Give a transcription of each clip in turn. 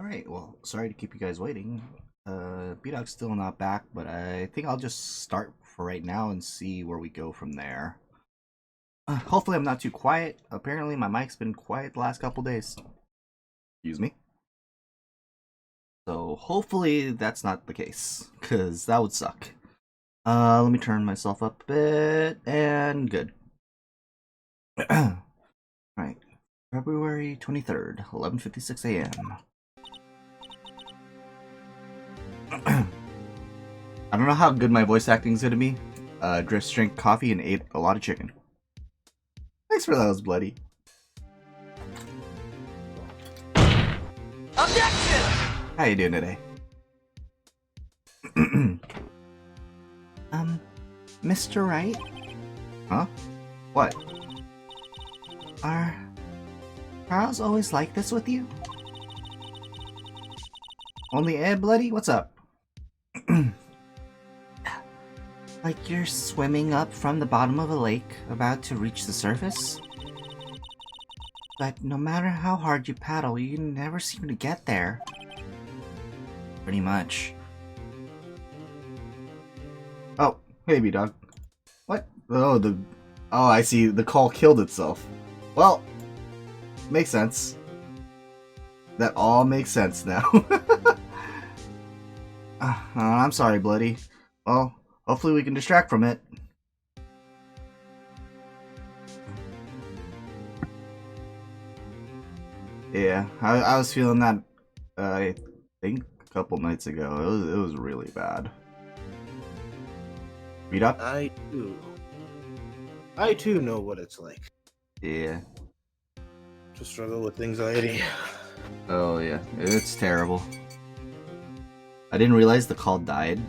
Alright, well, sorry to keep you guys waiting. B-Dog's still not back, but I think I'll just start for right now and see where we go from there. Hopefully I'm not too quiet. Apparently my mic's been quiet the last couple days. Excuse me. So hopefully that's not the case, because that would suck. Let me turn myself up a bit, and good. Alright, February 23rd, 11:56 a.m. I don't know how good my voice acting is gonna be. Just drank coffee and ate a lot of chicken. Thanks for those, Bloody. Objection! How you doing today? Mr. Wright? Huh? What? Are Charles always like this with you? Only Ed, Bloody? What's up? Like you're swimming up from the bottom of a lake, about to reach the surface? But no matter how hard you paddle, you never seem to get there. Pretty much. Oh, hey B-Dog. What? Oh, I see. The call killed itself. Well, makes sense. That all makes sense now. I'm sorry, Bloody. Well, hopefully we can distract from it. Yeah, I was feeling that, I think a couple nights ago. It was really bad. Beat up? I too know what it's like Yeah. to struggle with anxiety. Oh yeah, it's terrible. I didn't realize the call died.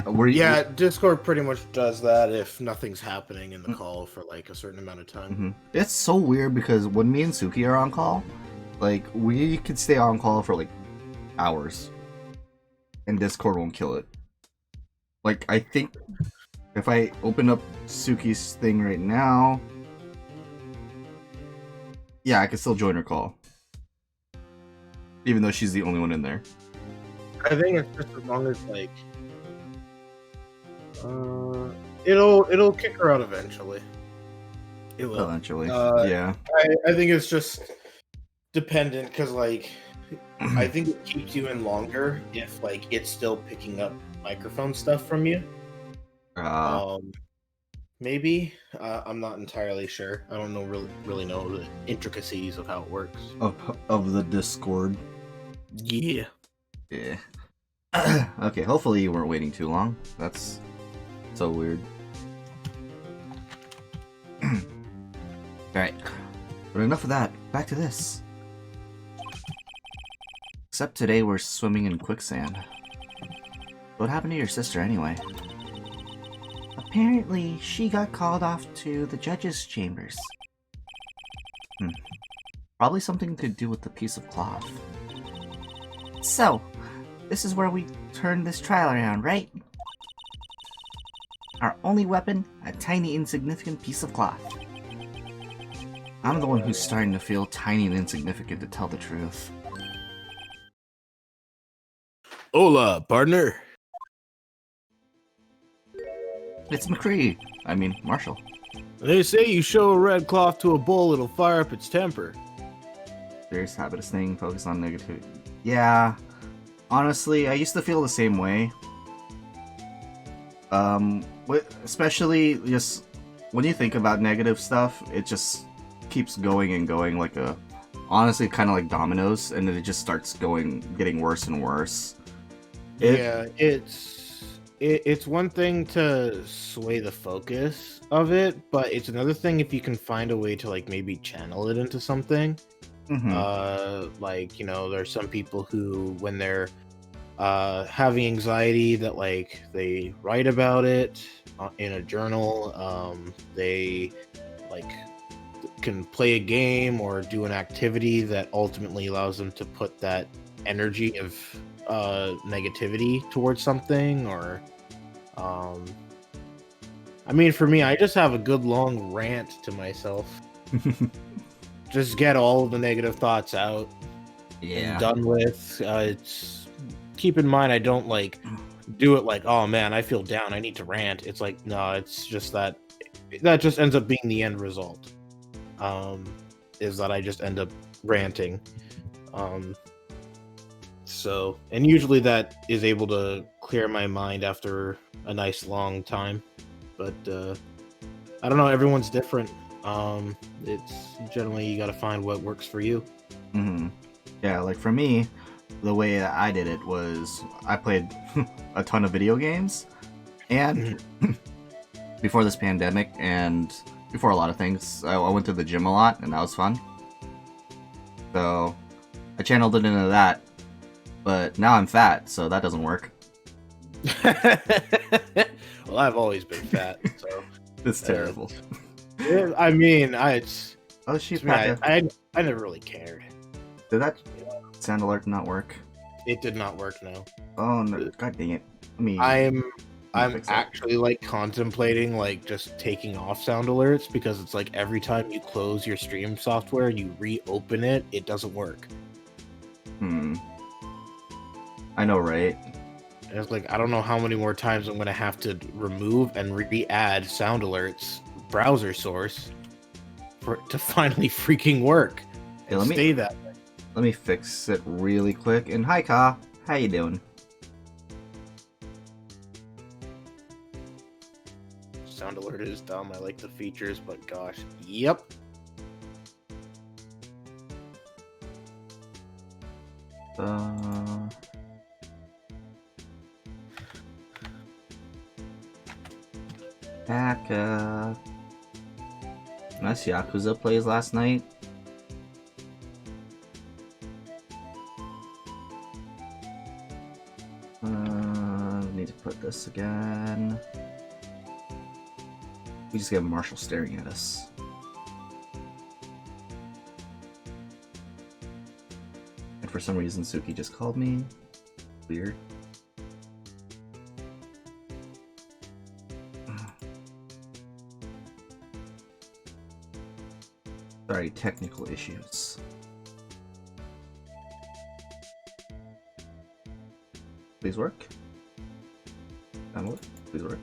Yeah, Discord pretty much does that if nothing's happening in the call for like a certain amount of time. Mm-hmm. It's so weird because when me and Suki are on call, like we could stay on call for like hours, and Discord won't kill it. Like I think if I open up Suki's thing right now, yeah, I can still join her call, even though she's the only one in there. I think it's just as long as like it'll kick her out eventually. It will Eventually, yeah. I think it's just dependent because like I think it keeps you in longer if like it's still picking up microphone stuff from you. Maybe I'm not entirely sure. I don't know really know the intricacies of how it works. Of the Discord. Yeah. Yeah. Okay, hopefully you weren't waiting too long. That's so weird. Alright. But enough of that. Back to this. Except today we're swimming in quicksand. What happened to your sister anyway? Apparently, she got called off to the judge's chambers. Probably something to do with the piece of cloth. So, this is where we turn this trial around, right? Our only weapon, a tiny insignificant piece of cloth. I'm the one who's starting to feel tiny and insignificant, to tell the truth. Hola, partner. It's McCree. I mean, Marshall. They say you show a red cloth to a bull, it'll fire up its temper. Serious habit of staying focused on negativity. Yeah. Honestly, I used to feel the same way. Especially just when you think about negative stuff, it just keeps going and going like honestly, kind of like dominoes, and then it just starts getting worse and worse. It's one thing to sway the focus of it, but it's another thing if you can find a way to like maybe channel it into something. Like, you know, there's some people who when they're having anxiety that like they write about it in a journal. They like can play a game or do an activity that ultimately allows them to put that energy of negativity towards something. Or I mean, for me, I just have a good long rant to myself. Just get all of the negative thoughts out. and done with. It's keep in mind I don't like do it like, oh man, I feel down, I need to rant. It's like, no, it's just that just ends up being the end result. Is that I just end up ranting. So, and usually that is able to clear my mind after a nice long time. But I don't know, everyone's different. It's generally you got to find what works for you. Mm-hmm. Yeah, like for me, the way that I did it was I played a ton of video games, and before this pandemic and before a lot of things, I went to the gym a lot, and that was fun. So I channeled it into that, but now I'm fat, so that doesn't work. Well, I've always been fat, so it's terrible. I mean, it's oh shoot! I never really cared. Did that sound alert not work? It did not work. No. Oh no! God dang it! I'm actually like contemplating like just taking off sound alerts, because it's like every time you close your stream software, you reopen it, it doesn't work. I know, right? It's like I don't know how many more times I'm gonna have to remove and re-add sound alerts browser source for it to finally freaking work and stay that way. Let me fix it really quick. And hi, Ka. How you doing? Sound alert is dumb. I like the features, but gosh, yep. Baka. Nice Yakuza plays last night. Need to put this again. We just get Marshall staring at us. And for some reason, Suki just called me. Weird. Sorry, technical issues. Please work. Download. Please work.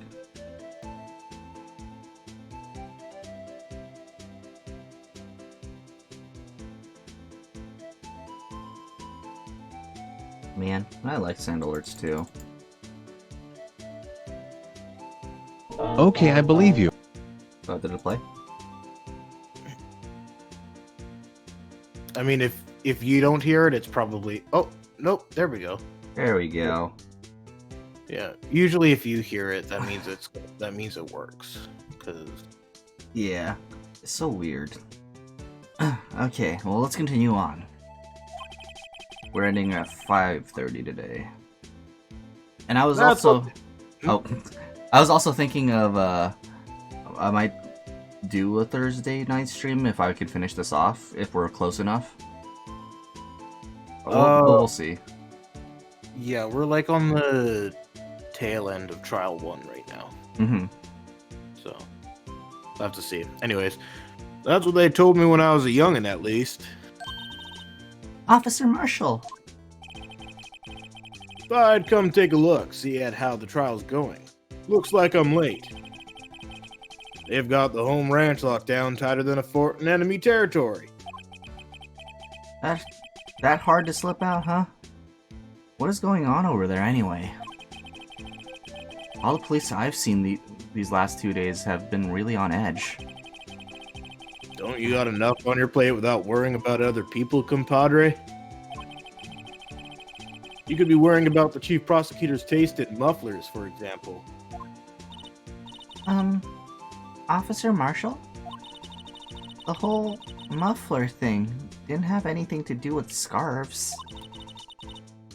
Man, I like sound alerts too. Okay, I believe you. Did it play? I mean, if you don't hear it, it's probably... Oh, nope, there we go. There we go. Yeah, usually if you hear it, that means it works. Yeah, it's so weird. Okay, well, let's continue on. We're ending at 5:30 today. And I was I was also thinking of I might do a Thursday night stream if I could finish this off, if we're close enough. We'll see. Yeah, we're like on the tail end of Trial 1 right now. Mm-hmm. So, I'll have to see. Anyways, that's what they told me when I was a youngin', at least. Officer Marshall! Thought I'd come take a look, see at how the trial's going. Looks like I'm late. They've got the home ranch locked down tighter than a fort in enemy territory. That hard to slip out, huh? What is going on over there anyway? All the police I've seen these last 2 days have been really on edge. Don't you got enough on your plate without worrying about other people, compadre? You could be worrying about the chief prosecutor's taste in mufflers, for example. Officer Marshall? The whole muffler thing didn't have anything to do with scarves.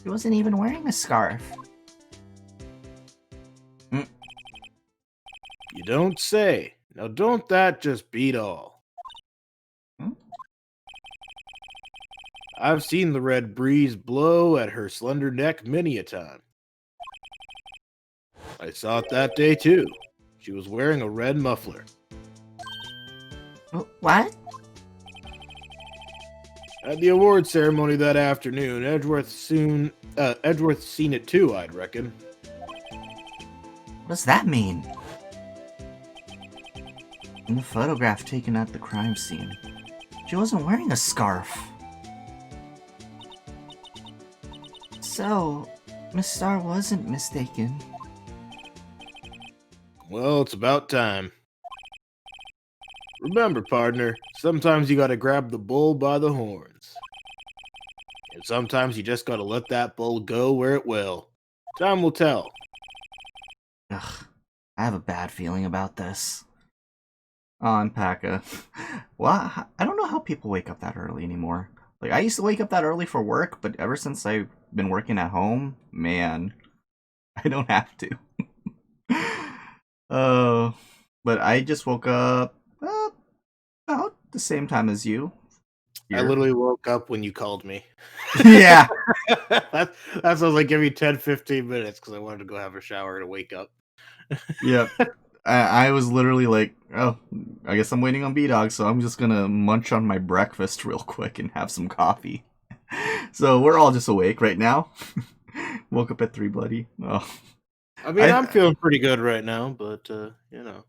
He wasn't even wearing a scarf. You don't say. Now don't that just beat all? I've seen the red breeze blow at her slender neck many a time. I saw it that day too. She was wearing a red muffler. What? At the award ceremony that afternoon, Edgeworth's seen it too, I'd reckon. What does that mean? In the photograph taken at the crime scene, she wasn't wearing a scarf. So, Miss Star wasn't mistaken. Well, it's about time. Remember, partner, sometimes you gotta grab the bull by the horns. And sometimes you just gotta let that bull go where it will. Time will tell. Ugh, I have a bad feeling about this. Oh, I'm Paka. Well, I don't know how people wake up that early anymore. Like, I used to wake up that early for work, but ever since I've been working at home, man, I don't have to. But I just woke up about the same time as you. I literally woke up when you called me. Yeah. that sounds like every 10-15 minutes because I wanted to go have a shower to wake up. Yep. I was literally like, oh, I guess I'm waiting on B-Dog, so I'm just gonna munch on my breakfast real quick and have some coffee. So we're all just awake right now. Woke up at 3 bloody. Oh. I mean, I'm feeling pretty good right now, but, you know.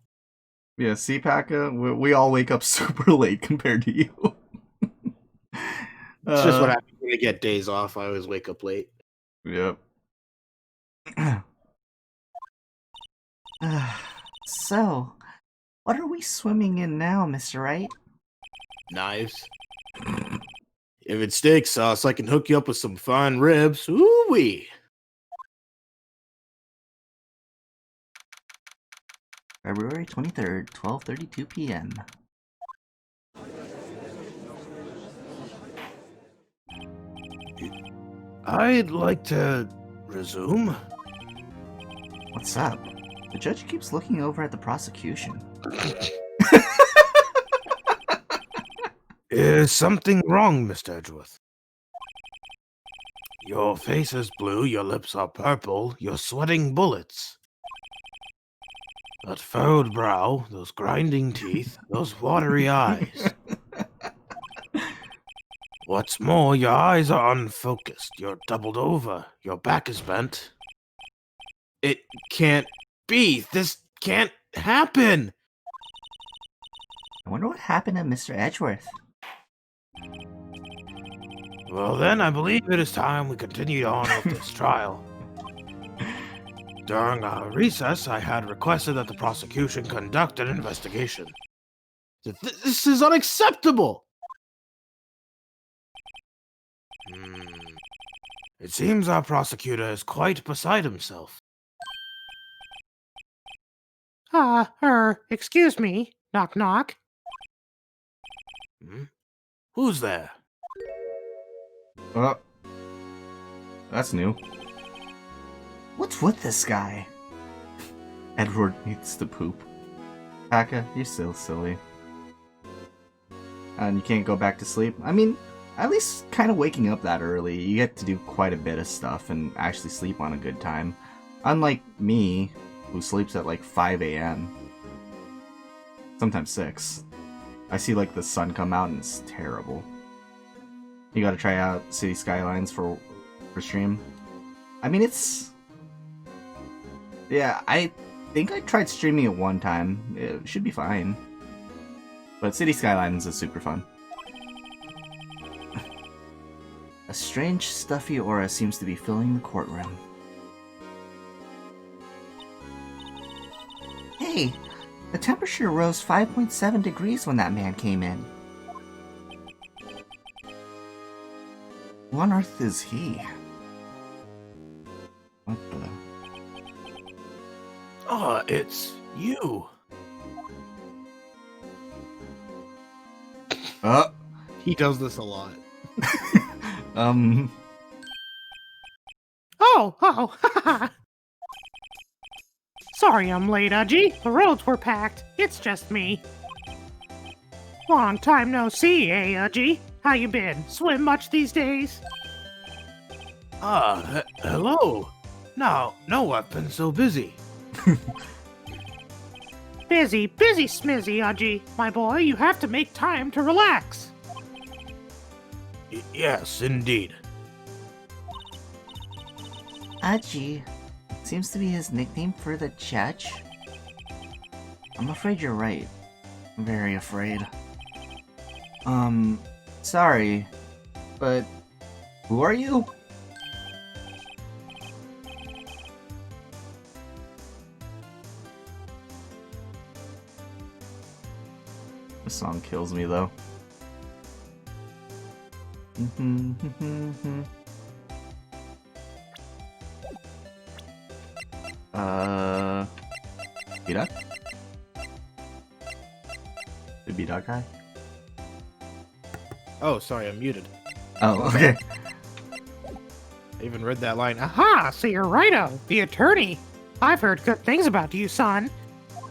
Yeah, see, Paka, we all wake up super late compared to you. It's just what happens when I get days off. I always wake up late. Yep. So, what are we swimming in now, Mr. Wright? Knives. If it's steak sauce, I can hook you up with some fine ribs. Ooh-wee. February 23rd, 12:32 p.m. I'd like to resume. What's up? The judge keeps looking over at the prosecution. Is something wrong, Mr. Edgeworth? Your face is blue, your lips are purple, you're sweating bullets. That furrowed brow, those grinding teeth, those watery eyes. What's more, your eyes are unfocused, you're doubled over, your back is bent. It can't be! This can't happen! I wonder what happened to Mr. Edgeworth. Well then, I believe it is time we continued on with this trial. During our recess, I had requested that the prosecution conduct an investigation. This is unacceptable! It seems our prosecutor is quite beside himself. Excuse me. Knock, knock. Who's there? Oh. That's new. What's with this guy? Edward needs to poop. Paka, you're still silly. And you can't go back to sleep? I mean, at least kind of waking up that early, you get to do quite a bit of stuff and actually sleep on a good time. Unlike me, who sleeps at like 5 a.m. Sometimes 6. I see like the sun come out and it's terrible. You gotta try out City Skylines for stream. I mean, it's... Yeah, I think I tried streaming it one time. It should be fine. But City Skylines is super fun. A strange, stuffy aura seems to be filling the courtroom. Hey! The temperature rose 5.7 degrees when that man came in. Who on earth is he? What the... Oh, it's you. He does this a lot. Oh, Sorry I'm late, Udgy. The roads were packed. It's just me. Long time no see, eh, Udgy? How you been? Swim much these days? Hello. No, I've been so busy. Busy smizzy, Udgy. My boy, you have to make time to relax. Yes, indeed. Aji seems to be his nickname for the judge. I'm afraid you're right. I'm very afraid. Sorry, but who are you? This song kills me though. B-Duck? The B-Duck guy? Oh, sorry, I'm muted. Oh, okay. I even read that line. Aha, so you're Righto, the attorney. I've heard good things about you, son.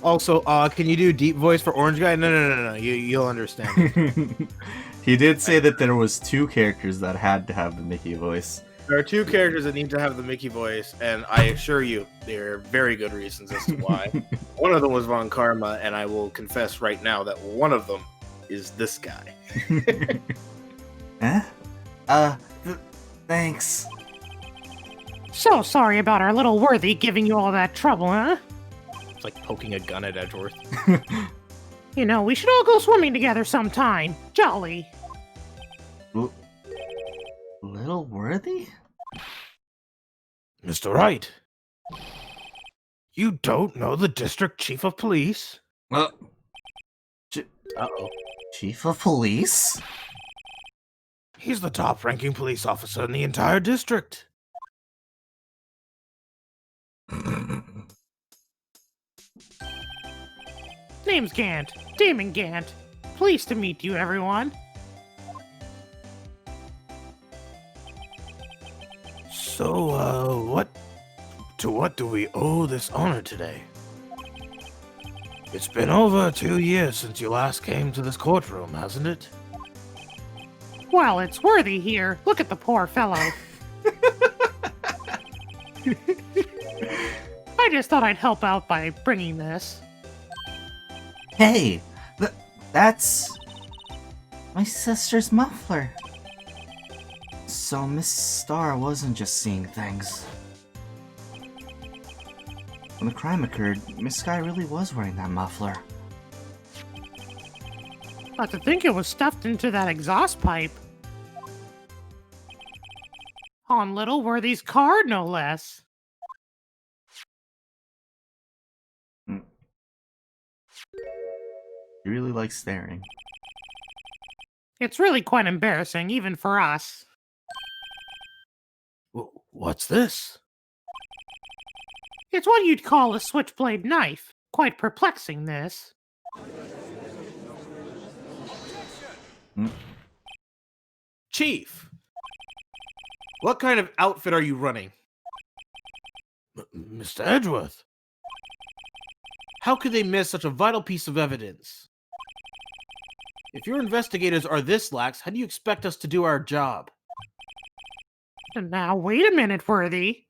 Also, can you do deep voice for Orange Guy? No. You'll understand. He did say that there was 2 characters that had to have the Mickey voice. There are 2 characters that need to have the Mickey voice, and I assure you, there are very good reasons as to why. One of them was Von Karma, and I will confess right now that one of them is this guy. Thanks. So sorry about our little worthy giving you all that trouble, huh? It's like poking a gun at Edgeworth. You know, we should all go swimming together sometime. Jolly. Little Worthy? Mr. Wright, you don't know the district chief of police? Uh-oh. Chief of Police? He's the top-ranking police officer in the entire district. Name's Gant. Damon Gant. Pleased to meet you, everyone. So, what do we owe this honor today? It's been over 2 years since you last came to this courtroom, hasn't it? Well, it's worthy here. Look at the poor fellow. I just thought I'd help out by bringing this. Hey, that's my sister's muffler. So Miss Star wasn't just seeing things. When the crime occurred, Miss Sky really was wearing that muffler. But to think it was stuffed into that exhaust pipe. On Little Worthy's card, no less. He really likes staring. It's really quite embarrassing, even for us. What's this? It's what you'd call a switchblade knife. Quite perplexing, this. Chief! What kind of outfit are you running? Mr. Edgeworth! How could they miss such a vital piece of evidence? If your investigators are this lax, how do you expect us to do our job? And now, wait a minute, Worthy.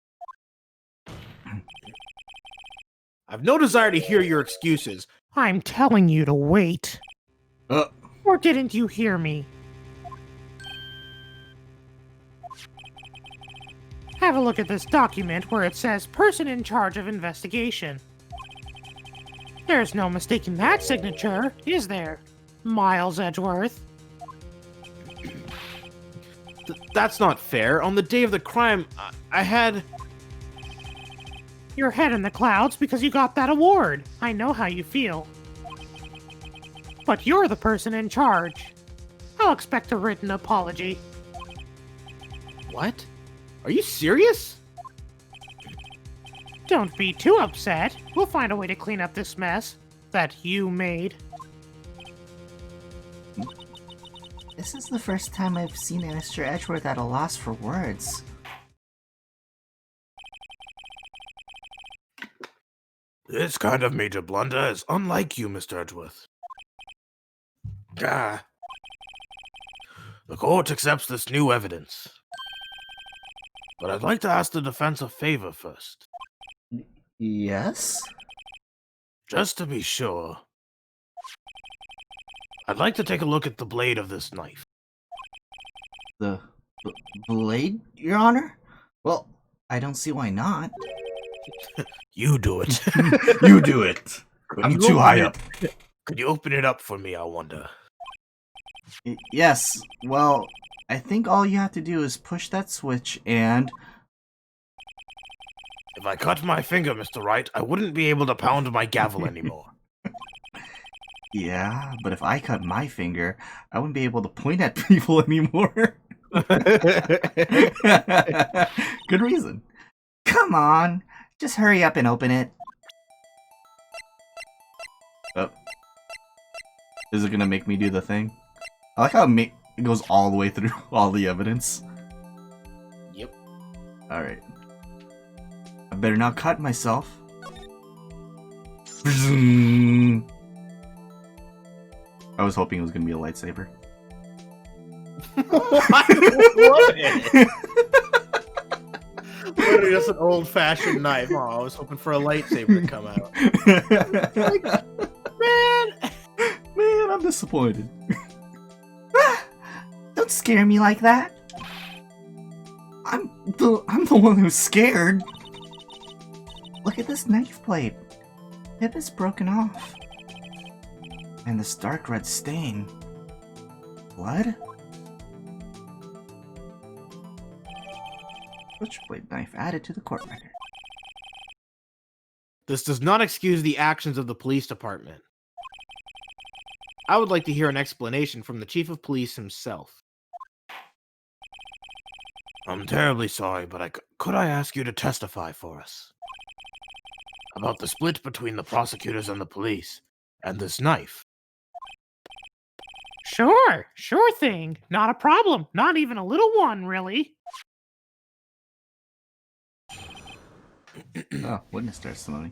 I've no desire to hear your excuses. I'm telling you to wait. Or didn't you hear me? Have a look at this document where it says person in charge of investigation. There's no mistaking that signature, is there? Miles Edgeworth. That's not fair. On the day of the crime, I had... Your head in the clouds because you got that award. I know how you feel. But you're the person in charge. I'll expect a written apology. What? Are you serious? Don't be too upset. We'll find a way to clean up this mess that you made. This is the first time I've seen Mr. Edgeworth at a loss for words. This kind of major blunder is unlike you, Mr. Edgeworth. The court accepts this new evidence. But I'd like to ask the defense a favor first. Yes? Just to be sure. I'd like to take a look at the blade of this knife. The blade, Your Honor? Well, I don't see why not. You do it. You do it. Could I'm you too open high it- up. Could you open it up for me, I wonder? Yes, well, I think all you have to do is push that switch and... If I cut my finger, Mr. Wright, I wouldn't be able to pound my gavel anymore. Yeah, but if I cut my finger, I wouldn't be able to point at people anymore. Good reason. Come on, just hurry up and open it. Oh. Is it gonna make me do the thing? I like how it goes all the way through all the evidence. Yep. Alright. I better not cut myself. I was hoping it was gonna be a lightsaber. Literally just an old-fashioned knife. Oh, I was hoping for a lightsaber to come out. Man, I'm disappointed. Don't scare me like that. I'm the one who's scared. Look at this knife blade. Tip is broken off. And this dark red stain. Blood? Switchblade knife added to the court record. This does not excuse the actions of the police department. I would like to hear an explanation from the chief of police himself. I'm terribly sorry, but could I ask you to testify for us? About the split between the prosecutors and the police, and this knife. Sure thing. Not a problem. Not even a little one, really. Oh, witness testimony.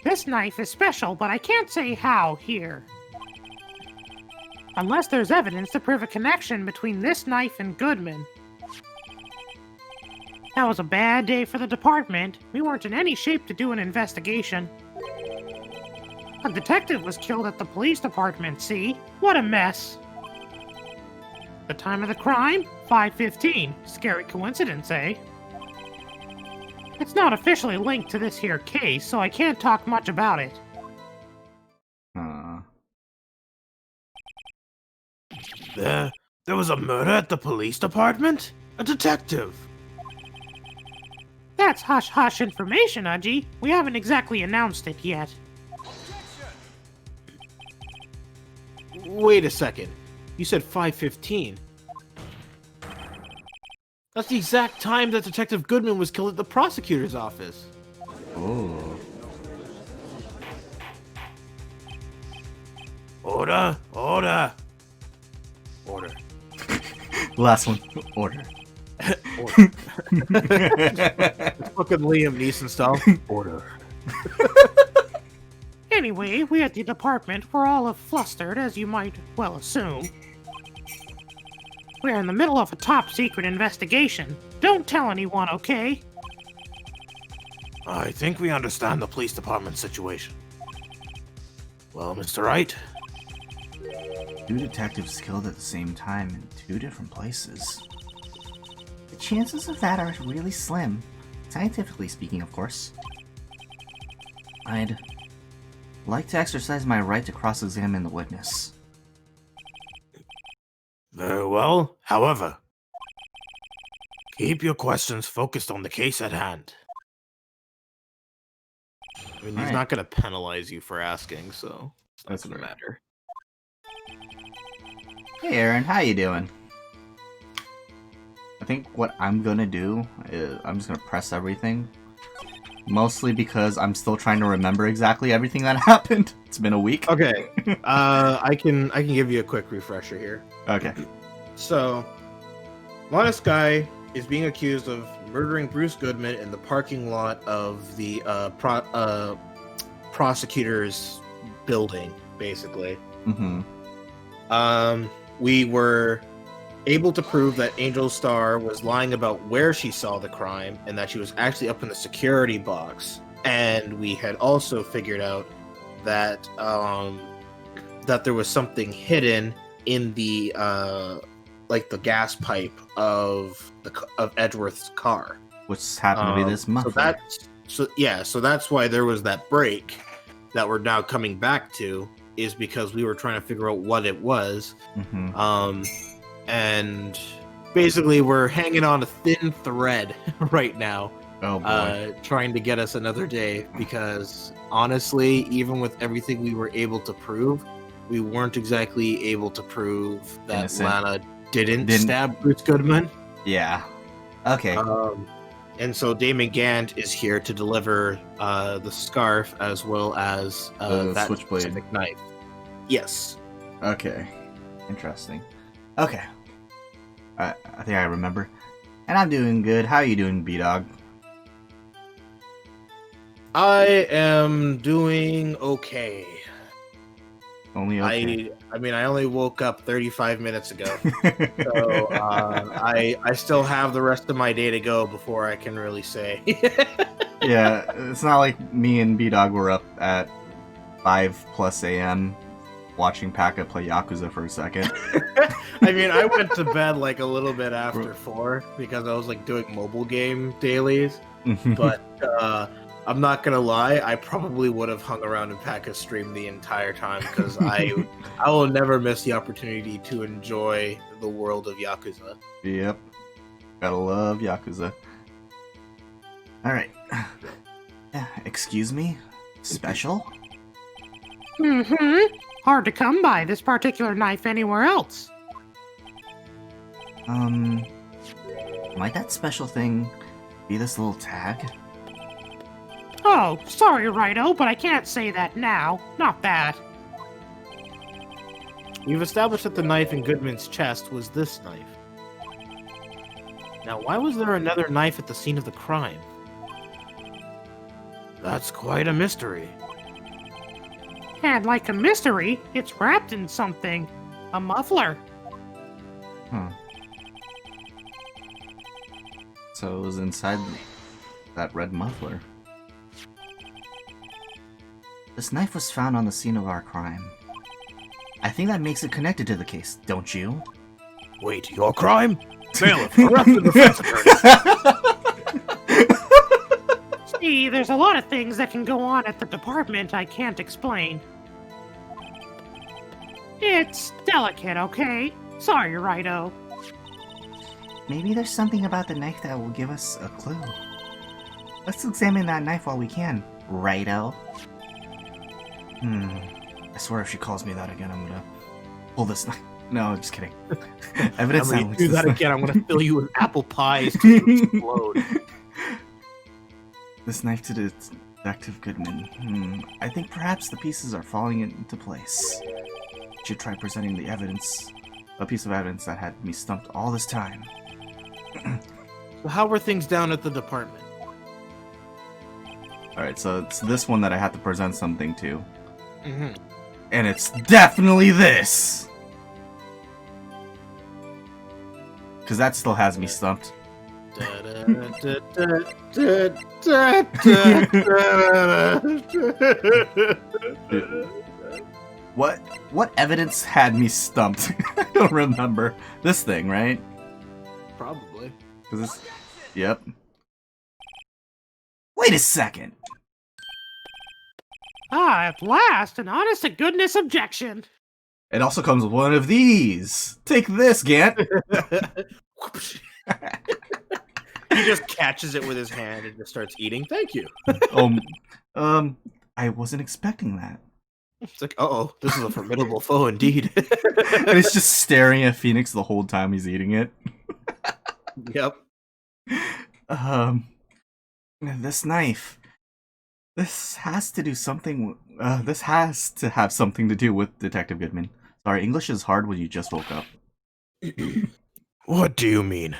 This knife is special, but I can't say how here. Unless there's evidence to prove a connection between this knife and Goodman. That was a bad day for the department. We weren't in any shape to do an investigation. A detective was killed at the police department, see? What a mess. The time of the crime? 5:15. Scary coincidence, eh? It's not officially linked to this here case, so I can't talk much about it. There was a murder at the police department? A detective? That's hush-hush information, Udgy. We haven't exactly announced it yet. Wait a second. You said 5:15. That's the exact time that Detective Goodman was killed at the prosecutor's office. Oh. Order! Order. Last one. Order. Order. Fucking Liam Neeson style. Order. Anyway, we at the department were all flustered, as you might well assume. We're in the middle of a top-secret investigation. Don't tell anyone, okay? I think we understand the police department situation. Well, Mr. Wright? 2 detectives killed at the same time in 2 different places. The chances of that are really slim. Scientifically speaking, of course. I'd like to exercise my right to cross-examine the witness. Very well. However, keep your questions focused on the case at hand. I mean, he's Alright. not going to penalize you for asking, so it's not That's going to fair. matter. Hey Aaron, how you doing? I think what I'm gonna do is I'm just gonna press everything. Mostly because I'm still trying to remember exactly everything that happened. It's been a week. Okay. I can give you a quick refresher here. Okay. So, Lana Sky is being accused of murdering Bruce Goodman in the parking lot of the prosecutor's building, basically. Mm-hmm. We were able to prove that Angel Star was lying about where she saw the crime and that she was actually up in the security box. And we had also figured out that that there was something hidden in the like the gas pipe of Edgeworth's car. Which happened to be this muffler. So that's why there was that break that we're now coming back to, is because we were trying to figure out what it was. And basically we're hanging on a thin thread right now, Oh boy. trying to get us another day, because honestly, even with everything we were able to prove, we weren't exactly able to prove that Innocent. Lana didn't Didn't- stab Bruce Goodman. Yeah. Okay. And so Damon Gant is here to deliver the scarf as well as The that switchblade. specific knife. Yes. Okay. Interesting. Okay. I think I remember. And I'm doing good. How are you doing, B-Dog? I am doing okay. Only okay. I mean, I only woke up 35 minutes ago, so I still have the rest of my day to go before I can really say. Yeah, it's not like me and B-Dog were up at 5+ a.m. watching Paka play Yakuza for a second. I mean, I went to bed like a little bit after 4 because I was like doing mobile game dailies, but I'm not gonna lie, I probably would have hung around in Paka's stream the entire time, because I will never miss the opportunity to enjoy the world of Yakuza. Yep. Gotta love Yakuza. Alright. Excuse me? Special? Hard to come by this particular knife anywhere else. Might that special thing be this little tag? Oh, sorry, Rido, but I can't say that now. Not that. We've established that the knife in Goodman's chest was this knife. Now, why was there another knife at the scene of the crime? That's quite a mystery. And like a mystery, it's wrapped in something. A muffler. Huh. So it was inside that red muffler. This knife was found on the scene of our crime. I think that makes it connected to the case, don't you? Wait, your crime? Bailiff, arrest the defense attorney. See, there's a lot of things that can go on at the department I can't explain. It's delicate, okay? Sorry, Rido. Maybe there's something about the knife that will give us a clue. Let's examine that knife while we can, Rido. I swear if she calls me that again, I'm gonna pull this knife. No, just kidding. Evidence I'm gonna do that again. I'm gonna fill you with apple pies to explode. This knife to Detective Goodman. I think perhaps the pieces are falling into place. Should try presenting the evidence, a piece of evidence that had me stumped all this time. So how were things down at the department? Alright, so it's this one that I had to present something to. Mm-hmm. And it's definitely this! Because that still has me stumped. What evidence had me stumped? I don't remember. This thing, right? Probably. 'Cause this... Yep. Wait a second! Ah, at last, an honest-to-goodness objection. It also comes with one of these! Take this, Gant! He just catches it with his hand and just starts eating. Thank you. I wasn't expecting that. It's like, oh, this is a formidable foe indeed. And he's just staring at Phoenix the whole time he's eating it. Yep. This knife. This has to do something. This has to have something to do with Detective Goodman. Sorry, English is hard when you just woke up. What do you mean?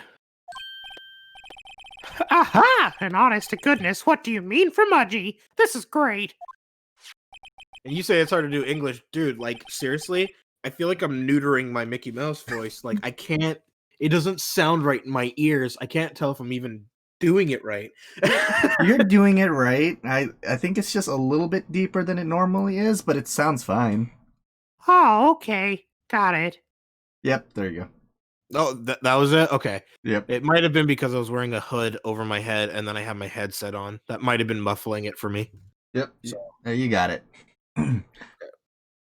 Aha! An honest-to-goodness, what do you mean for Mudgy? This is great. And you say it's hard to do English. Dude, like, seriously? I feel like I'm neutering my Mickey Mouse voice. Like, I can't... It doesn't sound right in my ears. I can't tell if I'm even doing it right. You're doing it right. I think it's just a little bit deeper than it normally is, but it sounds fine. Oh, okay. Got it. Yep, there you go. Oh, that was it? Okay. Yep. It might have been because I was wearing a hood over my head and then I had my headset on. That might have been muffling it for me. Yep. You got it.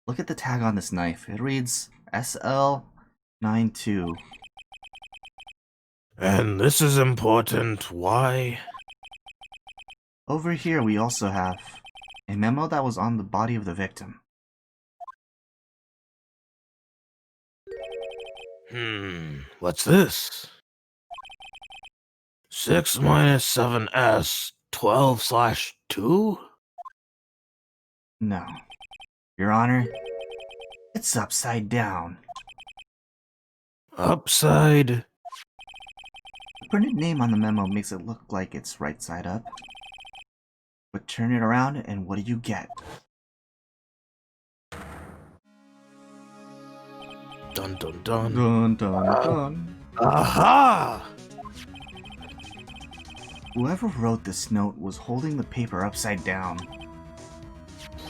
Look at the tag on this knife. It reads SL92. And this is important. Why? Over here, we also have a memo that was on the body of the victim. What's this? 6 minus 7s 12/2? No. Your Honor, it's upside down. Upside. The printed name on the memo makes it look like it's right side up. But turn it around, and what do you get? Dun dun dun. Dun dun dun. Aha! Whoever wrote this note was holding the paper upside down.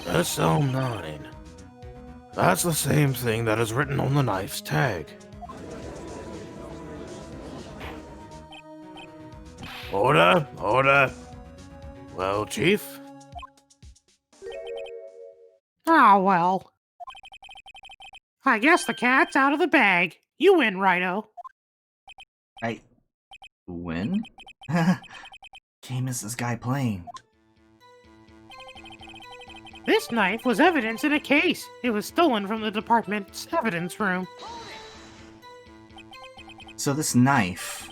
SL9. That's the same thing that is written on the knife's tag. Order, order. Well, Chief? Ah, well. I guess the cat's out of the bag. You win, Righto. I win? Game is this guy playing? This knife was evidence in a case. It was stolen from the department's evidence room. So this knife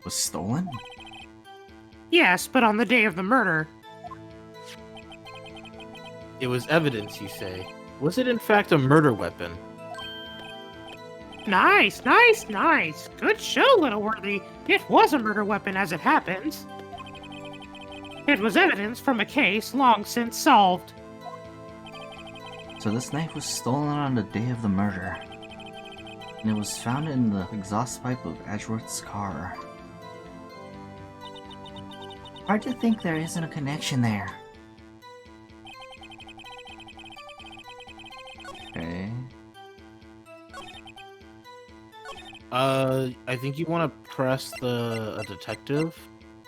was stolen? Yes, but on the day of the murder. It was evidence, you say. Was it in fact a murder weapon? Nice, nice, nice. Good show, Littleworthy. It was a murder weapon as it happens. It was evidence from a case long since solved. So this knife was stolen on the day of the murder. And it was found in the exhaust pipe of Edgeworth's car. Hard to think there isn't a connection there. Okay. I think you want to press a detective.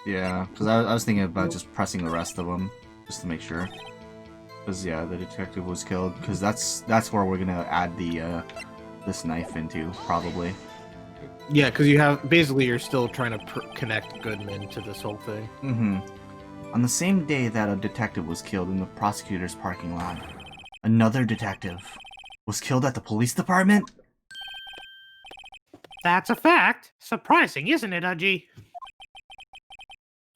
Yeah, because I was thinking about just pressing the rest of them, just to make sure. Because yeah, the detective was killed. Because that's where we're gonna add the this knife into, probably. Yeah, because you have basically you're still trying to connect Goodman to this whole thing. Mm-hmm. On the same day that a detective was killed in the prosecutor's parking lot, another detective was killed at the police department? That's a fact. Surprising, isn't it, Udgy?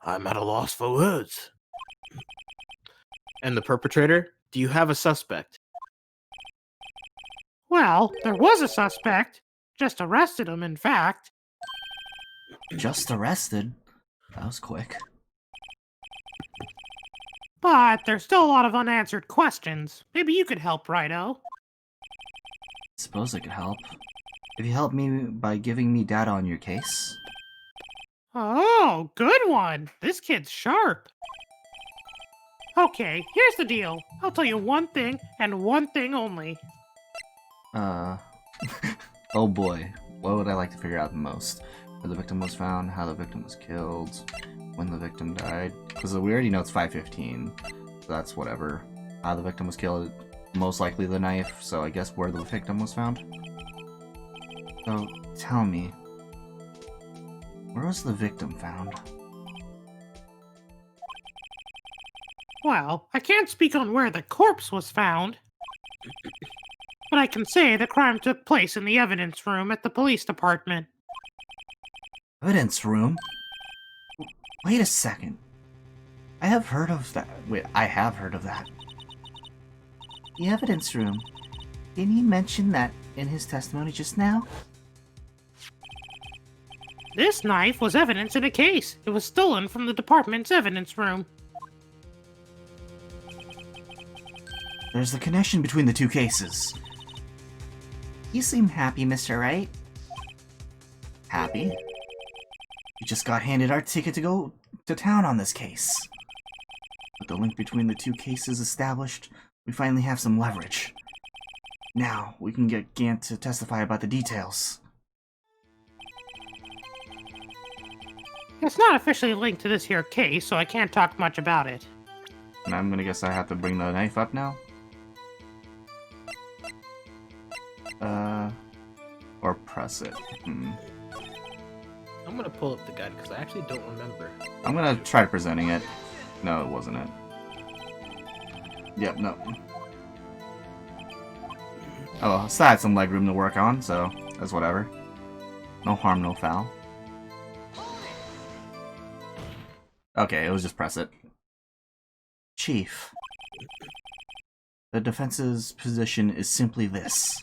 I'm at a loss for words. And the perpetrator? Do you have a suspect? Well, there was a suspect. Just arrested him, in fact. Just arrested? That was quick. But there's still a lot of unanswered questions. Maybe you could help, Righto. Suppose I could help. If you help me by giving me data on your case. Oh, good one. This kid's sharp. Okay, here's the deal. I'll tell you one thing, and one thing only. Oh boy. What would I like to figure out the most? Where the victim was found, how the victim was killed, when the victim died. Because we already know it's 5:15. So that's whatever. How the victim was killed, most likely the knife, so I guess where the victim was found. So, tell me, where was the victim found? Well, I can't speak on where the corpse was found. But I can say the crime took place in the evidence room at the police department. Evidence room? Wait a second. I have heard of that. Wait, I have heard of that. The evidence room. Didn't he mention that in his testimony just now? This knife was evidence in a case. It was stolen from the department's evidence room. There's the connection between the two cases. You seem happy, Mr. Wright. Happy? We just got handed our ticket to go to town on this case. With the link between the two cases established, we finally have some leverage. Now, we can get Gant to testify about the details. It's not officially linked to this here case, so I can't talk much about it. And I'm gonna guess I have to bring the knife up now? Or press it. I'm gonna pull up the guide because I actually don't remember. I'm gonna try presenting it. No, it wasn't it. Yep, no. Oh, I still had some leg room to work on, so that's whatever. No harm, no foul. Okay, it was just press it. Chief. The defense's position is simply this.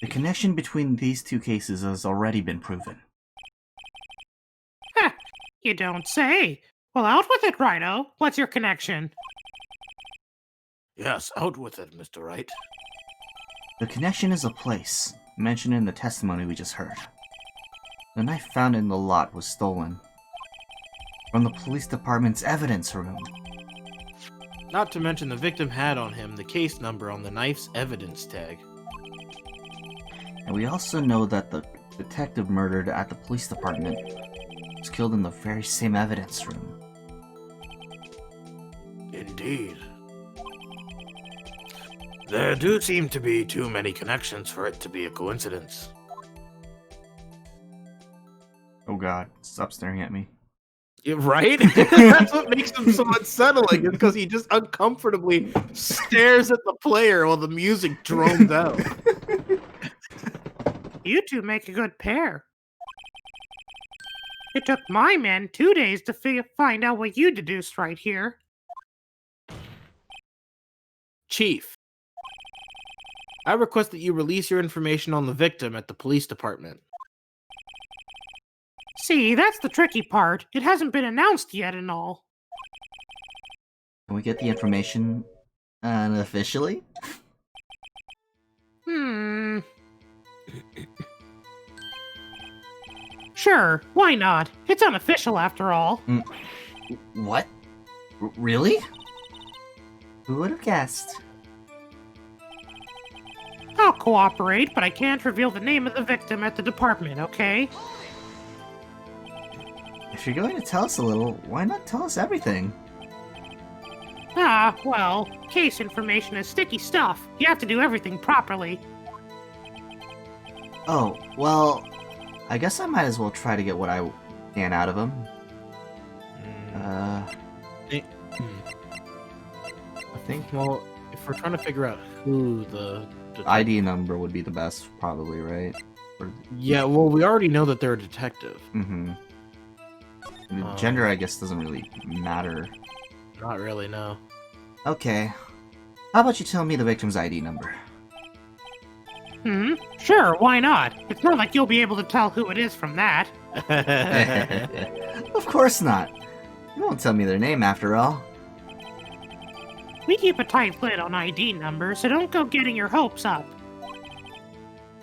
The connection between these two cases has already been proven. Heh, you don't say. Well, out with it, Rhino. What's your connection? Yes, out with it, Mr. Wright. The connection is a place, mentioned in the testimony we just heard. The knife found in the lot was stolen from the police department's evidence room. Not to mention the victim had on him the case number on the knife's evidence tag. And we also know that the detective murdered at the police department was killed in the very same evidence room. Indeed. There do seem to be too many connections for it to be a coincidence. Oh god, stop staring at me. Yeah, right? That's what makes him so unsettling, is because he just uncomfortably stares at the player while the music drones out. You two make a good pair. It took my men 2 days to find out what you deduced right here. Chief, I request that you release your information on the victim at the police department. See, that's the tricky part. It hasn't been announced yet and all. Can we get the information unofficially? Sure, why not? It's unofficial after all. What? Really? Who would have guessed? I'll cooperate, but I can't reveal the name of the victim at the department, okay? If you're going to tell us a little, why not tell us everything? Ah, well, case information is sticky stuff. You have to do everything properly. Oh, well, I guess I might as well try to get what I can out of him. I think Well, if we're trying to figure out who the ID number would be the best, probably, right? Yeah, well, we already know that they're a detective. Mm-hmm. Gender, I guess, doesn't really matter. Not really, no. Okay. How about you tell me the victim's ID number? Sure, why not? It's not like you'll be able to tell who it is from that. Of course not. You won't tell me their name after all. We keep a tight lid on ID numbers, so don't go getting your hopes up.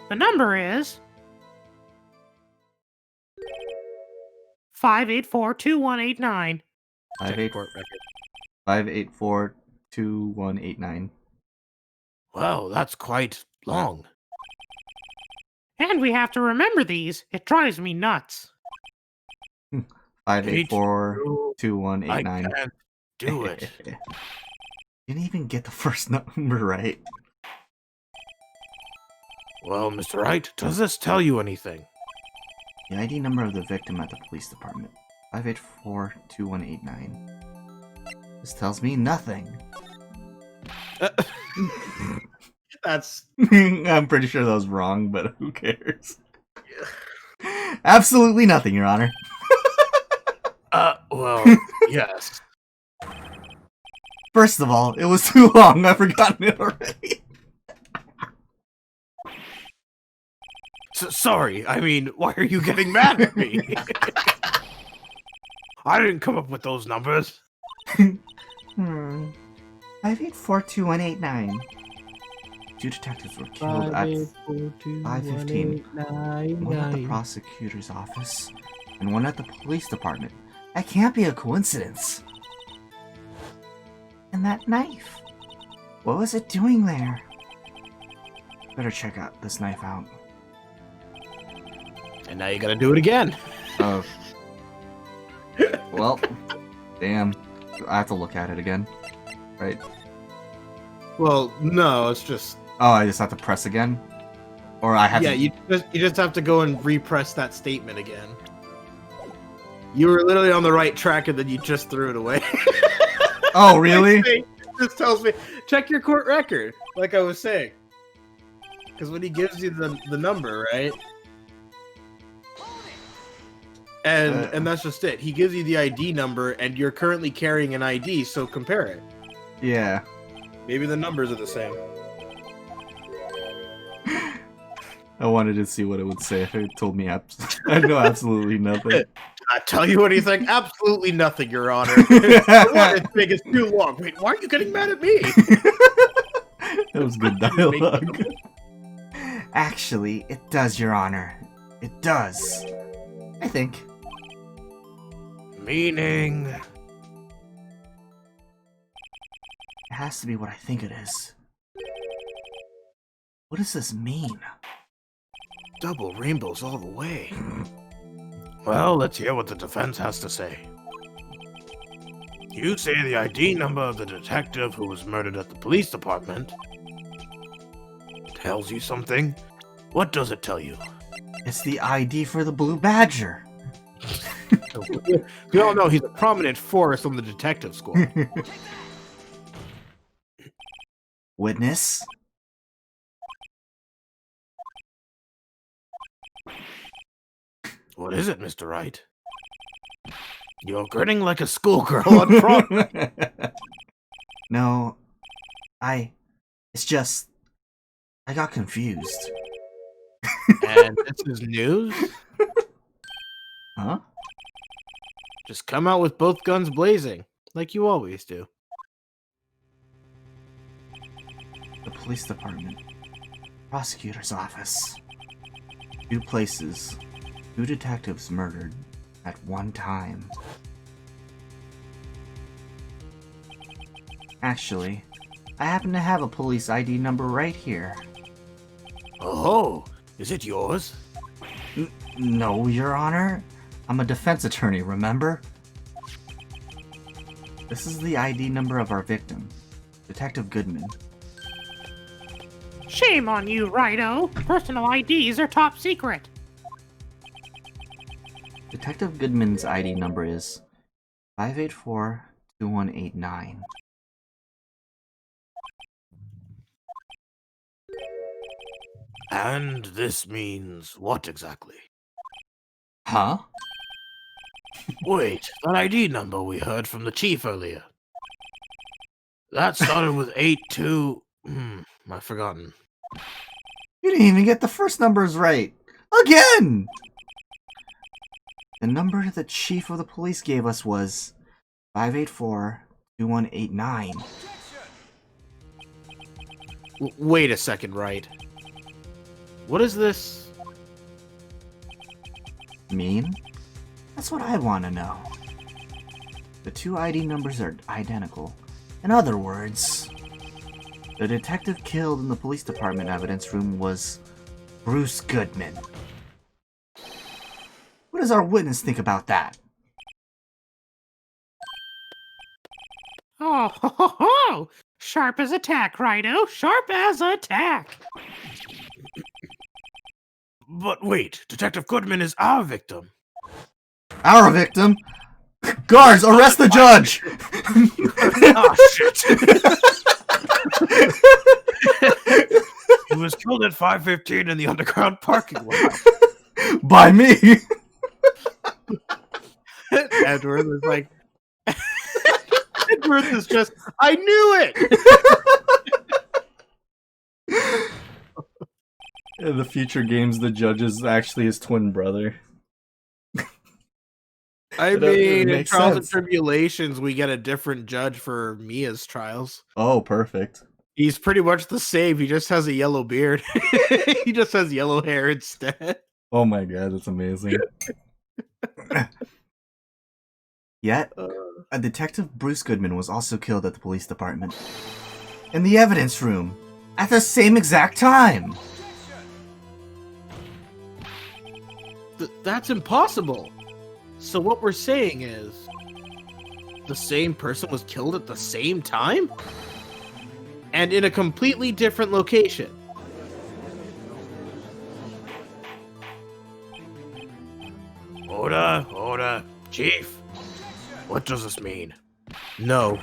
The number is 584-2189. 584-2189. Well, that's quite long. And we have to remember these. It drives me nuts. 584-2189. I can't do it. Didn't even get the first number right. Well, Mr. Wright, does this tell you anything? The ID number of the victim at the police department. 584-2189. This tells me nothing. That's... I'm pretty sure that was wrong, but who cares? Absolutely nothing, Your Honor. Well, yes. First of all, it was too long. I've forgotten it already. Sorry, I mean, why are you getting mad at me? I didn't come up with those numbers. 584-2189. Two detectives were killed at 5:15. One at the prosecutor's office, and one at the police department. That can't be a coincidence. And that knife. What was it doing there? Better check out this knife out. And now you gotta do it again. Oh. Well, damn. I have to look at it again. Right? Well, no, it's just Oh, I just have to press again? Or I have yeah. to... You just have to go and repress that statement again. You were literally on the right track, and then you just threw it away. Oh, really? It just tells me check your court record, like I was saying. Because when he gives you the number, right? And that's just it. He gives you the ID number, and you're currently carrying an ID, so compare it. Yeah. Maybe the numbers are the same. I wanted to see what it would say if it told me I know absolutely nothing. I tell you anything? Absolutely nothing, Your Honor. What thing is too long. Wait, why are you getting mad at me? That was good dialogue. Actually, it does, Your Honor. It does. I think. Meaning... It has to be what I think it is. What does this mean? Double rainbows all the way. Well, let's hear what the defense has to say. You say the ID number of the detective who was murdered at the police department tells you something. What does it tell you? It's the ID for the Blue Badger. We all know he's a prominent force on the detective squad. Witness? What is it, Mr. Wright? You're grinning like a schoolgirl on prom. No, it's just, I got confused. And this is news? Huh? Just come out with both guns blazing, like you always do. The police department. Prosecutor's office. 2 places. 2 detectives murdered at one time. Actually, I happen to have a police ID number right here. Oh, is it yours? No, Your Honor. I'm a defense attorney, remember? This is the ID number of our victim, Detective Goodman. Shame on you, Rido. Personal IDs are top secret. Detective Goodman's ID number is 584-2189. And this means what exactly? Huh? Wait, that ID number we heard from the chief earlier. That started with 82... I've forgotten. You didn't even get the first numbers right! Again! The number the chief of the police gave us was 584-2189. Wait a second, right? What is this? Mean? That's what I want to know. The 2 ID numbers are identical. In other words, the detective killed in the police department evidence room was Bruce Goodman. What does our witness think about that? Oh, ho, ho, ho! Sharp as a tack, Rido. Sharp as a tack. But wait, Detective Goodman is our victim. Our victim? Guards, arrest the judge! Ah, shit! He was killed at 5:15 in the underground parking lot. By me! Edward was like, Edward is just, I knew it! In the future games, the judge is actually his twin brother. I It mean, in makes Trials and sense. Tribulations, we get a different judge for Mia's trials. Oh, perfect. He's pretty much the same. He just has a yellow beard. He just has yellow hair instead. Oh my god, that's amazing. Yet, a detective Bruce Goodman was also killed at the police department. In the evidence room, At the same exact time! That's impossible. So what we're saying is, the same person was killed at the same time? And in a completely different location. Oda, Chief. What does this mean? No.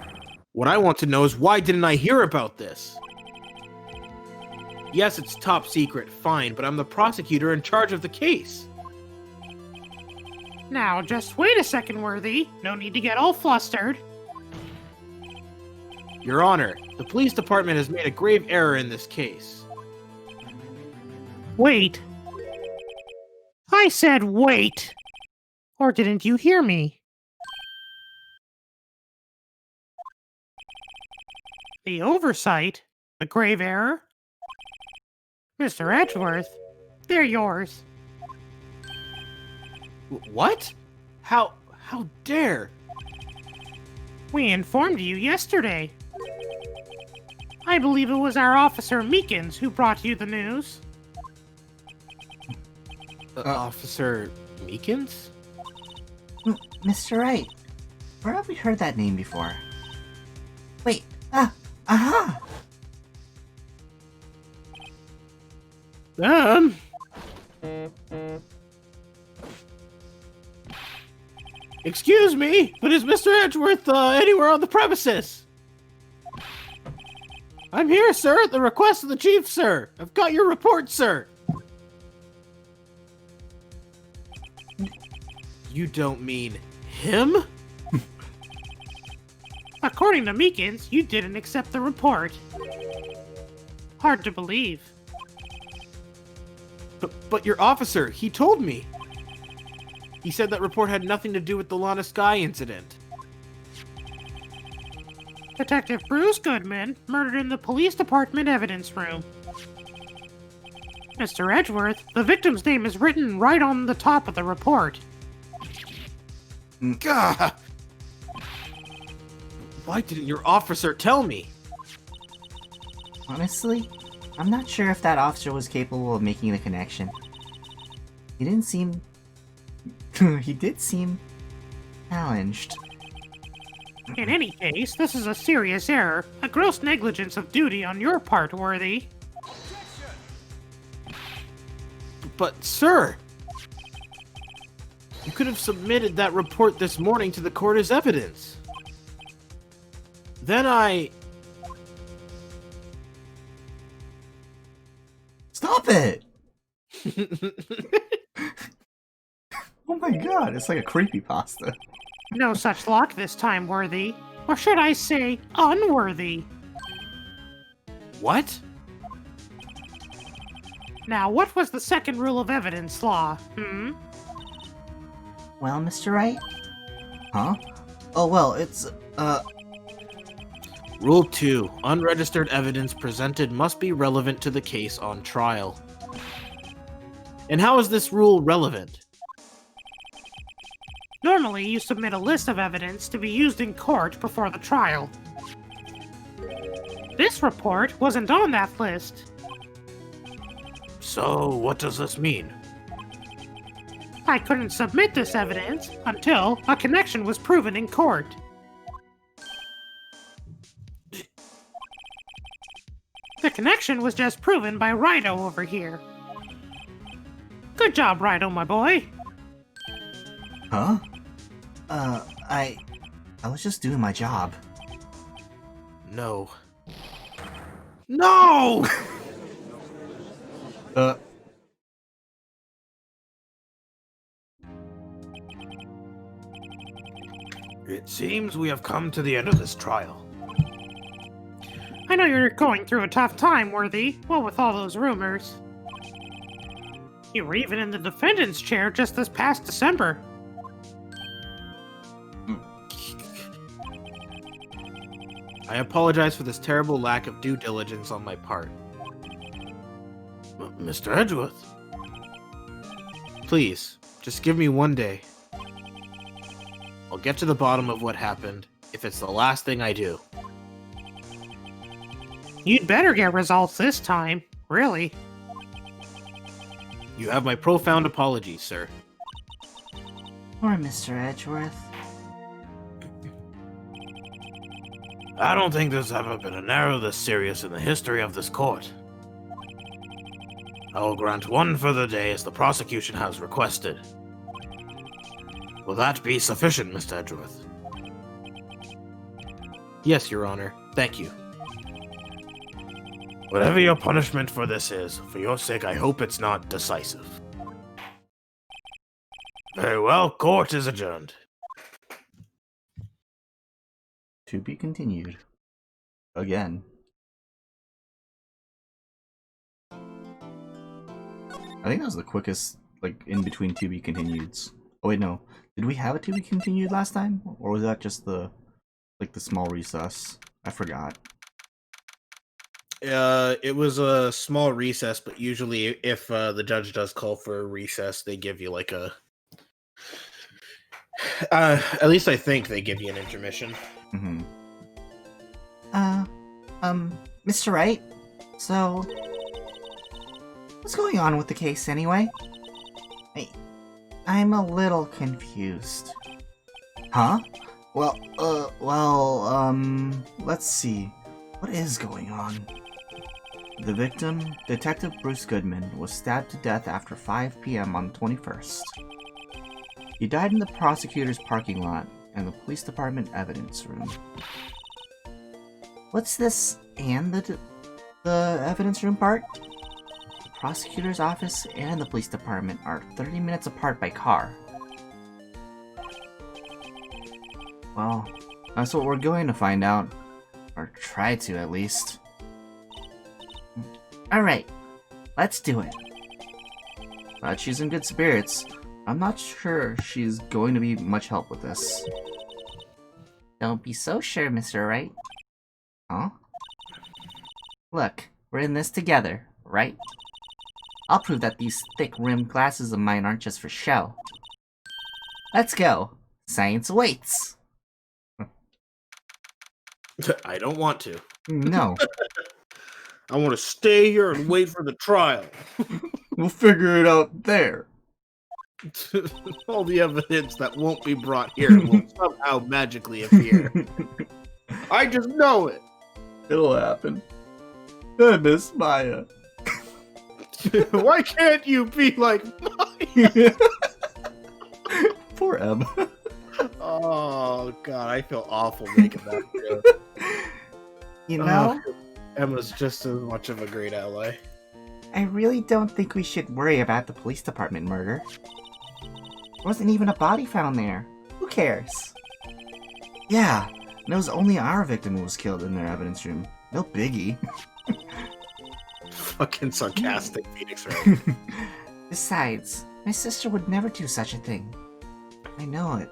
What I want to know is why didn't I hear about this? Yes, it's top secret, fine, but I'm the prosecutor in charge of the case. Now, just wait a second, Worthy. No need to get all flustered. Your Honor, the police department has made a grave error in this case. Wait. I said wait. Or didn't you hear me? The oversight? The grave error? Mr. Edgeworth, they're yours. What? How dare? We informed you yesterday. I believe it was our officer Meekins who brought you the news. Officer Meekins? Mr. Wright, where have we heard that name before? Wait, aha! Excuse me, but is Mr. Edgeworth anywhere on the premises? I'm here, sir, at the request of the chief, sir. I've got your report, sir. You don't mean him? According to Meekins, you didn't accept the report. Hard to believe. But your officer, he told me. He said that report had nothing to do with the Lana Sky incident. Detective Bruce Goodman murdered in the police department evidence room. Mr. Edgeworth, the victim's name is written right on the top of the report. Gah! Why didn't your officer tell me? Honestly, I'm not sure if that officer was capable of making the connection. He didn't seem... he did seem... challenged. In any case, this is a serious error, a gross negligence of duty on your part, Worthy. But, sir... You could have submitted that report this morning to the court as evidence. Then I... Stop it! Oh my god, it's like a creepypasta. No such luck this time, Worthy. Or should I say, unworthy. What? Now, what was the second rule of evidence law, Well, Mr. Wright? Huh? Oh, well, it's, Rule 2. Unregistered evidence presented must be relevant to the case on trial. And how is this rule relevant? Normally, you submit a list of evidence to be used in court before the trial. This report wasn't on that list. So, what does this mean? I couldn't submit this evidence until a connection was proven in court. The connection was just proven by Rido over here. Good job, Rido, my boy. huh? I was just doing my job. No. No! It seems we have come to the end of this trial. I know you're going through a tough time, Worthy, what with all those rumors. You were even in the defendant's chair just this past December. I apologize for this terrible lack of due diligence on my part. Mr. Edgeworth? Please, just give me one day. I'll get to the bottom of what happened, if it's the last thing I do. You'd better get results this time. Really. You have my profound apologies, sir. Poor Mr. Edgeworth. I don't think there's ever been an error this serious in the history of this court. I will grant 1 further day as the prosecution has requested. Will that be sufficient, Mr. Edgeworth? Yes, Your Honor. Thank you. Whatever your punishment for this is, for your sake I hope it's not decisive. Very well, court is adjourned. To be continued. Again. I think that was the quickest, like, in between to be continueds. Oh wait, no. Did we have a to be continued last time? Or was that just the, like, the small recess? I forgot. It was a small recess, but usually if the judge does call for a recess, they give you like a... at least I think they give you an intermission. Mm-hmm. Mr. Wright? So... what's going on with the case, anyway? I'm a little confused. Huh? Well, let's see. What is going on? The victim, Detective Bruce Goodman, was stabbed to death after 5 p.m. on the 21st. He died in the prosecutor's parking lot and the police department evidence room. What's this and the evidence room part? The prosecutor's office and the police department are 30 minutes apart by car. Well, that's what we're going to find out. Or try to, at least. Alright, let's do it. But she's in good spirits. I'm not sure she's going to be much help with this. Don't be so sure, Mr. Wright. Huh? Look, we're in this together, right? I'll prove that these thick-rimmed glasses of mine aren't just for show. Let's go. Science awaits. I don't want to. No. I want to stay here and wait for the trial. We'll figure it out there. All the evidence that won't be brought here will somehow magically appear. I just know it. It'll happen. I miss Maya. Why can't you be like Maya? Poor Emma. Oh god, I feel awful making that joke. You know, Emma's just as much of a great ally. I really don't think we should worry about the police department murder. There wasn't even a body found there. Who cares? Yeah, and it was only our victim who was killed in their evidence room. No biggie. Fucking sarcastic Phoenix, right? Besides, my sister would never do such a thing. I know it.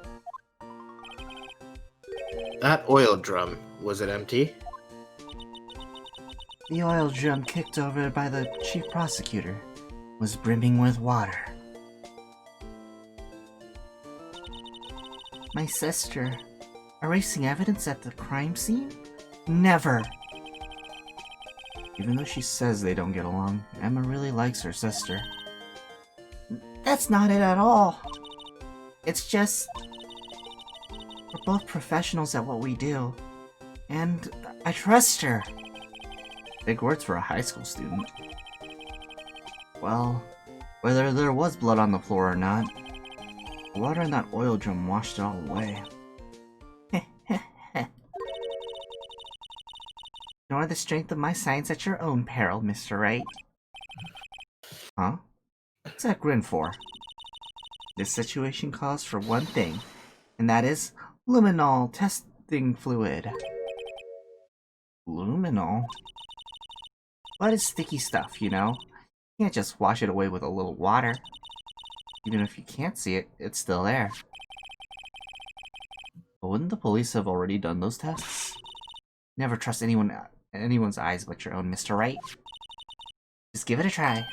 That oil drum, was it empty? The oil drum kicked over by the chief prosecutor was brimming with water. My sister, erasing evidence at the crime scene? Never! Even though she says they don't get along, Emma really likes her sister. That's not it at all. It's just... we're both professionals at what we do. And I trust her. Big words for a high school student. Well, whether there was blood on the floor or not, the water in that oil drum washed it all away. Ignore the strength of my science at your own peril, Mr. Wright. Huh? What's that grin for? This situation calls for one thing, and that is luminol testing fluid. Luminol? Blood is sticky stuff, you know? You can't just wash it away with a little water. Even if you can't see it, it's still there. But wouldn't the police have already done those tests? Never trust anyone's eyes but your own, Mr. Wright. Just give it a try.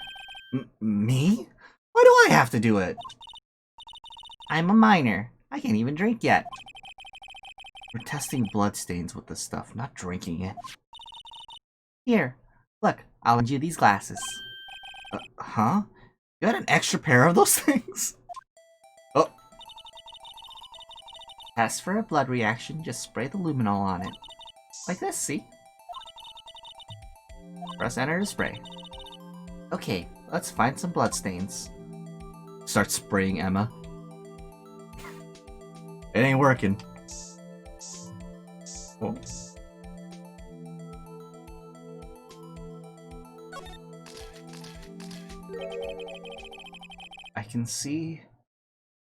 Me? Why do I have to do it? I'm a minor. I can't even drink yet. We're testing blood stains with this stuff, not drinking it. Here, look, I'll lend you these glasses. Huh? You got an extra pair of those things? Oh. As for a blood reaction, just spray the luminol on it. Like this, see? Press enter to spray. Okay, let's find some bloodstains. Start spraying Emma. It ain't working. Oh. I can see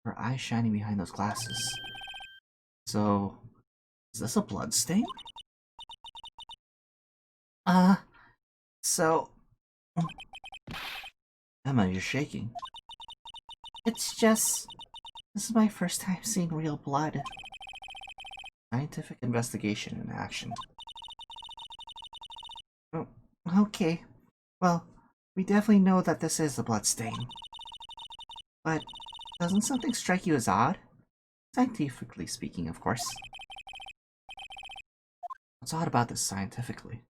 her eyes shining behind those glasses. So, is this a blood stain? So... Emma, you're shaking. It's just... This is my first time seeing real blood. Scientific investigation in action. Oh, okay. Well, we definitely know that this is a blood stain. But doesn't something strike you as odd? Scientifically speaking, of course. What's odd about this scientifically?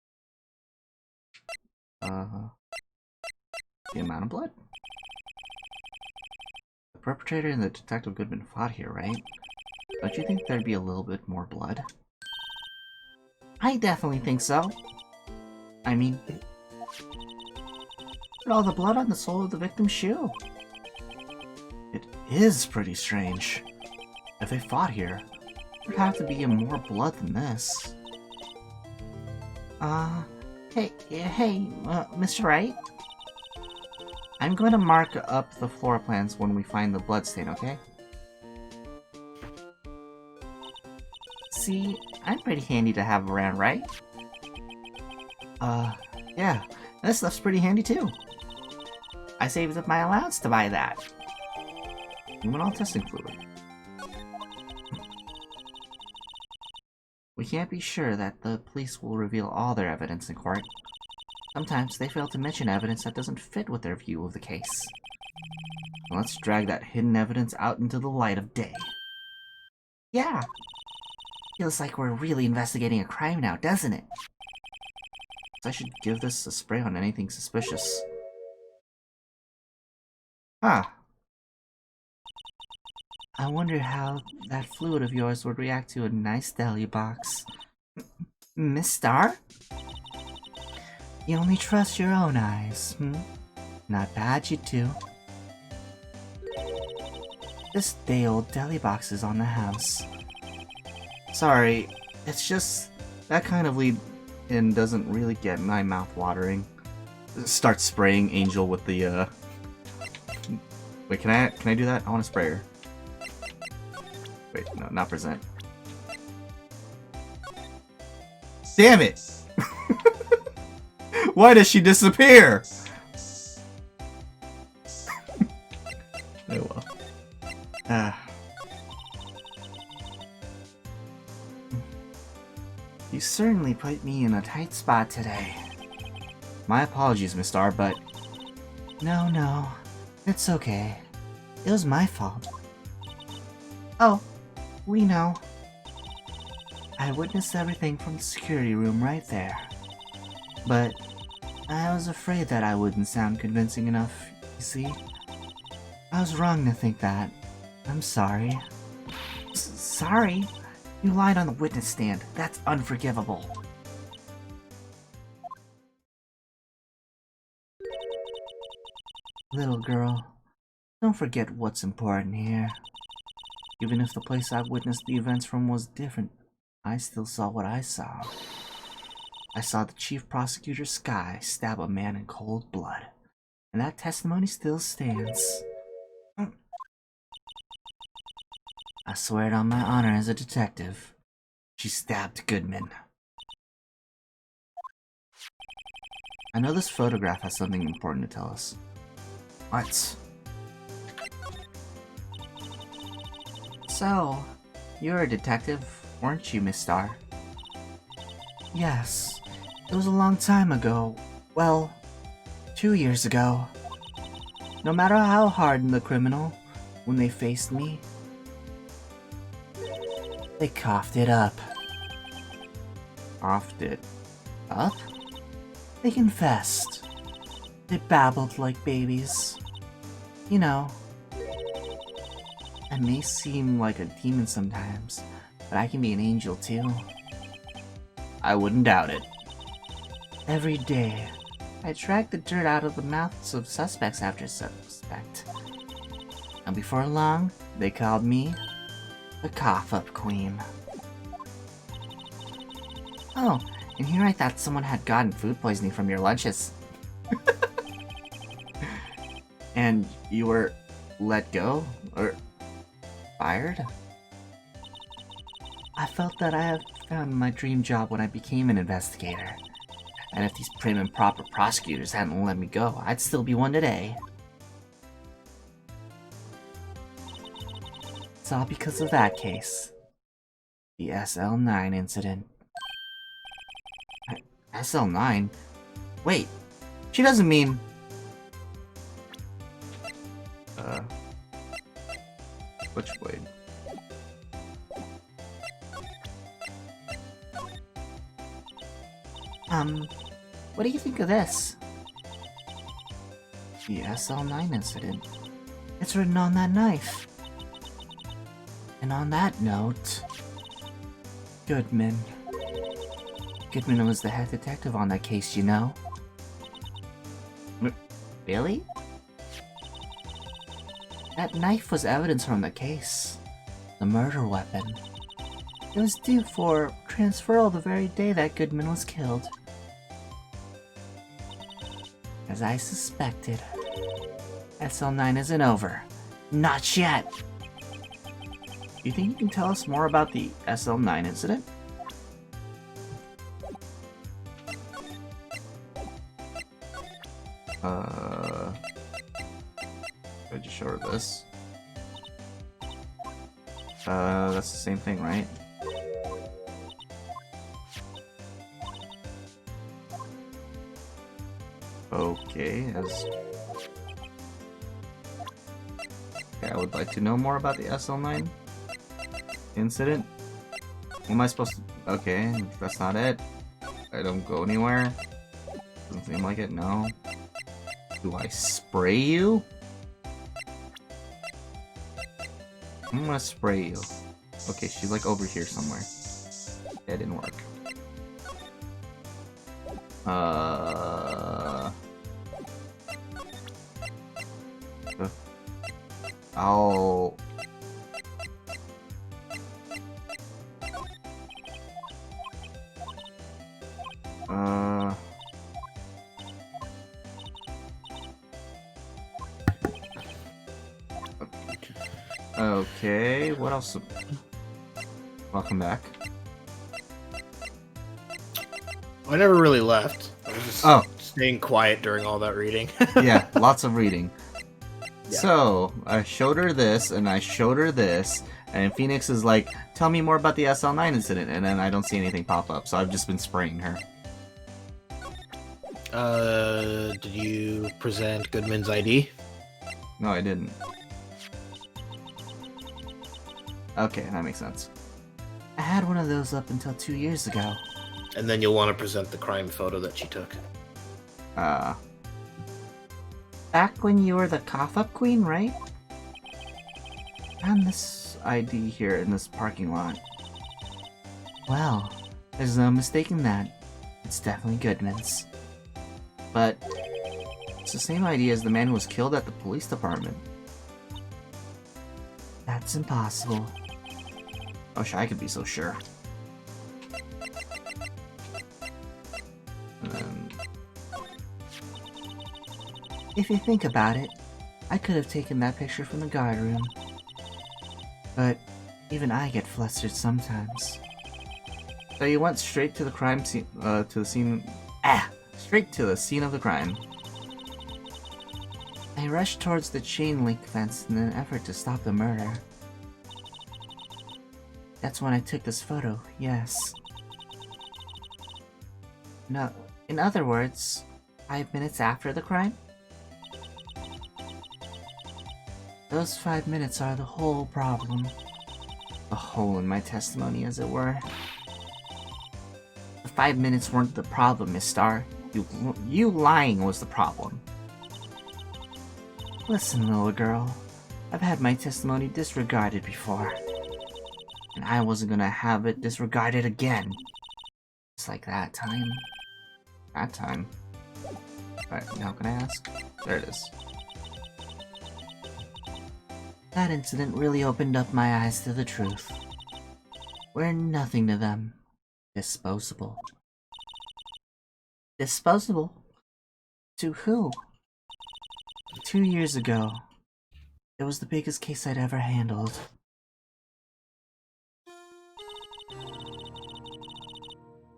The amount of blood? The perpetrator and the Detective Goodman fought here, right? Don't you think there'd be a little bit more blood? I definitely think so. I mean, look at all the blood on the sole of the victim's shoe. It is pretty strange. If they fought here, there'd have to be more blood than this. Hey, Mr. Wright? I'm going to mark up the floor plans when we find the bloodstain, okay? See, I'm pretty handy to have around, right? Yeah, this stuff's pretty handy too. I saved up my allowance to buy that. Luminol testing fluid. We can't be sure that the police will reveal all their evidence in court. Sometimes they fail to mention evidence that doesn't fit with their view of the case. Let's drag that hidden evidence out into the light of day. Yeah! Feels like we're really investigating a crime now, doesn't it? I should give this a spray on anything suspicious. Huh. I wonder how that fluid of yours would react to a nice deli box. Miss Star? You only trust your own eyes, Not bad, you two. This day-old deli box is on the house. Sorry, it's just that kind of lead-in doesn't really get my mouth watering. Start spraying Angel with the Wait, can I do that? I want to spray her. Wait, no, not present. Damn it! Why does she disappear? Oh well. You certainly put me in a tight spot today. My apologies, Miss Star, but... No, it's okay. It was my fault. Oh, we know. I witnessed everything from the security room right there. But I was afraid that I wouldn't sound convincing enough, you see? I was wrong to think that. I'm sorry. Sorry? You lied on the witness stand. That's unforgivable. Little girl, don't forget what's important here. Even if the place I witnessed the events from was different, I still saw what I saw. I saw the chief prosecutor, Sky, stab a man in cold blood. And that testimony still stands. I swear it on my honor as a detective. She stabbed Goodman. I know this photograph has something important to tell us. What? So, you're a detective, weren't you, Miss Star? Yes. It was a long time ago. Well, 2 years ago. No matter how hardened the criminal, when they faced me, they coughed it up. Coughed it up? They confessed. They babbled like babies. You know, I may seem like a demon sometimes, but I can be an angel too. I wouldn't doubt it. Every day, I drag the dirt out of the mouths of suspects after suspect. And before long, they called me the Cough-Up Queen. Oh, and here I thought someone had gotten food poisoning from your lunches. And you were let go? Or fired? I felt that I had found my dream job when I became an investigator. And if these prim and proper prosecutors hadn't let me go, I'd still be one today. It's all because of that case. The SL9 incident. SL9? Wait, she doesn't mean... Switchblade. What do you think of this? The SL9 incident. It's written on that knife. And on that note... Goodman. Goodman was the head detective on that case, you know? Really? That knife was evidence from the case. The murder weapon. It was due for transferal the very day that Goodman was killed. As I suspected, SL9 isn't over. Not yet! You think you can tell us more about the SL9 incident? I just show her this. That's the same thing, right? Okay, I would like to know more about the SL9 incident. What am I supposed to... Okay, that's not it. I don't go anywhere. Doesn't seem like it, no. Do I spray you? I'm gonna spray you. Okay, she's like over here somewhere. That didn't work. I'll... Okay, what else? Welcome back. I never really left. I was just staying quiet during all that reading. Yeah, lots of reading. Yeah. So, I showed her this, and I showed her this, and Phoenix is like, tell me more about the SL9 incident, and then I don't see anything pop up, so I've just been spraying her. Did you present Goodman's ID? No, I didn't. Okay, that makes sense. I had one of those up until 2 years ago. And then you'll want to present the crime photo that she took. Back when you were the Cough-Up Queen, right? And this ID here in this parking lot. Well, there's no mistaking that. It's definitely Goodman's. But it's the same ID as the man who was killed at the police department. That's impossible. I wish I could be so sure. If you think about it, I could have taken that picture from the guard room. But even I get flustered sometimes. So you went straight to the crime scene, straight to the scene of the crime. I rushed towards the chain link fence in an effort to stop the murder. That's when I took this photo, yes. No, in other words, 5 minutes after the crime? Those 5 minutes are the whole problem. A hole in my testimony, as it were. The 5 minutes weren't the problem, Miss Star. You lying was the problem. Listen, little girl. I've had my testimony disregarded before. And I wasn't gonna have it disregarded again. It's like that time. That time. Alright, now can I ask? There it is. That incident really opened up my eyes to the truth. We're nothing to them. Disposable. Disposable? To who? 2 years ago. It was the biggest case I'd ever handled.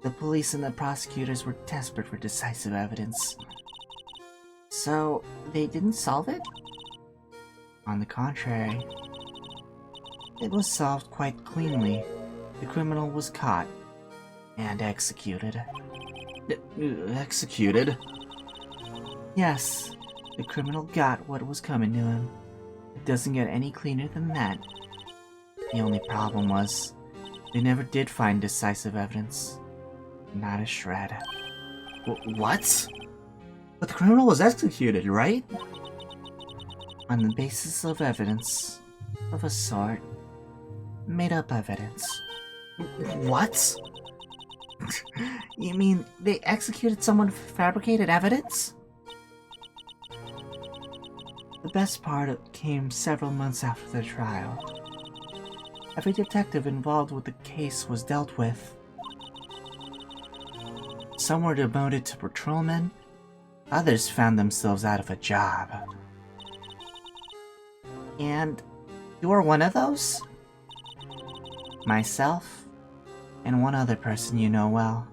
The police and the prosecutors were desperate for decisive evidence. So, they didn't solve it? On the contrary, it was solved quite cleanly. The criminal was caught and executed. Executed? Yes, the criminal got what was coming to him. It doesn't get any cleaner than that. The only problem was, they never did find decisive evidence. Not a shred. What? But the criminal was executed, right? On the basis of evidence, of a sort. Made up evidence. What? You mean they executed someone for fabricated evidence? The best part came several months after the trial. Every detective involved with the case was dealt with. Some were demoted to patrolmen, others found themselves out of a job. And you were one of those? Myself, and one other person you know well.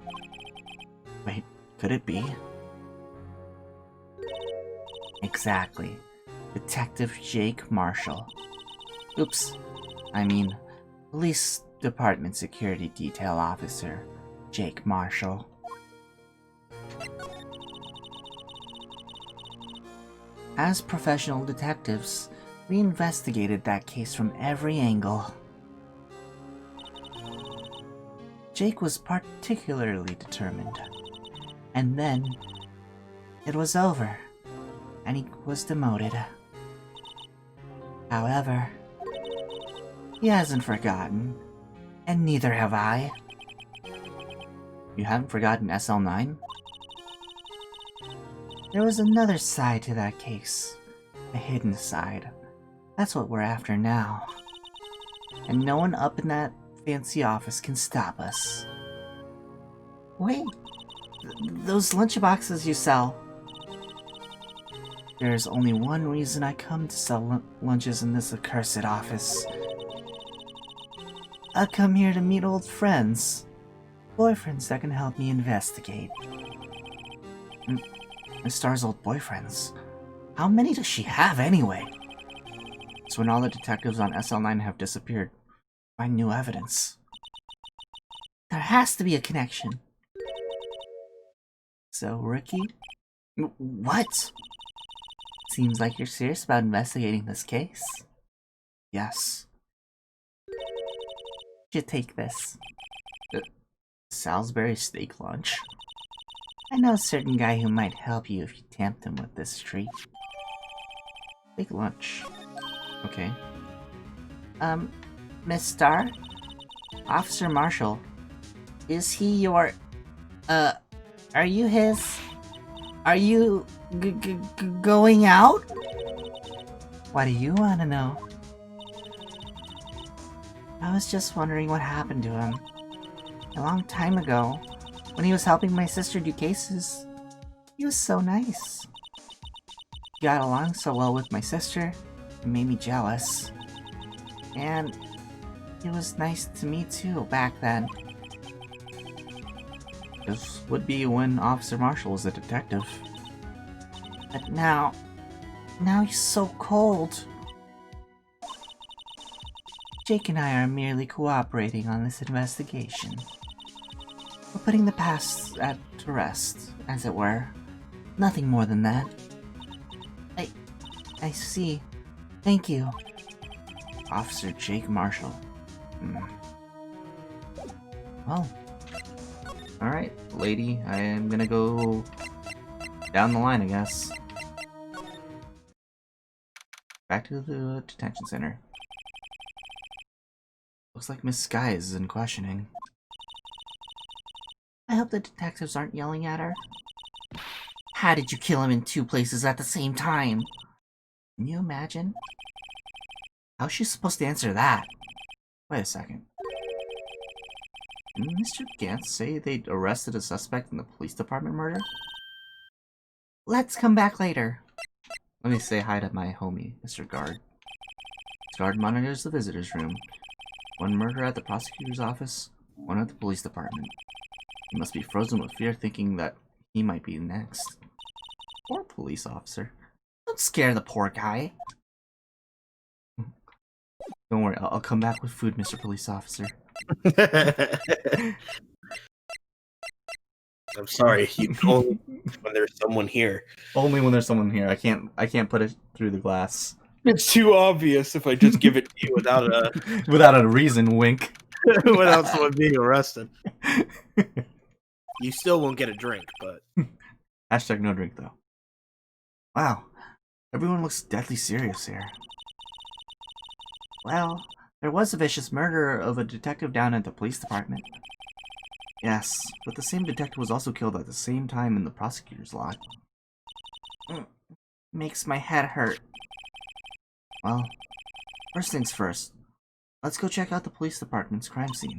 Wait, could it be? Exactly. Detective Jake Marshall. Oops. I mean, Police Department Security Detail Officer Jake Marshall. As professional detectives, we investigated that case from every angle. Jake was particularly determined. And then, it was over, and he was demoted. However, he hasn't forgotten, and neither have I. You haven't forgotten SL9? There was another side to that case. A hidden side. That's what we're after now. And no one up in that fancy office can stop us. Wait, those lunchboxes you sell. There's only one reason I come to sell lunches in this accursed office. I come here to meet old friends. Boyfriends that can help me investigate. Miss Star's old boyfriends. How many does she have anyway? So when all the detectives on SL9 have disappeared, find new evidence. There has to be a connection. So, Ricky? What? Seems like you're serious about investigating this case. Yes. You take this. Salisbury steak lunch? I know a certain guy who might help you if you tempt him with this treat. Big lunch. Okay. Miss Star? Officer Marshall. Is he your... are you his... Are you... going out? Why do you want to know? I was just wondering what happened to him. A long time ago, when he was helping my sister do cases, he was so nice. He got along so well with my sister, it made me jealous. And he was nice to me too back then. This would be when Officer Marshall was a detective. But now he's so cold. Jake and I are merely cooperating on this investigation. We're putting the past to rest, as it were. Nothing more than that. I see. Thank you. Officer Jake Marshall. Well. Alright, lady, I am gonna go Down the line, I guess. Back to the detention center. Looks like Miss Sky is in questioning. I hope the detectives aren't yelling at her. How did you kill him in 2 places at the same time? Can you imagine? How's she supposed to answer that? Wait a second. Didn't Mr. Gantz say they'd arrested a suspect in the police department murder? Let's come back later. Let me say hi to my homie, Mr. Guard. This guard monitors the visitor's room. One murder at the prosecutor's office, one at the police department. He must be frozen with fear, thinking that he might be next. Poor police officer. Don't scare the poor guy. Don't worry, I'll come back with food, Mr. Police Officer. I'm sorry, you can only when there's someone here. Only when there's someone here. I can't put it through the glass. It's too obvious if I just give it to you without Without a reason, wink. without someone being arrested. You still won't get a drink, but Hashtag no drink though. Wow. Everyone looks deadly serious here. Well, there was a vicious murder of a detective down at the police department. Yes, but the same detective was also killed at the same time in the prosecutor's lot. Makes my head hurt. Well, first things first. Let's go check out the police department's crime scene.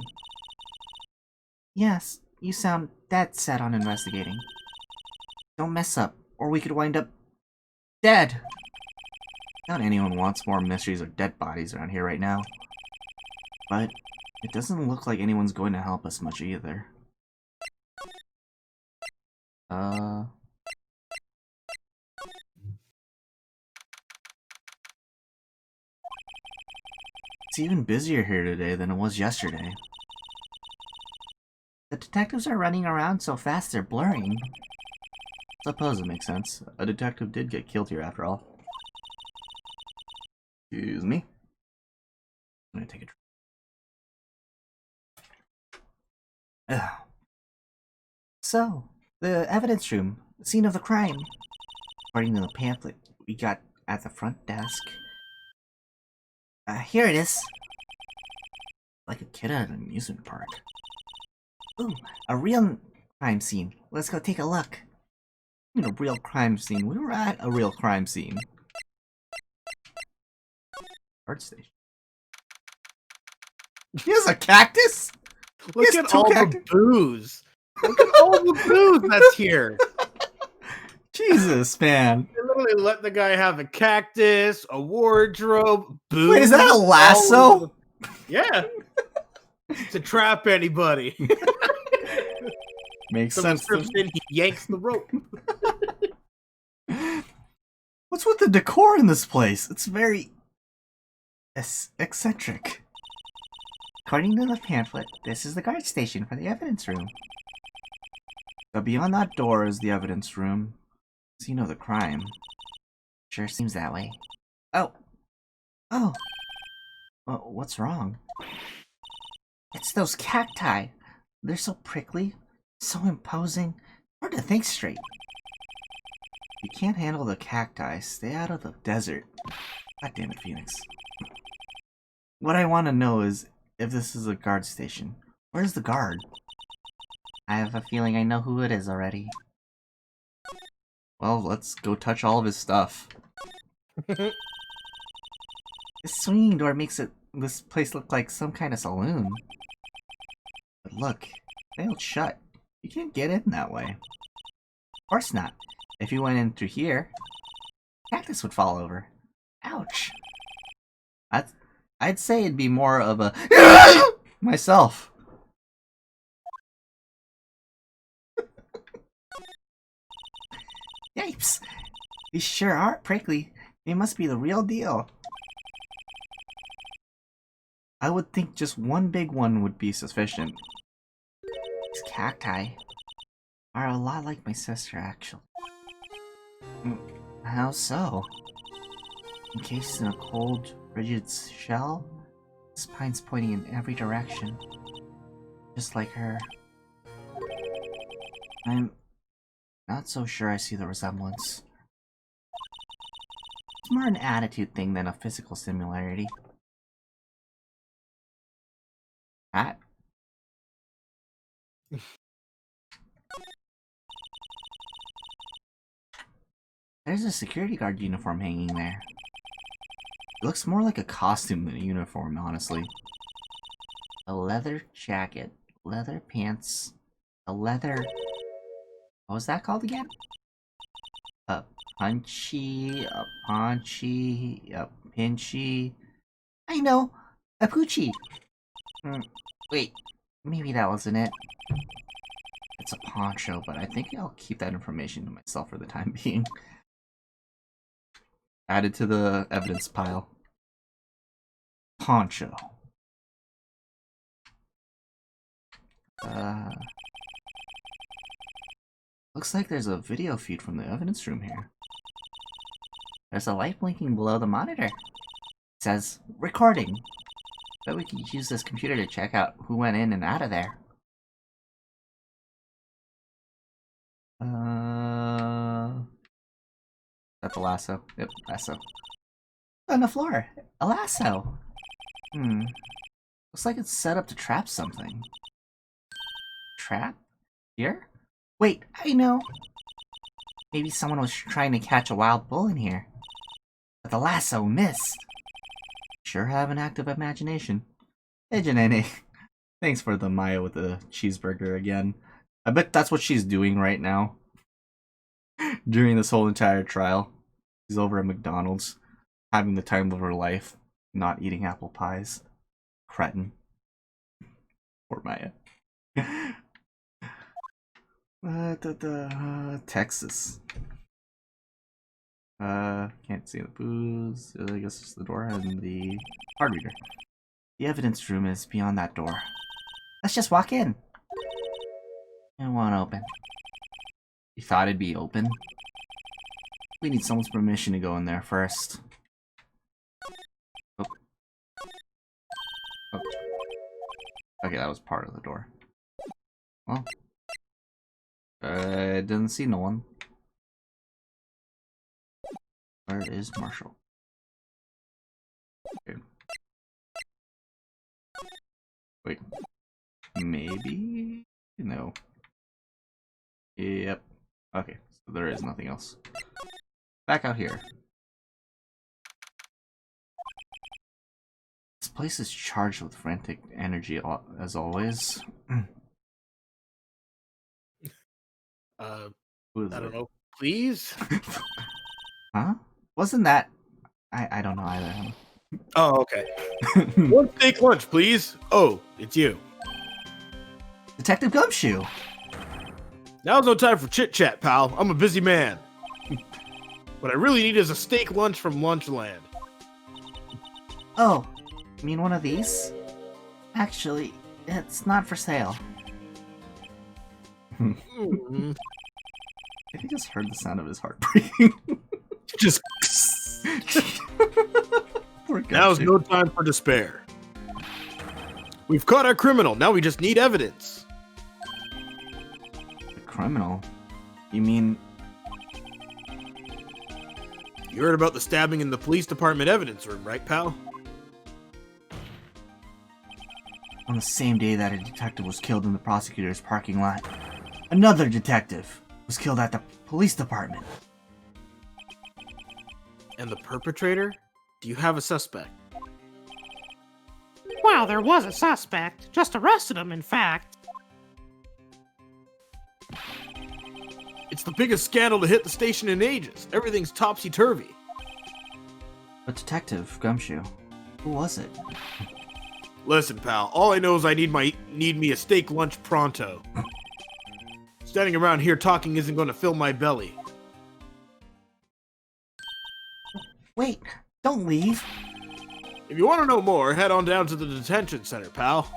Yes, you sound dead set on investigating. Don't mess up, or we could wind up dead. Not anyone wants more mysteries or dead bodies around here right now. But it doesn't look like anyone's going to help us much either. It's even busier here today than it was yesterday. The detectives are running around so fast they're blurring. Suppose it makes sense. A detective did get killed here after all. Excuse me. I'm gonna take a drink. So, the evidence room, the scene of the crime. According to the pamphlet we got at the front desk. Here it is. Like a kid at an amusement park. Ooh, a real crime scene. Let's go take a look. A real crime scene. We were at a real crime scene. Art station. He has a cactus? look at all the booze. Look at all the booze that's here. Jesus, man. They literally let the guy have a cactus, a wardrobe, booze. Wait, is that a lasso? Yeah. To trap anybody. Makes Someone sense. trips in, he yanks the rope. What's with the decor in this place? It's very eccentric. According to the pamphlet, this is the guard station for the evidence room. So beyond that door is the evidence room. Scene of the crime. Sure seems that way. Oh. Oh. Well, what's wrong? It's those cacti. They're so prickly, so imposing. Hard to think straight. If you can't handle the cacti, stay out of the desert. God damn it, Phoenix. What I want to know is if this is a guard station. Where's the guard? I have a feeling I know who it is already. Well, let's go touch all of his stuff. This swinging door makes this place look like some kind of saloon. But look, failed shut. You can't get in that way. Of course not. If you went in through here, cactus would fall over. Ouch. I'd say it'd be more of a myself. Yipes! These sure are prickly. They must be the real deal. I would think just one big one would be sufficient. These cacti are a lot like my sister, actually. How so? Encased in a cold, rigid shell, spines pointing in every direction. Just like her. Not so sure I see the resemblance. It's more an attitude thing than a physical similarity. Hat? There's a security guard uniform hanging there. It looks more like a costume than a uniform, honestly. A leather jacket, leather pants, a leather... What was that called again? A punchy, a paunchy, a pinchy... I know! A poochie! Wait, maybe that wasn't it. It's a poncho, but I think I'll keep that information to myself for the time being. Added to the evidence pile. Poncho. Looks like there's a video feed from the evidence room here. There's a light blinking below the monitor. It says, recording. Bet we could use this computer to check out who went in and out of there. Is that the lasso? Yep, lasso. On the floor. A lasso. Looks like it's set up to trap something. Trap? Here? Wait, I know. Maybe someone was trying to catch a wild bull in here. But the lasso missed. Sure have an active imagination. Hey, Janene. Thanks for the Maya with the cheeseburger again. I bet that's what she's doing right now. During this whole entire trial. She's over at McDonald's. Having the time of her life. Not eating apple pies. Cretin. Poor Maya. Texas. Can't see the booze. I guess it's the door and the card reader. The evidence room is beyond that door. Let's just walk in. It won't open. You thought it'd be open? We need someone's permission to go in there first. Oh. Oh. Okay, that was part of the door. Well. I didn't see no one. Where is Marshall? Okay. Wait. Maybe? No. Yep. Okay, so there is nothing else. Back out here. This place is charged with frantic energy as always. I don't know. Please? Huh? Wasn't that... I don't know either. Oh, okay. One steak lunch, please. Oh, it's you. Detective Gumshoe! Now's no time for chit-chat, pal. I'm a busy man. What I really need is a steak lunch from Lunchland. Oh, you mean one of these? Actually, it's not for sale. I think I just heard the sound of his heart breathing. Just... Now's no time for despair. We've caught our criminal. Now we just need evidence. The criminal? You mean... You heard about the stabbing in the police department evidence room, right, pal? On the same day that a detective was killed in the prosecutor's parking lot, another detective was killed at the police department. And the perpetrator? Do you have a suspect? Well, there was a suspect. Just arrested him, in fact. It's the biggest scandal to hit the station in ages. Everything's topsy-turvy. But Detective Gumshoe, who was it? Listen, pal, all I know is I need me a steak lunch pronto. Standing around here talking isn't going to fill my belly. Wait, don't leave. If you want to know more, head on down to the detention center, pal.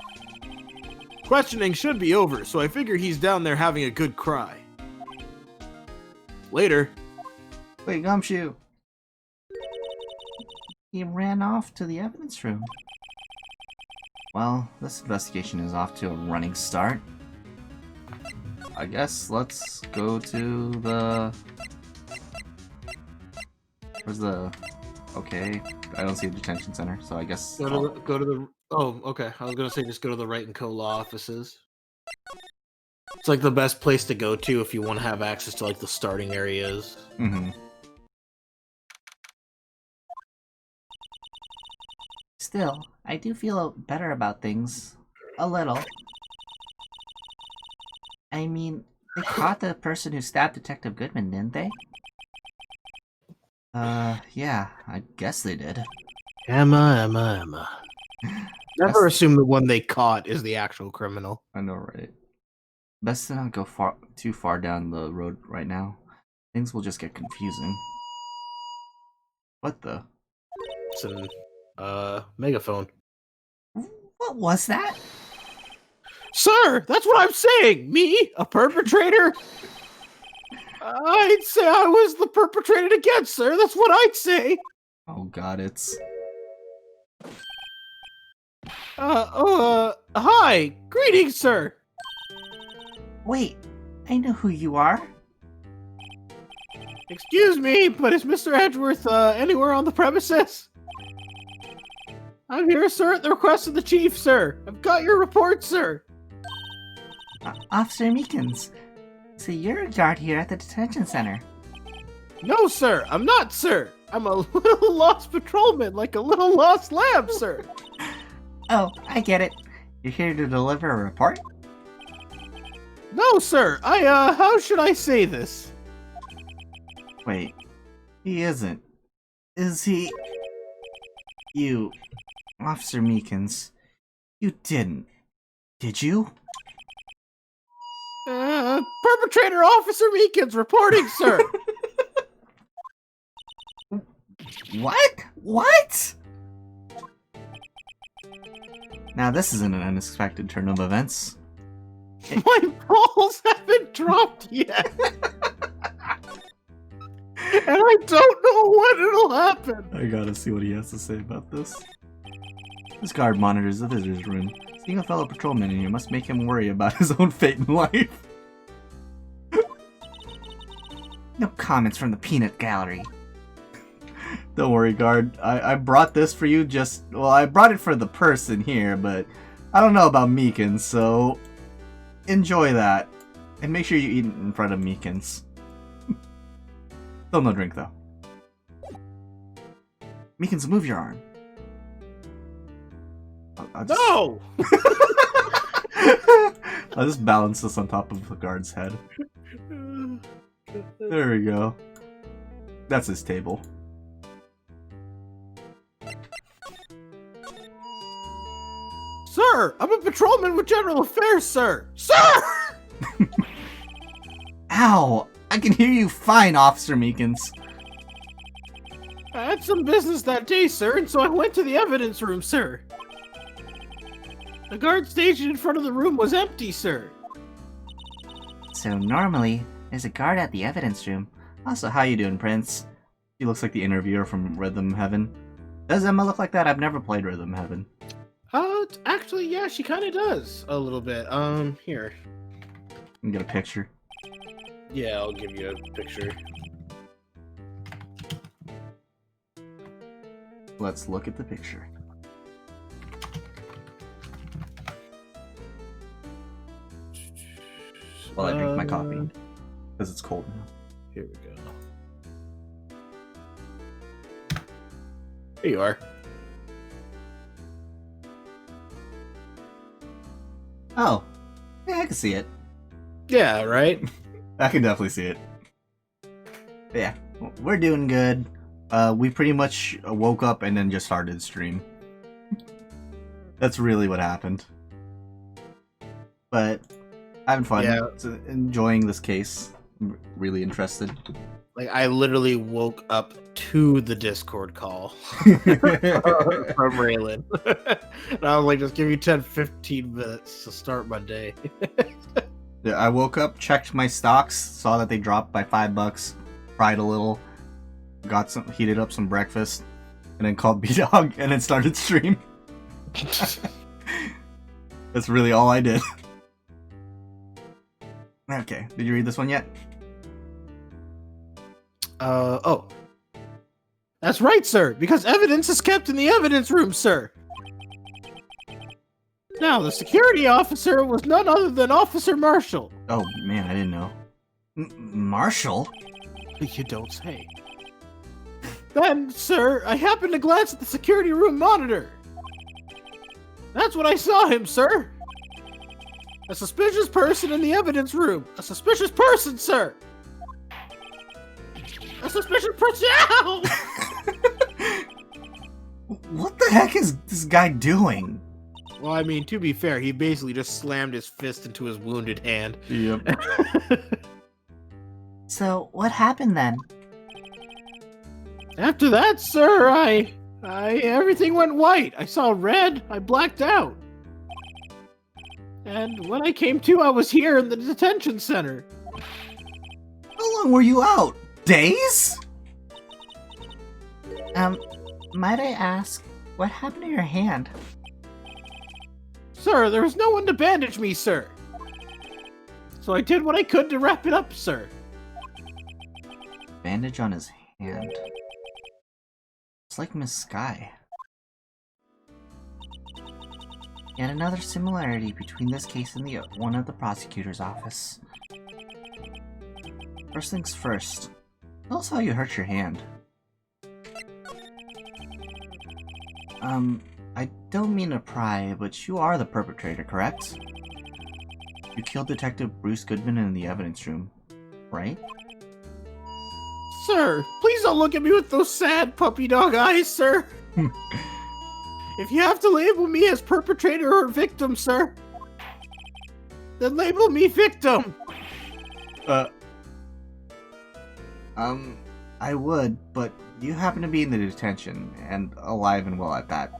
Questioning should be over, so I figure he's down there having a good cry. Later. Wait, Gumshoe. He ran off to the evidence room. Well, this investigation is off to a running start. I guess let's go to the... Where's the... Okay, I don't see a detention center, so I guess... Go to the. Oh, okay. I was gonna say just go to the Wright and Co. law offices. It's like the best place to go to if you want to have access to like the starting areas. Mm-hmm. Still, I do feel better about things. A little. I mean, they caught the person who stabbed Detective Goodman, didn't they? Yeah, I guess they did. Emma. Never assume the one they caught is the actual criminal. I know, right? Best to not go too far down the road right now. Things will just get confusing. What the? It's an megaphone. What was that? Sir, that's what I'm saying. Me, a perpetrator? I'd say I was the perpetrated against, sir. That's what I'd say. Oh god, it's... Hi. Greetings, sir. Wait, I know who you are. Excuse me, but is Mr. Edgeworth, anywhere on the premises? I'm here, sir, at the request of the chief, sir. I've got your report, sir. Officer Meekins. So you're a guard here at the detention center. No, sir, I'm not, sir. I'm a little lost patrolman, like a little lost lamb, sir. Oh, I get it. You're here to deliver a report? No, sir. How should I say this? Wait, he isn't. Is he? You, Officer Meekins, you didn't, did you? Perpetrator Officer Meekins reporting, sir. What? What? Now this isn't an unexpected turn of events. My balls haven't dropped yet. And I don't know when it'll happen. I gotta see what he has to say about this. This guard monitors the visitor's room. Seeing a fellow patrolman in here must make him worry about his own fate in life. No comments from the peanut gallery. Don't worry, guard. I brought this for you just... Well, I brought it for the person here, but I don't know about Meekins, so... Enjoy that. And make sure you eat it in front of Meekins. Still no drink, though. Meekins, move your arm. I'll just... No! I'll just balance this on top of the guard's head. There we go. That's his table. Sir, I'm a patrolman with General Affairs, sir! Sir! Ow! I can hear you fine, Officer Meekins. I had some business that day, sir, and so I went to the evidence room, sir. The guard station in front of the room was empty, sir. So normally, there's a guard at the evidence room. Also, how you doing, Prince? She looks like the interviewer from Rhythm Heaven. Does Emma look like that? I've never played Rhythm Heaven. Actually, yeah, she kind of does. A little bit. Here. Let me get a picture. Yeah, I'll give you a picture. Let's look at the picture. While I drink my coffee. Because it's cold now. Here we go. Here you are. Oh. Yeah, I can see it. Yeah, right? I can definitely see it. But yeah, we're doing good. We pretty much woke up and then just started the stream. That's really what happened. But having fun. Yeah. Enjoying this case. I'm really interested. Like, I literally woke up to the Discord call from Raylan. And I was like, just give me 10-15 minutes to start my day. Yeah, I woke up, checked my stocks, saw that they dropped by $5, cried a little, heated up some breakfast, and then called B-Dog, and then started stream. That's really all I did. Okay. Did you read this one yet? Oh. That's right, sir, because evidence is kept in the evidence room, sir. Now, the security officer was none other than Officer Marshall. Oh, man, I didn't know. Marshall? You don't say. Then, sir, I happened to glance at the security room monitor. That's when I saw him, sir. A suspicious person in the evidence room. A suspicious person, sir. A suspicious person. Ow! What the heck is this guy doing? Well, I mean, to be fair, he basically just slammed his fist into his wounded hand. Yep. So, what happened then? After that, sir, everything went white. I saw red. I blacked out. And when I came to, I was here in the detention center. How long were you out? Days? Might I ask, what happened to your hand? Sir, there was no one to bandage me, sir. So I did what I could to wrap it up, sir. Bandage on his hand. It's like Miss Sky. Yet another similarity between this case and the one at the prosecutor's office. First things first, tell us how you hurt your hand. I don't mean to pry, but you are the perpetrator, correct? You killed Detective Bruce Goodman in the evidence room, right? Sir, please don't look at me with those sad puppy dog eyes, sir. If you have to label me as perpetrator or victim, sir, then label me victim. I would, but you happen to be in the detention, and alive and well at that.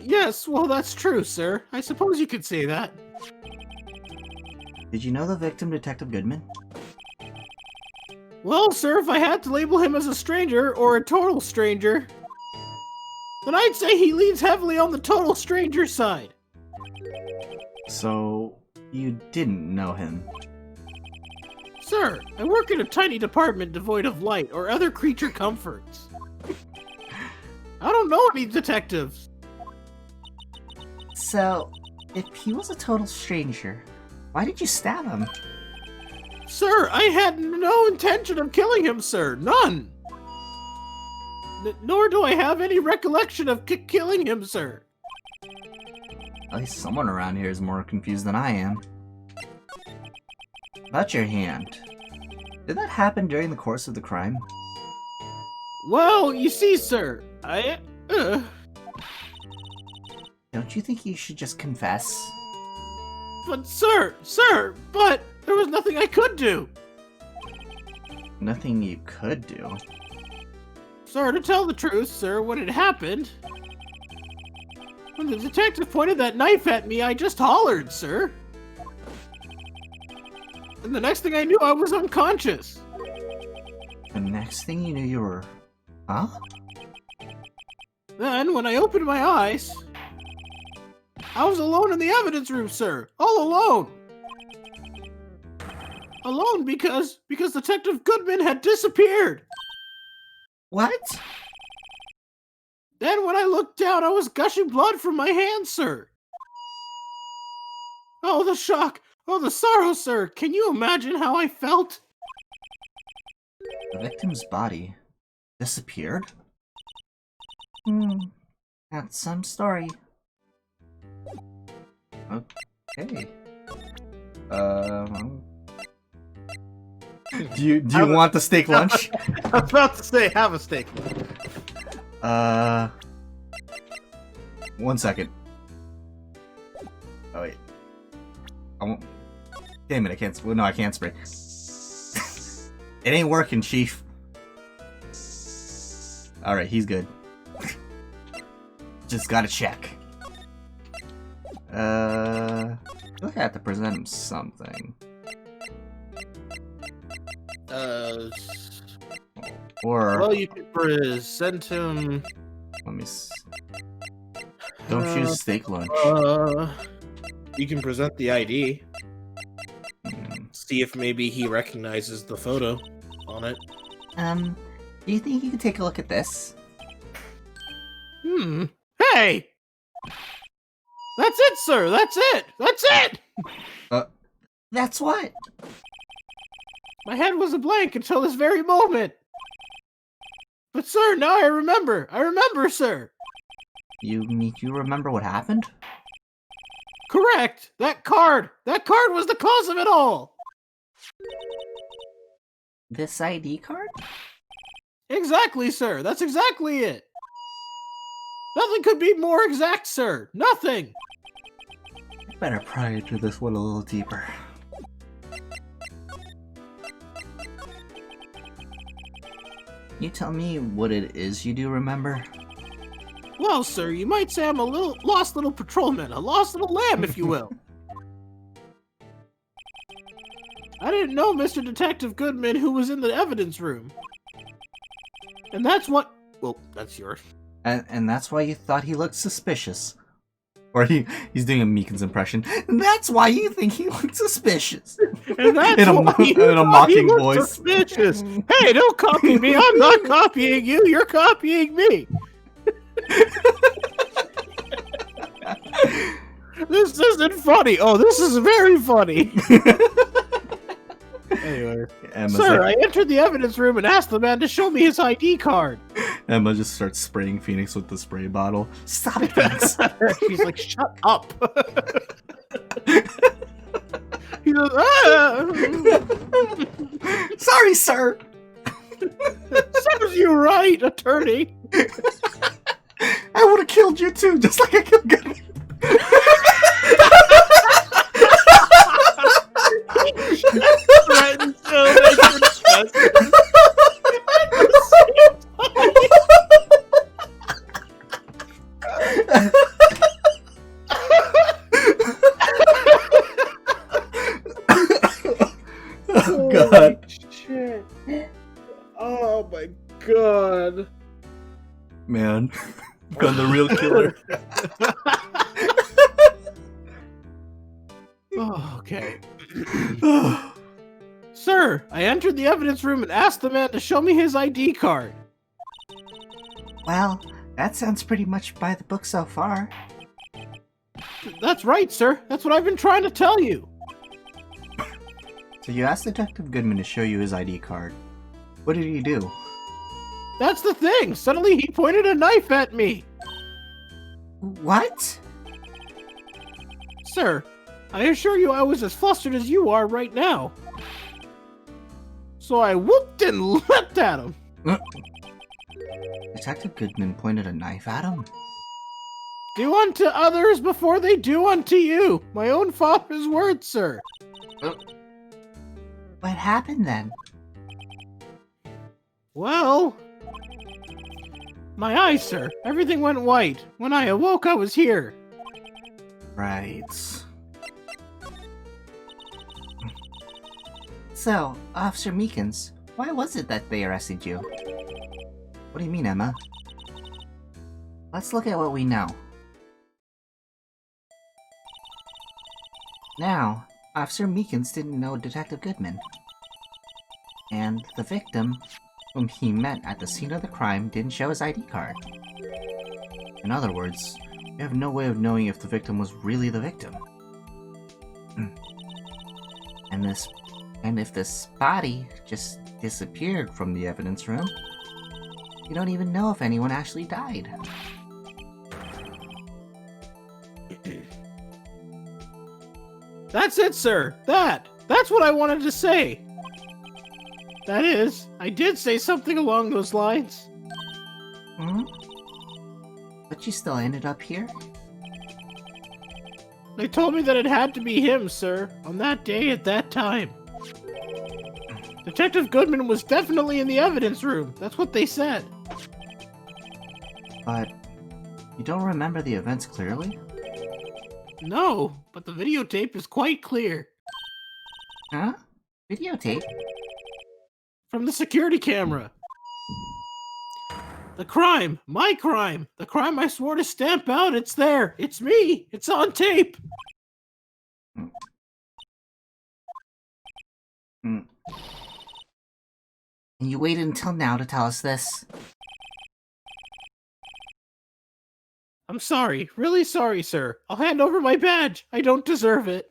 Yes, well, that's true, sir. I suppose you could say that. Did you know the victim, Detective Goodman? Well, sir, if I had to label him as a stranger, or a total stranger, then I'd say he leans heavily on the total stranger side. So, you didn't know him? Sir, I work in a tiny department devoid of light or other creature comforts. I don't know any detectives. So, if he was a total stranger, why did you stab him? Sir, I had no intention of killing him, sir. None. Nor do I have any recollection of killing him, sir. At least someone around here is more confused than I am. About your hand. Did that happen during the course of the crime? Well, you see, sir, Don't you think you should just confess? But sir, but there was nothing I could do. Nothing you could do? Sir, to tell the truth, sir, when it happened, when the detective pointed that knife at me, I just hollered, sir. And the next thing I knew, I was unconscious. The next thing you knew, you were... Huh? Then, when I opened my eyes, I was alone in the evidence room, sir. All alone. Alone because Detective Goodman had disappeared. What? Then when I looked down, I was gushing blood from my hand, sir. Oh, the shock. Oh, the sorrow, sir. Can you imagine how I felt? The victim's body disappeared? That's some story. Okay. Do you want the steak lunch? I was about to say, have a steak. 1 second. Oh wait. I won't. Damn it! I can't. Well, no, I can't spray. It ain't working, Chief. All right, he's good. Just gotta check. I feel like I have to present him something. Or Well, you could present him. let me. Don't choose steak lunch. You can present the ID. see if maybe he recognizes the photo on it. Do you think you could take a look at this? Hey! That's it, sir! That's it! That's it! That's what? My head was a blank until this very moment. But sir, now I remember. I remember, sir. You remember what happened? Correct! That card! That card was the cause of it all! This ID card? Exactly, sir. That's exactly it. Nothing could be more exact, sir. Nothing. Better pry into this one a little deeper. You tell me what it is you do remember? Well, sir, you might say I'm a lost little patrolman, a lost little lamb, if you will. I didn't know Mr. Detective Goodman who was in the evidence room. And that's what... Well, that's yours. And that's why you thought he looked suspicious. Or he's doing a Meekins impression. And that's why you think he looked suspicious. And that's in a mocking voice. Suspicious. Hey, don't copy me. I'm not copying you. You're copying me. This isn't funny. Oh, this is very funny. Anyway, sir, I entered the evidence room and asked the man to show me his ID card. Emma just starts spraying Phoenix with the spray bottle. Stop it, Phoenix. She's like, shut up. He goes, ah. Sorry, sir. Serves you right, attorney. I would have killed you too, just like I killed Goodman. Oh god. Shit. Oh my god. Man. Got the real killer. Oh, okay. Sir, I entered the evidence room and asked the man to show me his ID card. Well, that sounds pretty much by the book so far. That's right, sir. That's what I've been trying to tell you. So you asked Detective Goodman to show you his ID card. What did he do? That's the thing. Suddenly he pointed a knife at me. What? Sir, I assure you I was as flustered as you are right now. So I whooped and leapt at him. Detective Goodman pointed a knife at him? Do unto others before they do unto you. My own father's words, sir. What happened then? Well... my eyes, sir. Everything went white. When I awoke, I was here. Right. So, Officer Meekins, why was it that they arrested you? What do you mean, Emma? Let's look at what we know. Now, Officer Meekins didn't know Detective Goodman. And the victim, whom he met at the scene of the crime, didn't show his ID card. In other words, we have no way of knowing if the victim was really the victim. And if this body just disappeared from the evidence room, you don't even know if anyone actually died. That's it, sir. That's what I wanted to say. That is, I did say something along those lines. Hmm? But you still ended up here? They told me that it had to be him, sir, on that day at that time. Detective Goodman was definitely in the evidence room. That's what they said. But you don't remember the events clearly? No, but the videotape is quite clear. Huh? Videotape? From the security camera. The crime, my crime, the crime I swore to stamp out, it's there. It's me. It's on tape. And you waited until now to tell us this? I'm sorry, really sorry, sir. I'll hand over my badge. I don't deserve it.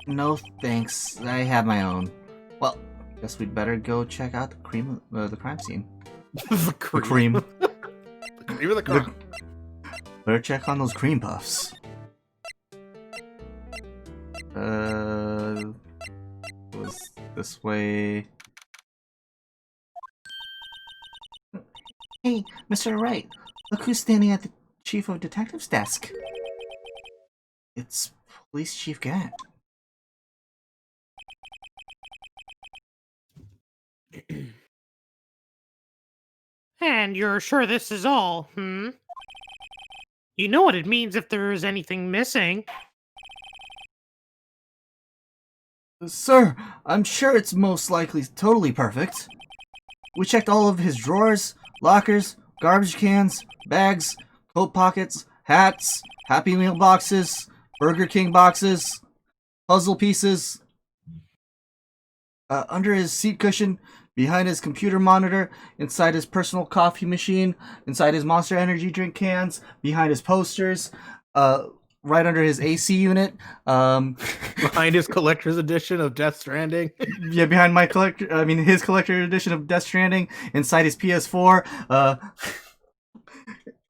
No thanks, I have my own. Well, guess we'd better go check out the crime scene. The cream. The cream of the crop. Better check on those cream puffs. Was this way? Hey, Mr. Wright, look who's standing at the Chief of Detectives desk. It's Police Chief Gant. And you're sure this is all, hmm? You know what it means if there is anything missing. Sir, I'm sure it's most likely totally perfect. We checked all of his drawers, lockers, garbage cans, bags, coat pockets, hats, Happy Meal boxes, Burger King boxes, puzzle pieces. Under his seat cushion, behind his computer monitor, inside his personal coffee machine, inside his Monster Energy drink cans, behind his posters, right under his AC unit, Behind his collector's edition of Death Stranding. yeah, behind his collector edition of Death Stranding, inside his PS4,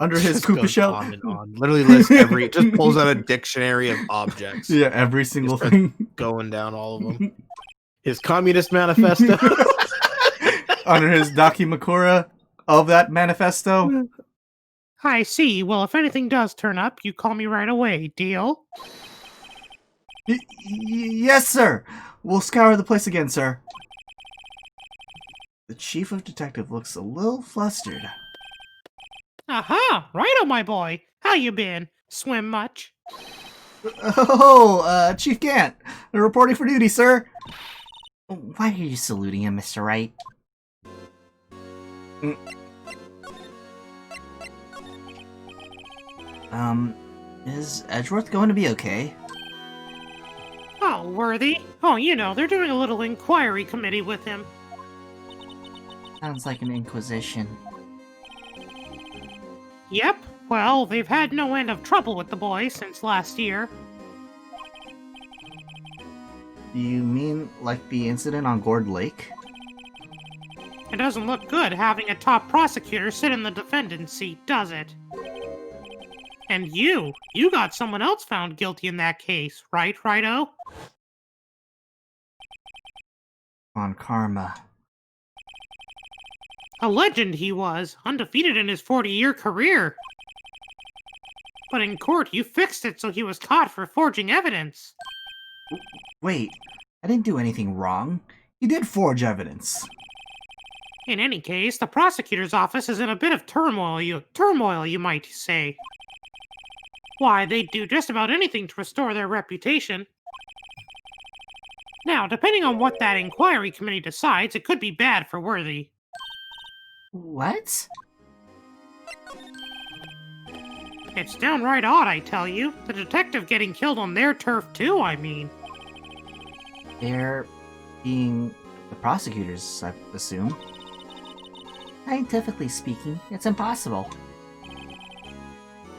under his Just Koopa goes shell. on and on. Literally lists just pulls out a dictionary of objects. Yeah, every single Just thing. Going down all of them. His Communist Manifesto. Under his Dakimakura of that manifesto. I see. Well, if anything does turn up, you call me right away. Deal? Yes, sir. We'll scour the place again, sir. The Chief of Detective looks a little flustered. Aha! Righto, my boy. How you been? Swim much? Oh, Chief Gant, reporting for duty, sir. Why are you saluting him, Mr. Wright? Is Edgeworth going to be okay? Oh, Worthy? Oh, you know, they're doing a little inquiry committee with him. Sounds like an inquisition. Yep. Well, they've had no end of trouble with the boy since last year. You mean like the incident on Gourd Lake? It doesn't look good having a top prosecutor sit in the defendant's seat, does it? And you got someone else found guilty in that case, right, Righto? On Karma. A legend he was, undefeated in his 40-year career. But in court, you fixed it so he was caught for forging evidence. Wait, I didn't do anything wrong. He did forge evidence. In any case, the prosecutor's office is in a bit of turmoil, you might say. Why, they'd do just about anything to restore their reputation. Now, depending on what that inquiry committee decides, it could be bad for Worthy. What? It's downright odd, I tell you. The detective getting killed on their turf too, I mean. They're being the prosecutors, I assume. Scientifically speaking, it's impossible.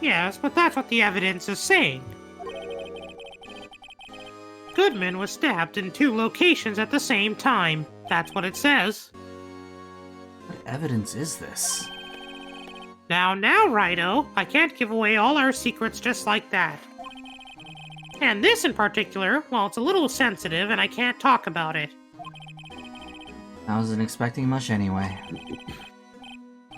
Yes, but that's what the evidence is saying. Goodman was stabbed in 2 locations at the same time. That's what it says. What evidence is this? Now, Righto, I can't give away all our secrets just like that. And this in particular, well, it's a little sensitive and I can't talk about it. I wasn't expecting much anyway.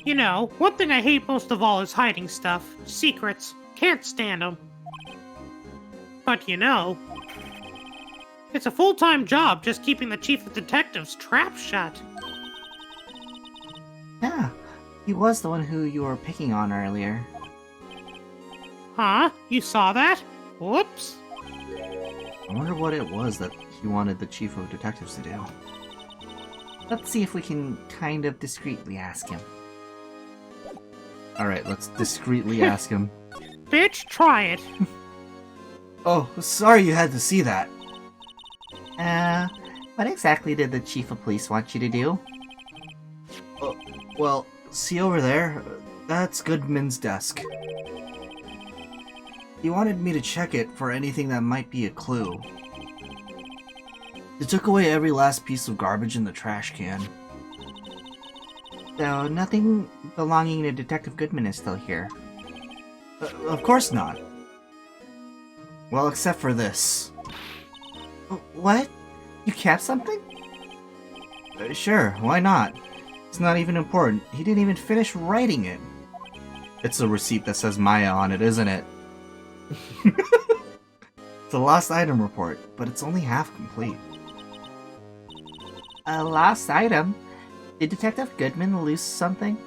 You know, one thing I hate most of all is hiding stuff. Secrets. Can't stand them. But you know, it's a full-time job just keeping the chief of detectives' trap shut. Yeah, he was the one who you were picking on earlier. Huh? You saw that? Whoops. I wonder what it was that he wanted the Chief of Detectives to do. Let's see if we can kind of discreetly ask him. Alright, let's discreetly ask him. Bitch, try it. Oh, sorry you had to see that. What exactly did the chief of police want you to do? Well, see over there? That's Goodman's desk. He wanted me to check it for anything that might be a clue. They took away every last piece of garbage in the trash can. So nothing belonging to Detective Goodman is still here. Of course not. Well, except for this. What? You kept something? Sure, why not? It's not even important. He didn't even finish writing it. It's a receipt that says Maya on it, isn't it? It's a lost item report, but it's only half complete. A lost item? Did Detective Goodman lose something?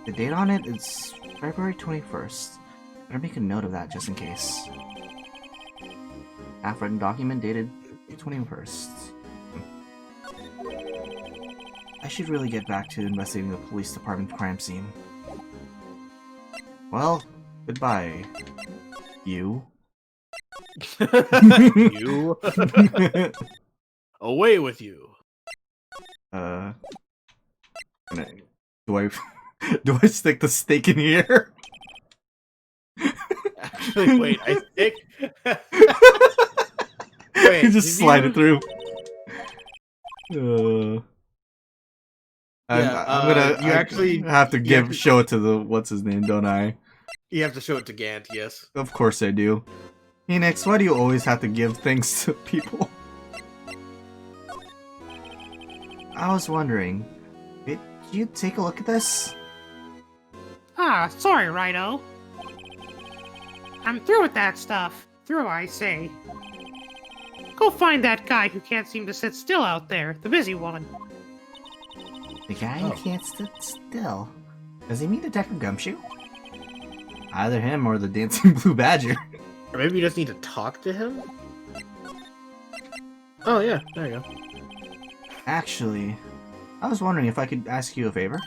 The date on it is February 21st. Better make a note of that just in case. Half-written document dated 21st. I should really get back to investigating the police department crime scene. Well, goodbye. You. You away with you. Do I do I stick the stake in here? Actually, wait, I think. Wait, You just did slide you- it through. I'm gonna. you actually- have to you have to- show it to the what's his name, don't I? You have to show it to Gant, yes. Of course I do. Phoenix, why do you always have to give things to people? I was wondering, did you take a look at this? Ah, sorry, Righto. I'm through with that stuff. Through, I say. Go find that guy who can't seem to sit still out there, the busy one. The guy Oh. who can't sit still. Does he mean Detective Gumshoe? Either him or the dancing blue badger. Or maybe you just need to talk to him? Oh, yeah, there you go. Actually, I was wondering if I could ask you a favor.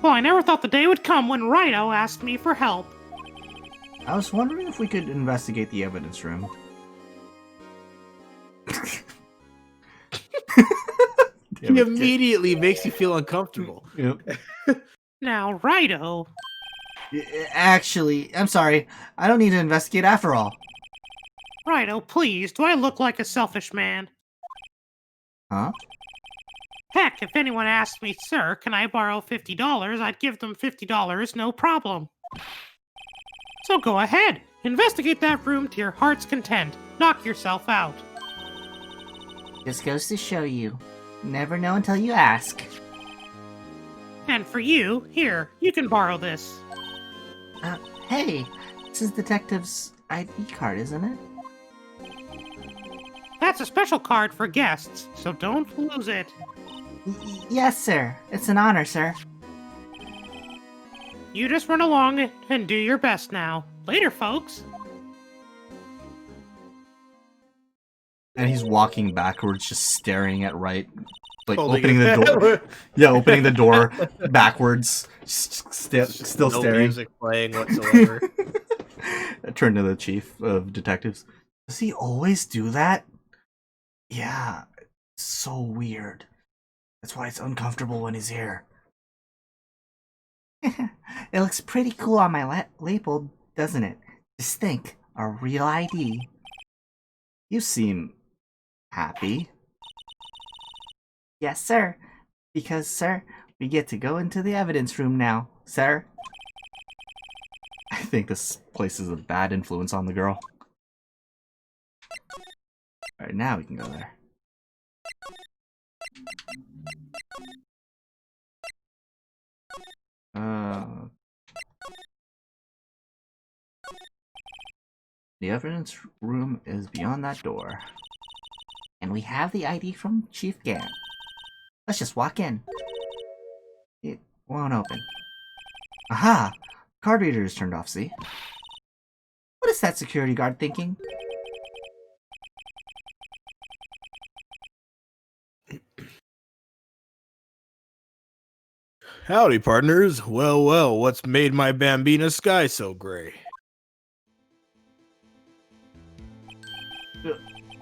Well, I never thought the day would come when Righto asked me for help. I was wondering if we could investigate the evidence room. He immediately makes you feel uncomfortable. Yep. Now, Righto. Actually, I'm sorry. I don't need to investigate after all. Righto, please, do I look like a selfish man? Huh? Heck, if anyone asked me, sir, can I borrow $50, I'd give them $50, no problem. So go ahead, investigate that room to your heart's content. Knock yourself out. Just goes to show you. Never know until you ask. And for you, here, you can borrow this. Hey, this is Detective's ID card, isn't it? That's a special card for guests, so don't lose it. Yes, sir. It's an honor, sir. You just run along and do your best now. Later, folks. And he's walking backwards, just staring at right, like Holding opening the his door. head. Yeah, opening the door backwards, still No staring. music playing whatsoever. I turn to the chief of detectives. Does he always do that? Yeah, it's so weird. That's why it's uncomfortable when he's here. It looks pretty cool on my label, doesn't it? Just think, a real ID. You seem happy. Yes, sir. Because, sir, we get to go into the evidence room now, sir. I think this place is a bad influence on the girl. Alright, now we can go there. The evidence room is beyond that door. And we have the ID from Chief Gant. Let's just walk in. It won't open. Aha! Card reader is turned off, see? What is that security guard thinking? Howdy, partners. Well, well, what's made my Bambina sky so gray?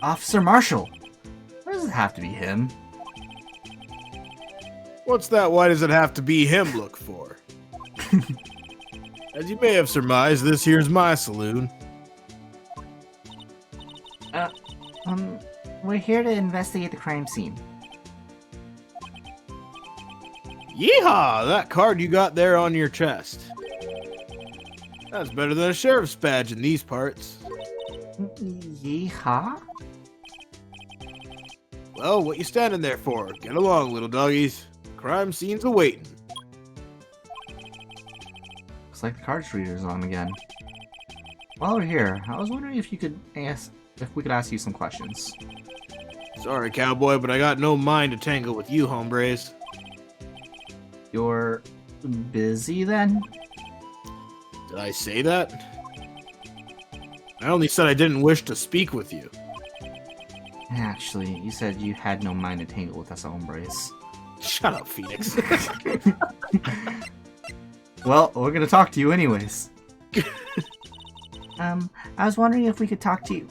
Officer Marshall. Why does it have to be him? What's that? Why does it have to be him look for? As you may have surmised, this here's my saloon. We're here to investigate the crime scene. Yeehaw! That card you got there on your chest. That's better than a sheriff's badge in these parts. Yeehaw? Well, what you standing there for? Get along, little doggies. Crime scene's awaiting. Looks like the cards reader's on again. While we're here, I was wondering if we could ask you some questions. Sorry, cowboy, but I got no mind to tangle with you, hombres. You're busy then? Did I say that? I only said I didn't wish to speak with you. Actually, you said you had no mind to tangle with us hombres. Shut up, Phoenix. Well, we're gonna talk to you anyways. I was wondering if we could talk to you.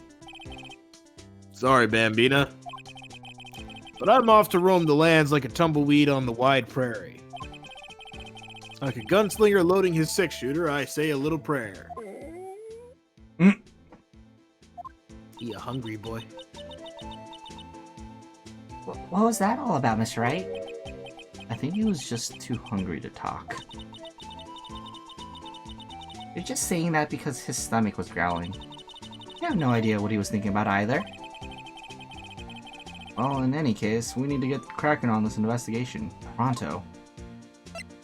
Sorry, Bambina. But I'm off to roam the lands like a tumbleweed on the wide prairie. Like a gunslinger loading his six-shooter, I say a little prayer. You hungry, boy? What was that all about, Mr. Wright? I think he was just too hungry to talk. You're just saying that because his stomach was growling. You have no idea what he was thinking about either. Well, in any case, we need to get cracking on this investigation. Pronto.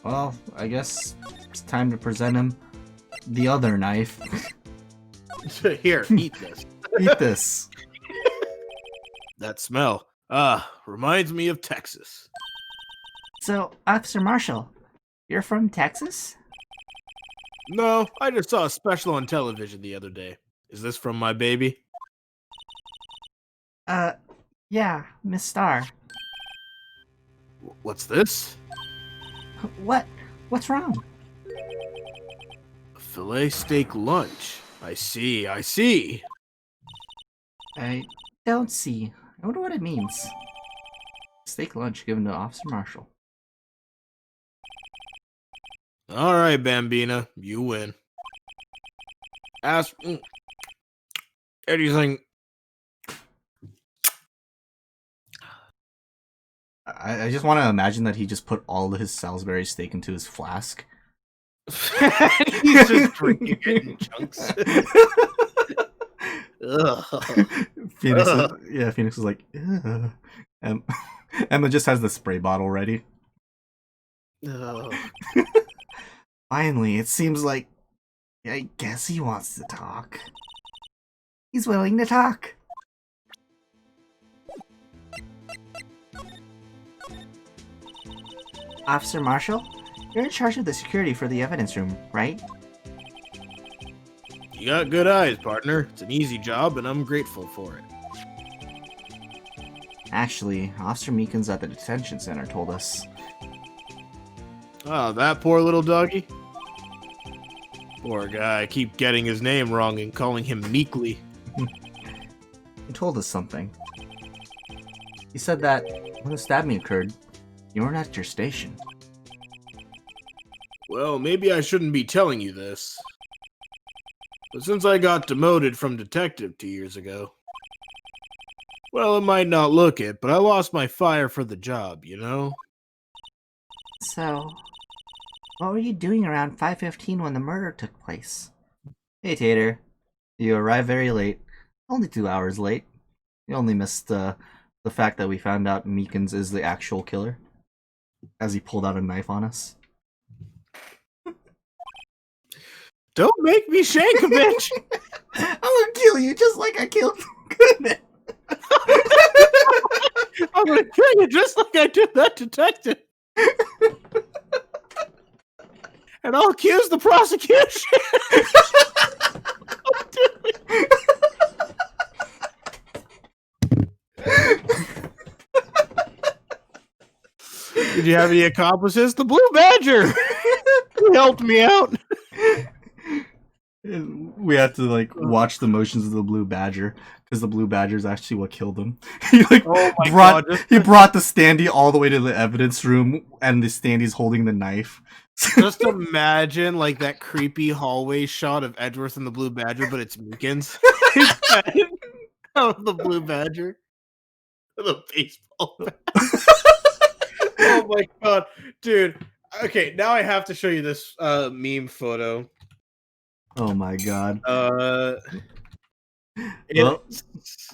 Well, I guess it's time to present him the other knife. Here, eat this. Eat this. That smell. Reminds me of Texas. So, Officer Marshall, you're from Texas? No, I just saw a special on television the other day. Is this from my baby? Yeah, Miss Starr. What's this? What's wrong? A filet steak lunch. I see, I see. I don't see. I wonder what it means. Steak lunch given to Officer Marshall. Alright, Bambina, you win. Ask anything. I just want to imagine that he just put all of his Salisbury steak into his flask. He's just drinking it in chunks. Phoenix is like, ugh. Emma just has the spray bottle ready. Ugh. Finally, it seems like, I guess he wants to talk. He's willing to talk. Officer Marshall, you're in charge of the security for the evidence room, right? You got good eyes, partner. It's an easy job, and I'm grateful for it. Actually, Officer Meekins at the detention center told us. Oh, that poor little doggy? Poor guy, I keep getting his name wrong and calling him Meekly. He told us something. He said that when the stabbing occurred, you weren't at your station. Well, maybe I shouldn't be telling you this. But since I got demoted from detective 2 years ago, well, it might not look it, but I lost my fire for the job, you know? So, what were you doing around 5:15 when the murder took place? Hey Tater, you arrived very late. Only 2 hours late. You only missed the fact that we found out Meekins is the actual killer. As he pulled out a knife on us. Don't make me shank a bitch! I'm gonna kill you just like I killed Goodman. I'm gonna kill you just like I did that detective! And I'll accuse the prosecution! Did you have any accomplices? The Blue Badger! He helped me out. We had to like watch the motions of the blue badger because the blue badger is actually what killed him. He like Oh my brought God. he brought the standee all the way to the evidence room, and the standee's holding the knife. Just imagine like that creepy hallway shot of Edgeworth and the Blue Badger, but it's Meekins. Of the Blue Badger. The baseball bat. Oh my God. Dude. Okay, now I have to show you this meme photo. Oh my god! It's Well,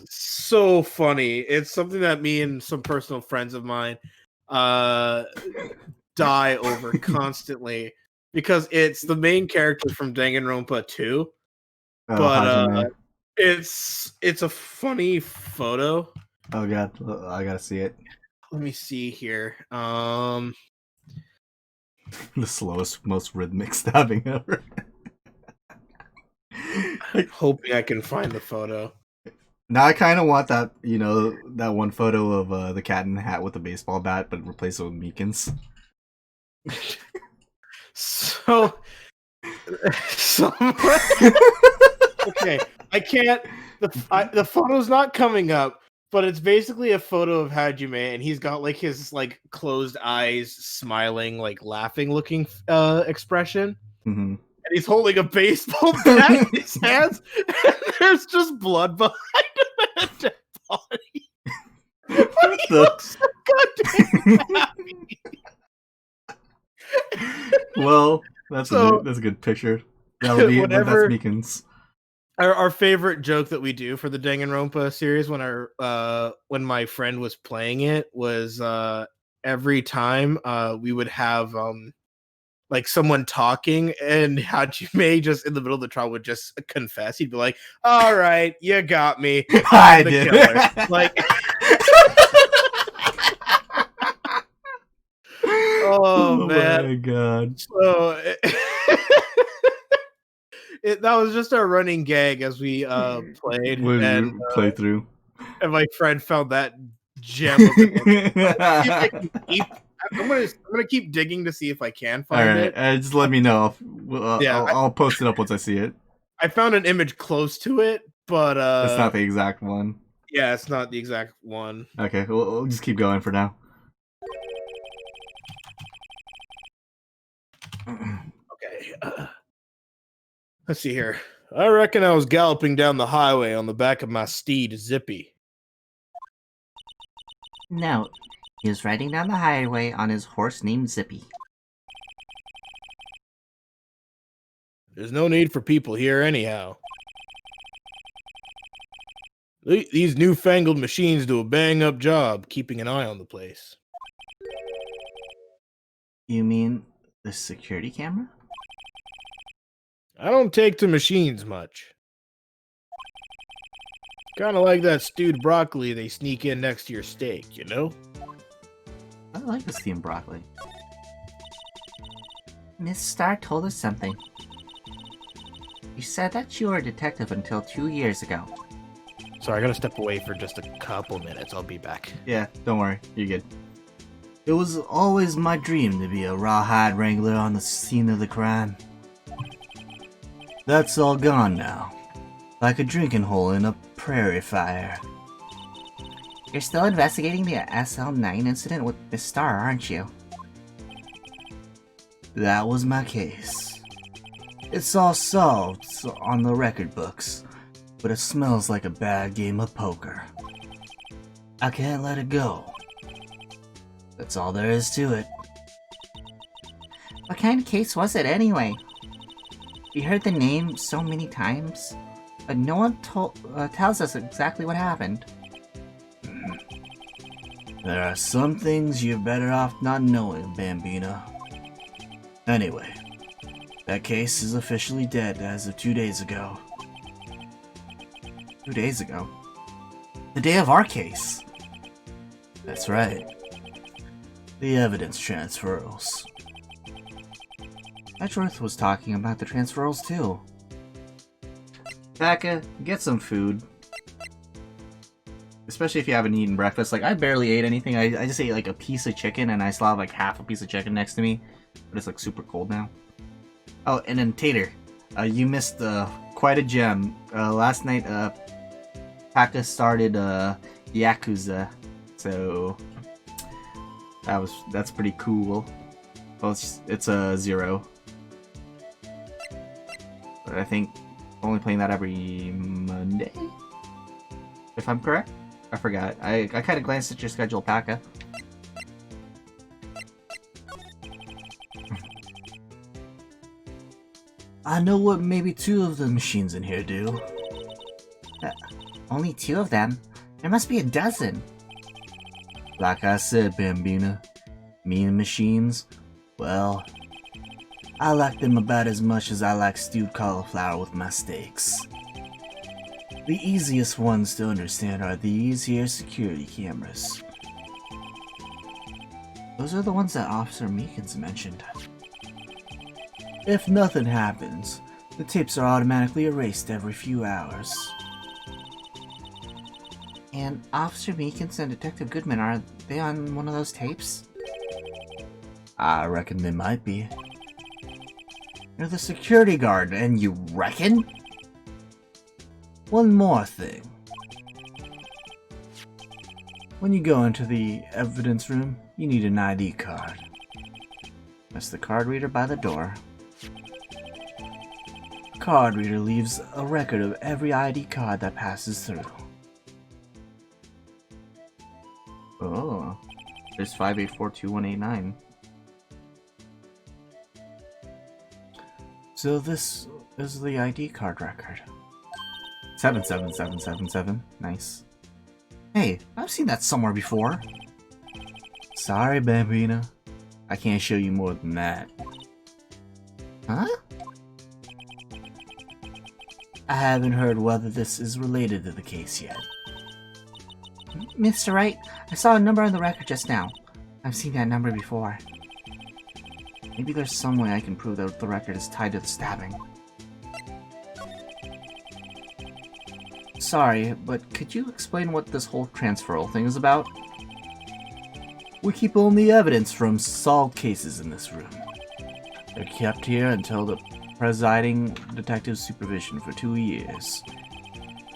so funny. It's something that me and some personal friends of mine die over constantly because it's the main character from Danganronpa 2, but Hajime. it's a funny photo. Oh god, I gotta see it. Let me see here. The slowest, most rhythmic stabbing ever. I'm hoping I can find the photo. Now I kind of want that, you know, that one photo of the cat in the hat with the baseball bat, but replace it with Meekins. So, okay, I can't. The photo's not coming up, but it's basically a photo of Hajime, and he's got like his like closed eyes, smiling, like laughing looking expression, Mm-hmm. and he's holding a baseball bat in his hands, and there's just blood behind him and a dead body. But he looks so goddamn happy. Well, that's So- that's a good picture. That'll be Whenever- that's Meekins. Our favorite joke that we do for the Danganronpa series when my friend was playing it was every time we would have like someone talking and Hajime just in the middle of the trial would just confess. He'd be like, "All right, you got me. I the did. killer." Like, oh man. my god. So that was just our running gag as we played, When and, you play through. and my friend found that gem. Of it. I'm gonna keep digging to see if I can All find right, it. just let me know. Yeah, I'll post it up once I see it. I found an image close to it, but It's not the exact one. yeah, it's not the exact one. Okay, we'll just keep going for now. Okay. Let's see here. I reckon I was galloping down the highway on the back of my steed, Zippy. No, he was riding down the highway on his horse named Zippy. There's no need for people here anyhow. These newfangled machines do a bang-up job keeping an eye on the place. You mean the security camera? I don't take to machines much. Kind of like that stewed broccoli they sneak in next to your steak, you know? I like the steamed broccoli. Miss Starr told us something. You said that you were a detective until 2 years ago. Sorry, I gotta step away for just a couple minutes. I'll be back. Yeah, don't worry, you're good. It was always my dream to be a rawhide wrangler on the scene of the crime. That's all gone now. Like a drinking hole in a prairie fire. You're still investigating the SL9 incident with Miss Starr, aren't you? That was my case. It's all solved on the record books, but it smells like a bad game of poker. I can't let it go. That's all there is to it. What kind of case was it anyway? We heard the name so many times, but no one tells us exactly what happened. There are some things you're better off not knowing, Bambina. Anyway, that case is officially dead as of 2 days ago. 2 days ago? The day of our case! That's right. The evidence transfers. Edgeworth was talking about the transfers too. Becca, get some food. Especially if you haven't eaten breakfast. Like, I barely ate anything. I just ate like a piece of chicken, and I still have like half a piece of chicken next to me. But it's like super cold now. Oh, and then Tater. You missed quite a gem. Last night, Paka started Yakuza, so that's pretty cool. Well, it's a 0, but I think only playing that every Monday, if I'm correct. I forgot. I kind of glanced at your schedule, Paka. I know what maybe 2 of the machines in here do. Only 2 of them? There must be a dozen. Like I said, Bambina, me and machines, well, I like them about as much as I like stewed cauliflower with my steaks. The easiest ones to understand are these here security cameras. Those are the ones that Officer Meekins mentioned. If nothing happens, the tapes are automatically erased every few hours. And Officer Meekins and Detective Goodman, are they on one of those tapes? I reckon they might be. You're the security guard, and you reckon? One more thing. When you go into the evidence room, you need an ID card. That's the card reader by the door. The card reader leaves a record of every ID card that passes through. Oh, there's 5842189. So this is the ID card record. 77777. Nice. Hey, I've seen that somewhere before. Sorry, Bambina. I can't show you more than that. Huh? I haven't heard whether this is related to the case yet. Mr. Wright, I saw a number on the record just now. I've seen that number before. Maybe there's some way I can prove that the record is tied to the stabbing. Sorry, but could you explain what this whole transferal thing is about? We keep only evidence from solved cases in this room. They're kept here until the presiding detective's supervision for 2 years.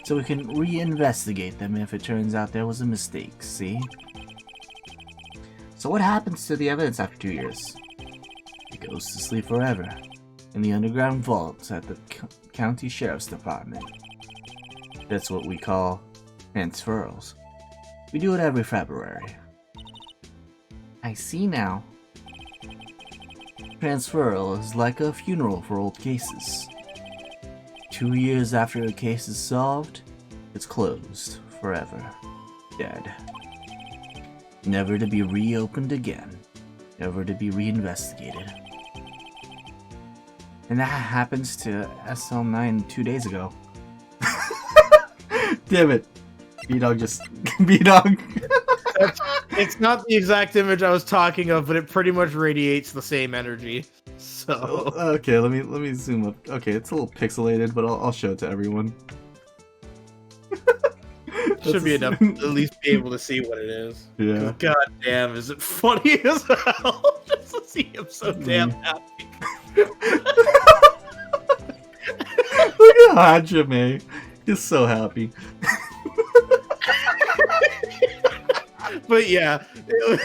So we can reinvestigate them if it turns out there was a mistake, see? So what happens to the evidence after 2 years? It goes to sleep forever in the underground vaults at the county sheriff's department. That's what we call transferals. We do it every February. I see now. Transferal is like a funeral for old cases. 2 years after a case is solved, it's closed forever. Dead. Never to be reopened again. Never to be reinvestigated. And that happens to SL9 2 days ago. Damn it. B-Dog just... B-Dog. It's not the exact image I was talking of, but it pretty much radiates the same energy. So Okay, let me zoom up. Okay, it's a little pixelated, but I'll show it to everyone. should be enough to at least be able to see what it is. Yeah. God damn, is it funny as hell? Just to see him so damn happy. Look at Hajime. He's so happy. But yeah, it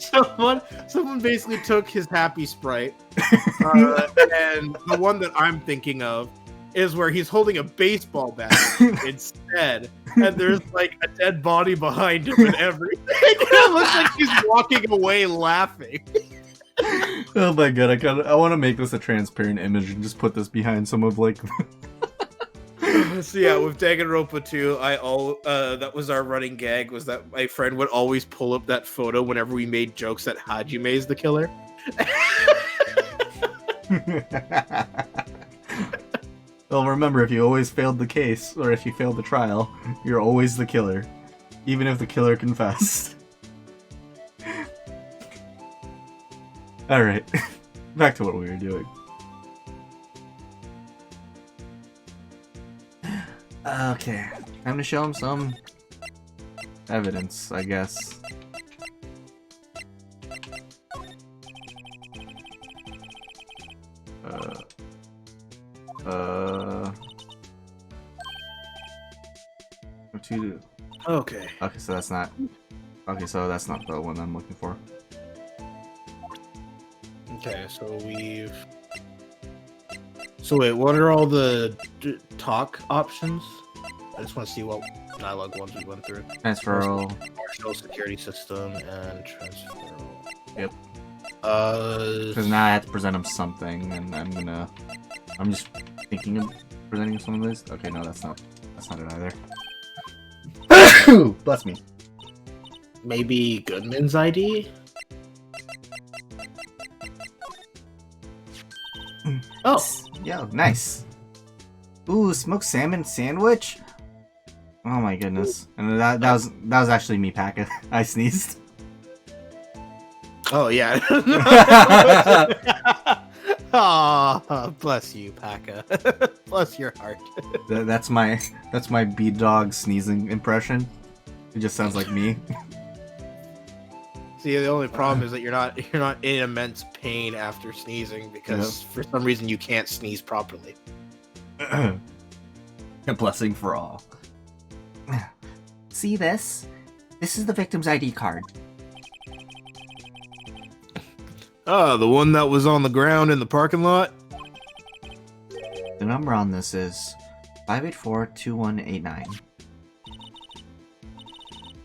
was, someone basically took his happy sprite, and the one that I'm thinking of is where he's holding a baseball bat instead, and there's like a dead body behind him and everything. It looks like he's walking away laughing. Oh my god, I want to make this a transparent image and just put this behind some of like... So yeah, with Danganronpa 2, that was our running gag, was that my friend would always pull up that photo whenever we made jokes that Hajime is the killer. Well, remember, if you always failed the case, or if you failed the trial, you're always the killer. Even if the killer confessed. Alright, back to what we were doing. Okay, time to show him some evidence, I guess. Two. Okay. Okay, so that's not. Okay, so that's not the one I'm looking for. Okay, so we've. So wait, what are all the talk options? I just want to see what dialogue ones we went through. Transferal. Marshal, security system, and transferal. Yep. Uh. Because now I have to present him something, and I'm just thinking of presenting him some of this. Okay, no, that's not it either. Bless me. Maybe Goodman's ID? Oh, Yo, nice. Ooh, smoked salmon sandwich. Oh my goodness. And that was actually me, Paka. I sneezed. oh yeah. Oh, bless you, Paka. Bless your heart. That's my bead dog sneezing impression. It just sounds like me. See, the only problem is that you're not in immense pain after sneezing because for some reason you can't sneeze properly. A blessing for all. See this? This is the victim's ID card. Ah, the one that was on the ground in the parking lot? The number on this is 584-2189.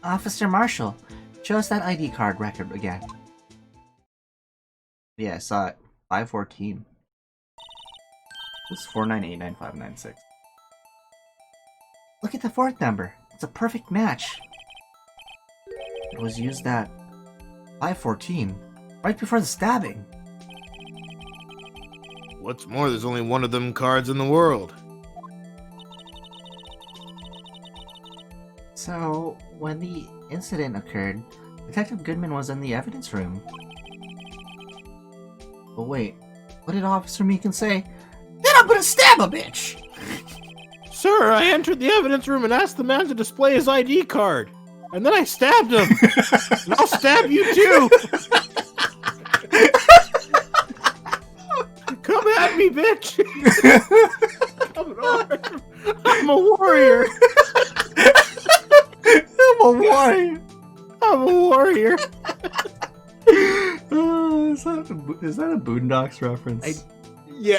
Officer Marshall, show us that ID card record again. Yeah, I saw it. 514. It's 4989596. Look at the fourth number. It's a perfect match. It was used at 514, right before the stabbing. What's more, there's only one of them cards in the world. So, when the incident occurred, Detective Goodman was in the evidence room. But wait, what did Officer Meekin say? Then I'm gonna stab a bitch! Sir, I entered the evidence room and asked the man to display his ID card. And then I stabbed him. And I'll stab you too. Come at me, bitch. I'm a warrior. I'm a warrior! I'm a warrior. Is that a Boondocks reference? Yeah.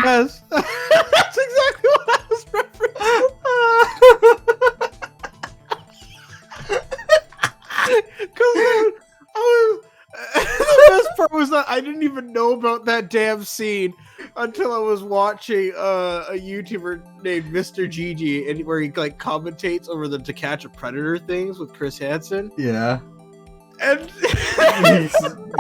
Yes. That's exactly what I was referencing. Because the best part was that I didn't even know about that damn scene until I was watching a YouTuber named Mr. Gigi, and where he like commentates over the To Catch a Predator things with Chris Hansen. Yeah. And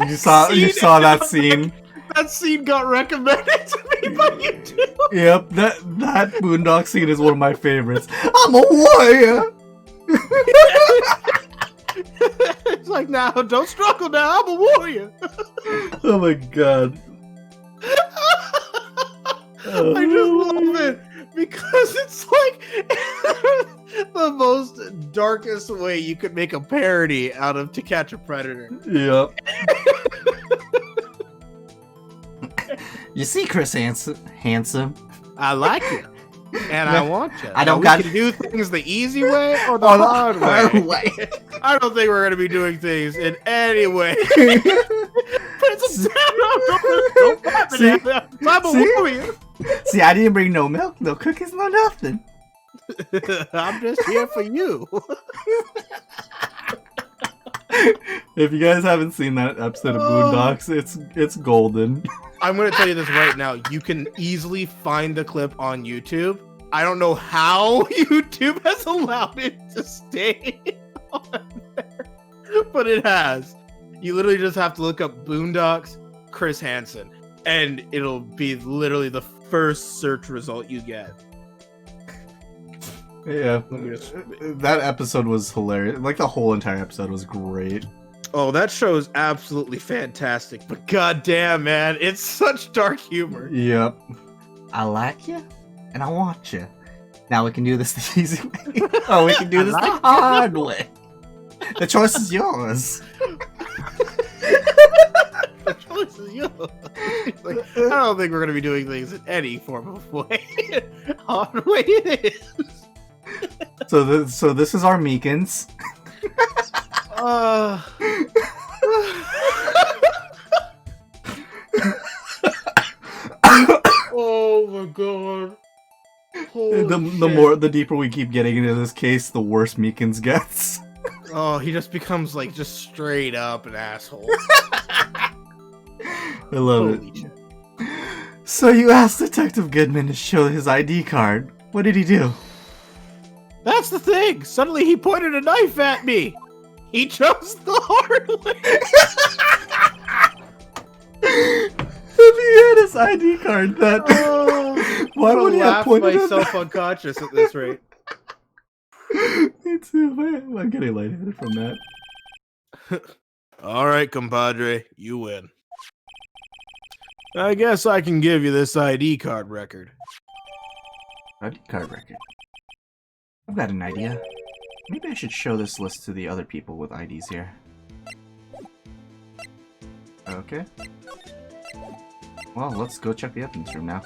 you saw that scene. that scene got recommended to me by YouTube. Yep, that Boondock scene is one of my favorites. I'm a warrior! It's like, now, don't struggle now, I'm a warrior. Oh my god. I just love it because it's like the most darkest way you could make a parody out of To Catch a Predator. Yep. You see, Chris Handsome. I like you, and I want you. I don't Now, we got- can do things the easy way or the Oh, the hard hard way. way. I don't think we're gonna be doing things in any way. Princess, don't pat me See? down. I'm a See? warrior. See, I didn't bring no milk, no cookies, no nothing. I'm just here for you. If you guys haven't seen that episode of Boondocks, it's golden. I'm going to tell you this right now. You can easily find the clip on YouTube. I don't know how YouTube has allowed it to stay on there, but it has. You literally just have to look up Boondocks Chris Hansen, and it'll be literally the first search result you get. Yeah, Let me just- that episode was hilarious. Like the whole entire episode was great. Oh, that show is absolutely fantastic, but goddamn, man, it's such dark humor. Yep. I like you, and I want you. Now we can do this the easy way. Oh, we can do this the hard way. The choice is yours. The This is you. He's like, I don't think we're gonna be doing things in any form of way. Odd way it is. So this is our Meekins. Oh my god. The deeper we keep getting into this case, the worse Meekins gets. Oh, he just becomes like just straight up an asshole. I love Holy it. shit. So you asked Detective Goodman to show his ID card. What did he do? That's the thing. Suddenly he pointed a knife at me. He chose the hard way. If he had his ID card, that why would he have pointed at myself unconscious at this rate? Me too. I'm getting lightheaded from that. All right, compadre, you win. I guess I can give you this ID card record. ID card record. I've got an idea. Maybe I should show this list to the other people with IDs here. Okay. Well, let's go check the evidence room now.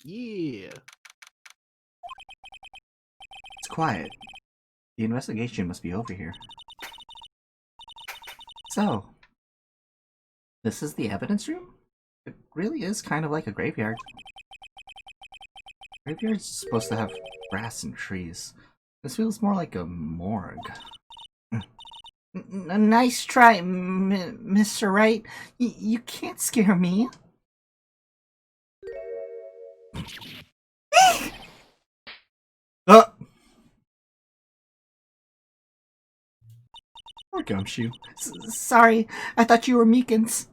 Yeah. It's quiet. The investigation must be over here. So, this is the evidence room? It really is kind of like a graveyard. Graveyards are supposed to have grass and trees. This feels more like a morgue. Nice try, Mr. Wright. You can't scare me. Poor Gumshoe. Sorry, I thought you were Meekins.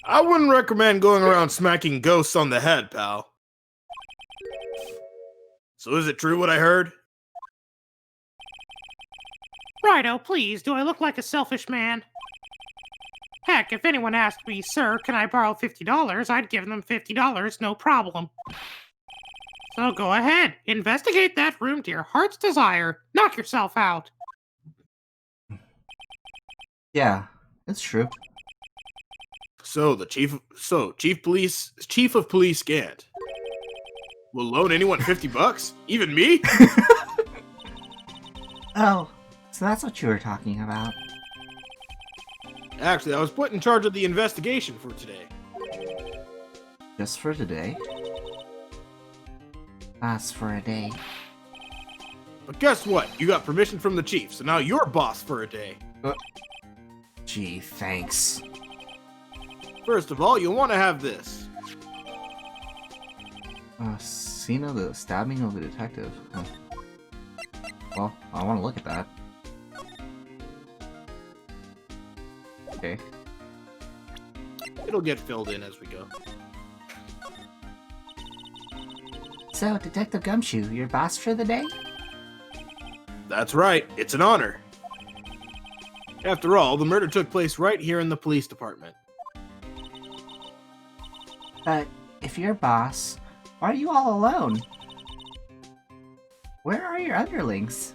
I wouldn't recommend going around smacking ghosts on the head, pal. So is it true what I heard? Righto, please, do I look like a selfish man? Heck, if anyone asked me, sir, can I borrow $50, I'd give them $50, no problem. So go ahead, investigate that room to your heart's desire. Knock yourself out. Yeah, it's true. So chief of police Gant will loan anyone $50? Even me? Oh, so that's what you were talking about. Actually, I was put in charge of the investigation for today. Just for today. Boss for a day. But guess what? You got permission from the chief, so now you're boss for a day. Gee, thanks. First of all, you'll want to have this. Scene of the stabbing of the detective. Huh. Well, I want to look at that. Okay. It'll get filled in as we go. So, Detective Gumshoe, your boss for the day? That's right, it's an honor. After all, the murder took place right here in the police department. But if you're boss, why are you all alone? Where are your underlings?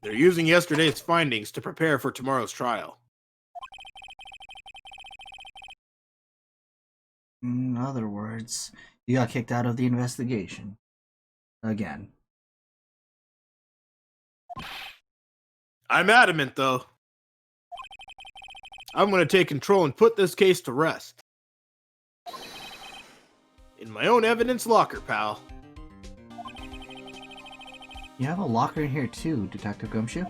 They're using yesterday's findings to prepare for tomorrow's trial. In other words, you got kicked out of the investigation. Again. I'm adamant, though. I'm going to take control and put this case to rest. In my own evidence locker, pal. You have a locker in here too, Detective Gumshoe?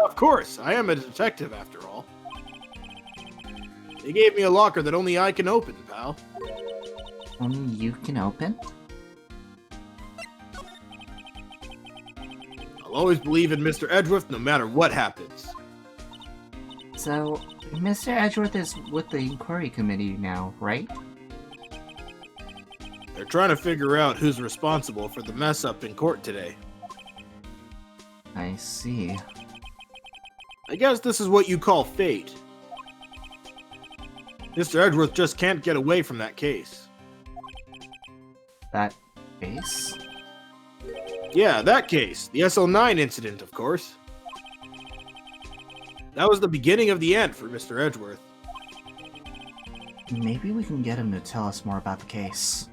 Of course, I am a detective after all. They gave me a locker that only I can open, pal. Only you can open? I'll always believe in Mr. Edgeworth no matter what happens. So, Mr. Edgeworth is with the inquiry committee now, right? They're trying to figure out who's responsible for the mess up in court today. I see. I guess this is what you call fate. Mr. Edgeworth just can't get away from that case. That Case? Yeah, that case. The SL9 incident, of course. That was the beginning of the end for Mr. Edgeworth. Maybe we can get him to tell us more about the case.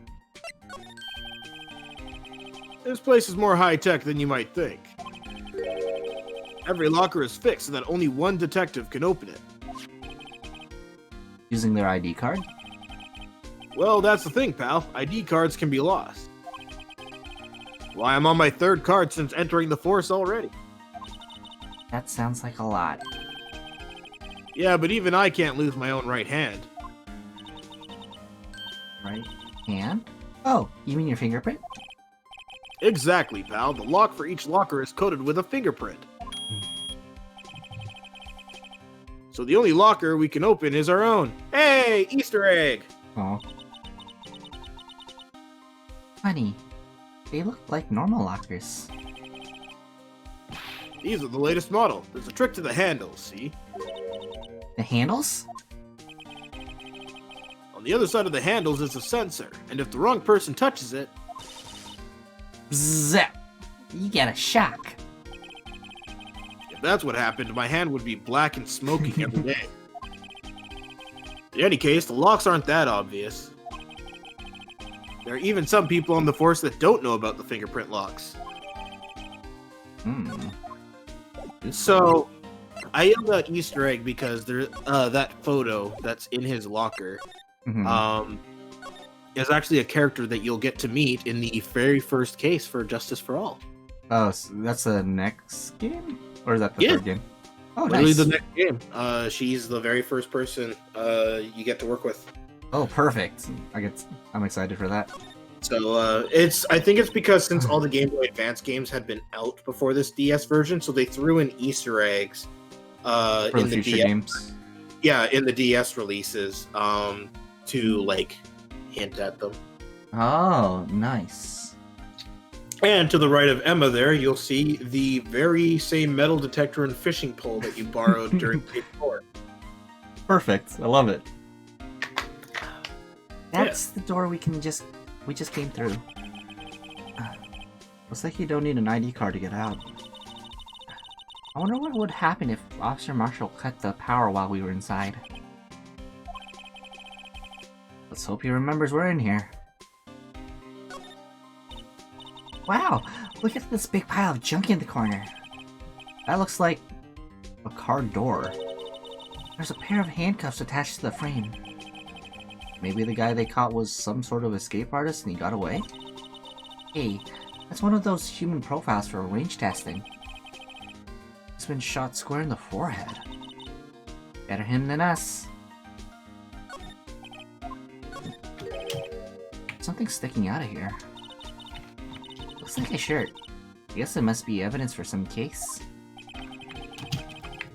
This place is more high-tech than you might think. Every locker is fixed so that only one detective can open it. Using their ID card? Well, that's the thing, pal. ID cards can be lost. Why, I'm on my third card since entering the force already. That sounds like a lot. Yeah, but even I can't lose my own right hand. Right hand? Oh, you mean your fingerprint? Exactly, pal. The lock for each locker is coded with a fingerprint. So the only locker we can open is our own. Hey, Easter egg! Oh. Funny. They look like normal lockers. These are the latest model. There's a trick to the handles, see? The handles? On the other side of the handles is a sensor, and if the wrong person touches it, Zap! You get a shock. if that's what happened, my hand would be black and smoking every day. In any case, the locks aren't that obvious. There are even some people on the force that don't know about the fingerprint locks. Hmm. So, I yelled out Easter egg because there, that photo that's in his locker, Mhm. is actually a character that you'll get to meet in the very first case for Justice for All. Oh, so that's the next game? Or is that the Yeah. third game? Oh, Literally nice. the next game. She's the very first person you get to work with. Oh, perfect. I'm excited for that. So I think it's because since all the Game Boy Advance games had been out before this DS version, so they threw in Easter eggs For in the the future DS. games. Yeah, in the DS releases to like hint at them. Oh, nice. And to the right of Emma there, you'll see the very same metal detector and fishing pole that you borrowed during Tape 4. Perfect. I love it. That's the door we just came through. Looks like you don't need an ID card to get out. I wonder what would happen if Officer Marshall cut the power while we were inside. Let's hope he remembers we're in here. Wow, look at this big pile of junk in the corner. That looks like a car door. There's a pair of handcuffs attached to the frame. Maybe the guy they caught was some sort of escape artist and he got away? Hey, that's one of those human profiles for range testing. He's been shot square in the forehead. Better him than us. Something's sticking out of here. Looks like a shirt. I guess it must be evidence for some case.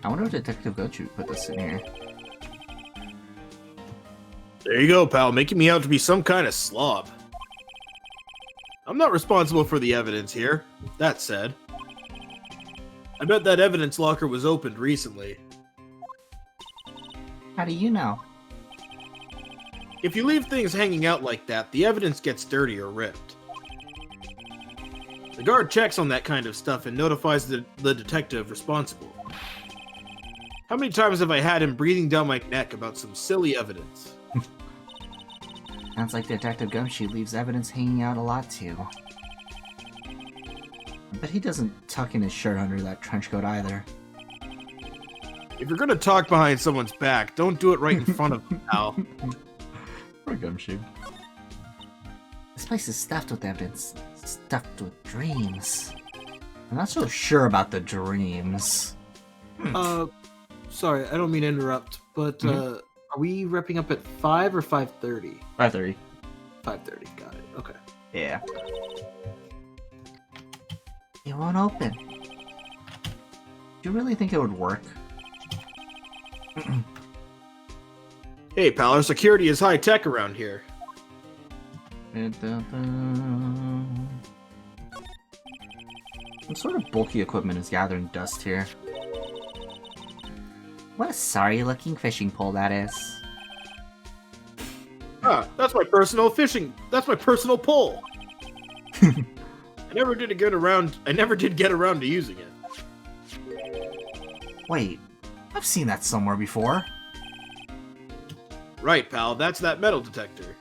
I wonder if Detective Gochu put this in here. There you go, pal, making me out to be some kind of slob. I'm not responsible for the evidence here. That said, I bet that evidence locker was opened recently. How do you know? If you leave things hanging out like that, the evidence gets dirty or ripped. The guard checks on that kind of stuff and notifies the detective responsible. How many times have I had him breathing down my neck about some silly evidence? Sounds like Detective Gumshoe leaves evidence hanging out a lot too. But he doesn't tuck in his shirt under that trench coat either. If you're gonna talk behind someone's back, don't do it right in front of them, pal. Poor Gumshoe. This place is stuffed with evidence. Stuffed with dreams. I'm not so sure about the dreams. Sorry, I don't mean to interrupt, but are we wrapping up at 5 or 5:30? 5:30. 5:30, got it. Okay. Yeah. It won't open. Do you really think it would work? Hey, pal, our security is high tech around here. Some sort of bulky equipment is gathering dust here. What a sorry looking fishing pole that is. Ah, that's my personal pole. I never did get around to using it. Wait, I've seen that somewhere before. Right, pal, that's that metal detector.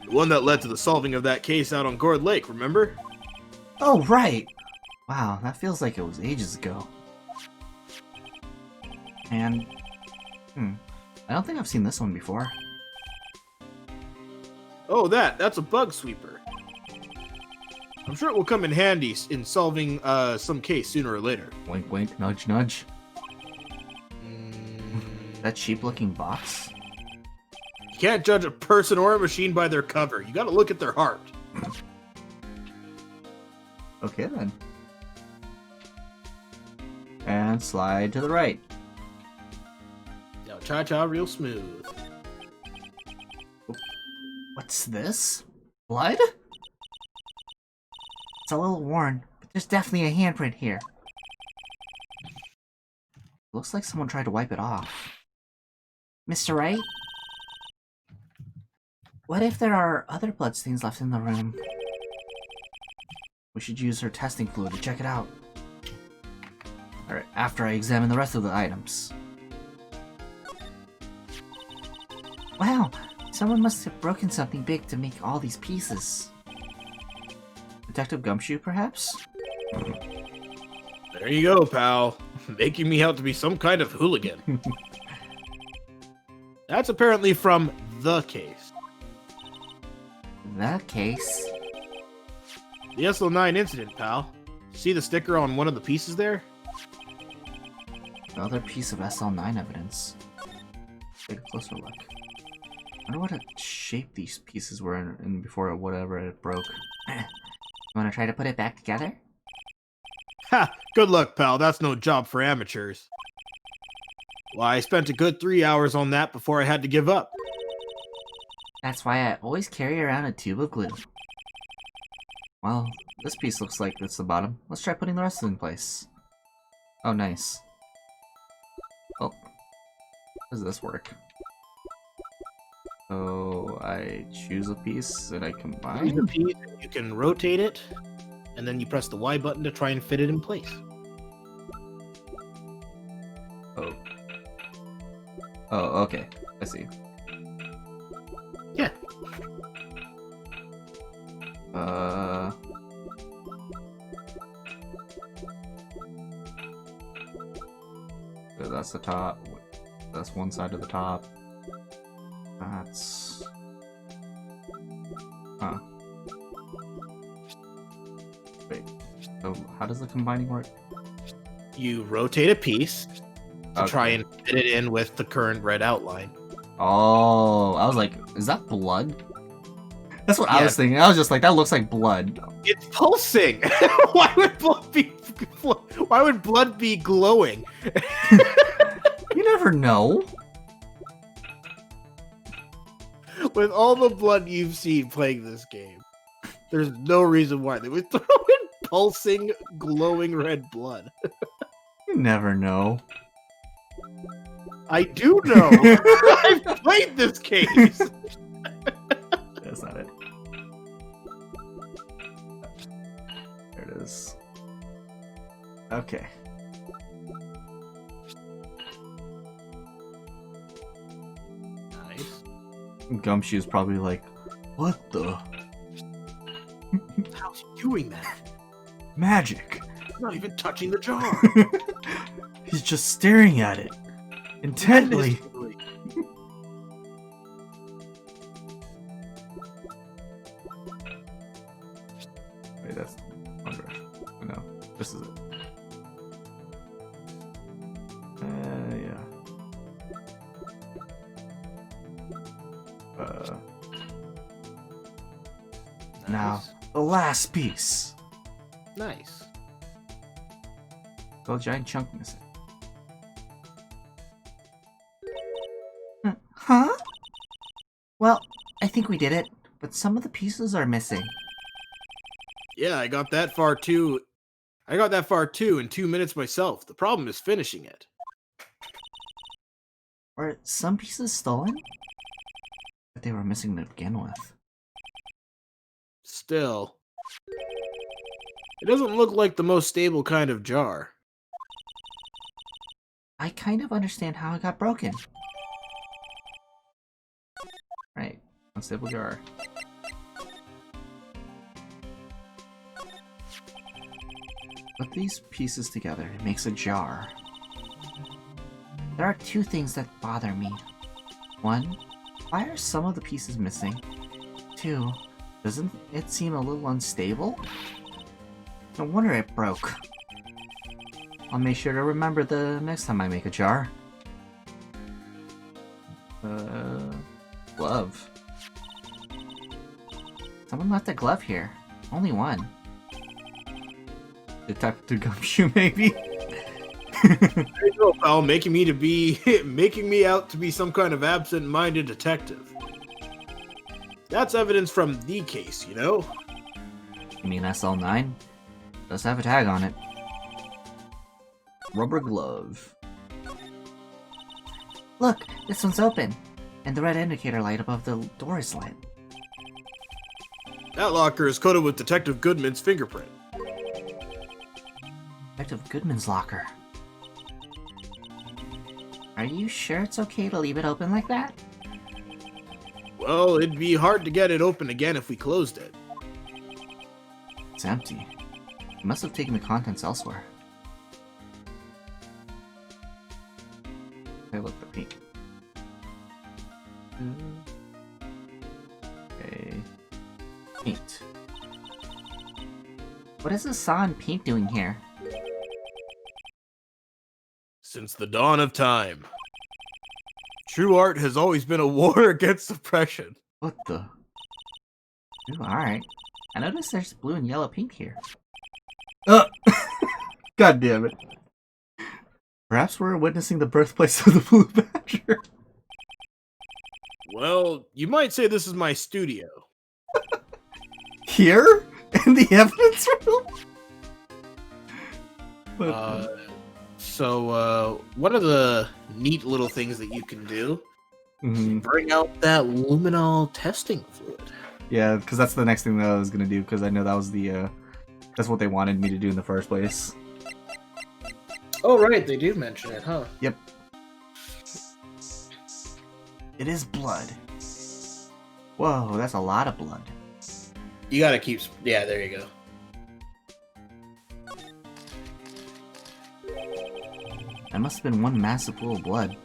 The one that led to the solving of that case out on Gourd Lake, remember? Oh, right. Wow, that feels like it was ages ago. And, I don't think I've seen this one before. Oh, that's a bug sweeper. I'm sure it will come in handy in solving some case sooner or later. Wink, wink, nudge, nudge. Mm, That cheap-looking box? you can't judge a person or a machine by their cover. You gotta look at their heart. Okay, then. And slide to the right. Now, cha-cha real smooth. What's this? Blood? It's a little worn, but there's definitely a handprint here. Looks like someone tried to wipe it off. Mr. Wright? What if there are other bloodstains left in the room? We should use her testing fluid to check it out. Alright, after I examine the rest of the items. Wow, someone must have broken something big to make all these pieces. Detective Gumshoe, perhaps? There you go, pal. Making me out to be some kind of hooligan. That's apparently from the case. In that case... The SL9 incident, pal. See the sticker on one of the pieces there? Another piece of SL9 evidence. Take a closer look. I wonder what shape these pieces were in before whatever it broke. You wanna try to put it back together? Ha! Good luck, pal. That's no job for amateurs. Why, I spent a good 3 hours on that before I had to give up. That's why I always carry around a tube of glue. Well, this piece looks like it's the bottom. Let's try putting the rest in place. Oh, nice. Oh. How does this work? So, I choose a piece and I combine? Use the piece, you can rotate it, and then you press the Y button to try and fit it in place. Oh. Oh, okay. I see. Yeah. So that's the top. That's one side of the top. That's... Huh. Wait. So how does the combining work? You rotate a piece to Okay. try and fit it in with the current red outline. Oh, I was like, is that blood? That's what I Yeah. was thinking. I was just like, that looks like blood. It's pulsing. Why would blood be glowing? You never know. With all the blood you've seen playing this game, there's no reason why they would throw in pulsing, glowing red blood. You never know. I do know. I've played this case. That's not it. There it is. Okay. Nice. Gumshoe's probably like, what the? How's he doing that? Magic. He's not even touching the jar. He's just staring at it. Intently. Wait, that's under. No, this is it. Yeah. Now, the last piece. Nice. Oh, giant chunk missing. Huh? Well, I think we did it, but some of the pieces are missing. Yeah, I got that far too. I got that far too in 2 minutes myself. The problem is finishing it. Were some pieces stolen? But they were missing to begin with. Still, It doesn't look like the most stable kind of jar. I kind of understand how it got broken. Right. Unstable jar. Put these pieces together. It makes a jar. There are two things that bother me. One, why are some of the pieces missing? Two, doesn't it seem a little unstable? No wonder it broke. I'll make sure to remember the next time I make a jar. Glove. Someone left a glove here. Only one. Detective Gumshoe, maybe? There you go, pal, making me out to be some kind of absent-minded detective. That's evidence from the case, you know? You mean SL9? Does have a tag on it. Rubber glove. Look, this one's open. And the red indicator light above the door is lit. That locker is coated with Detective Goodman's fingerprint. Detective Goodman's locker. Are you sure it's okay to leave it open like that? Well, it'd be hard to get it open again if we closed it. It's empty. You must have taken the contents elsewhere. Hey, look, the pink. Okay. Paint. What is Hassan Paint doing here? Since the dawn of time, true art has always been a war against suppression. What the? Ooh, alright. I noticed there's blue and yellow paint here. God damn it. Perhaps we're witnessing the birthplace of the Blue Badger. Well, you might say this is my studio. Here? In the evidence room? So, one of the neat little things that you can do Mhm. bring out that luminol testing fluid. Yeah, because that's the next thing that I was gonna do, because I know that was the, that's what they wanted me to do in the first place. Oh, right, they do mention it, huh? Yep. It is blood. Whoa, that's a lot of blood. You gotta keep. Yeah, there you go. That must have been one massive pool of blood.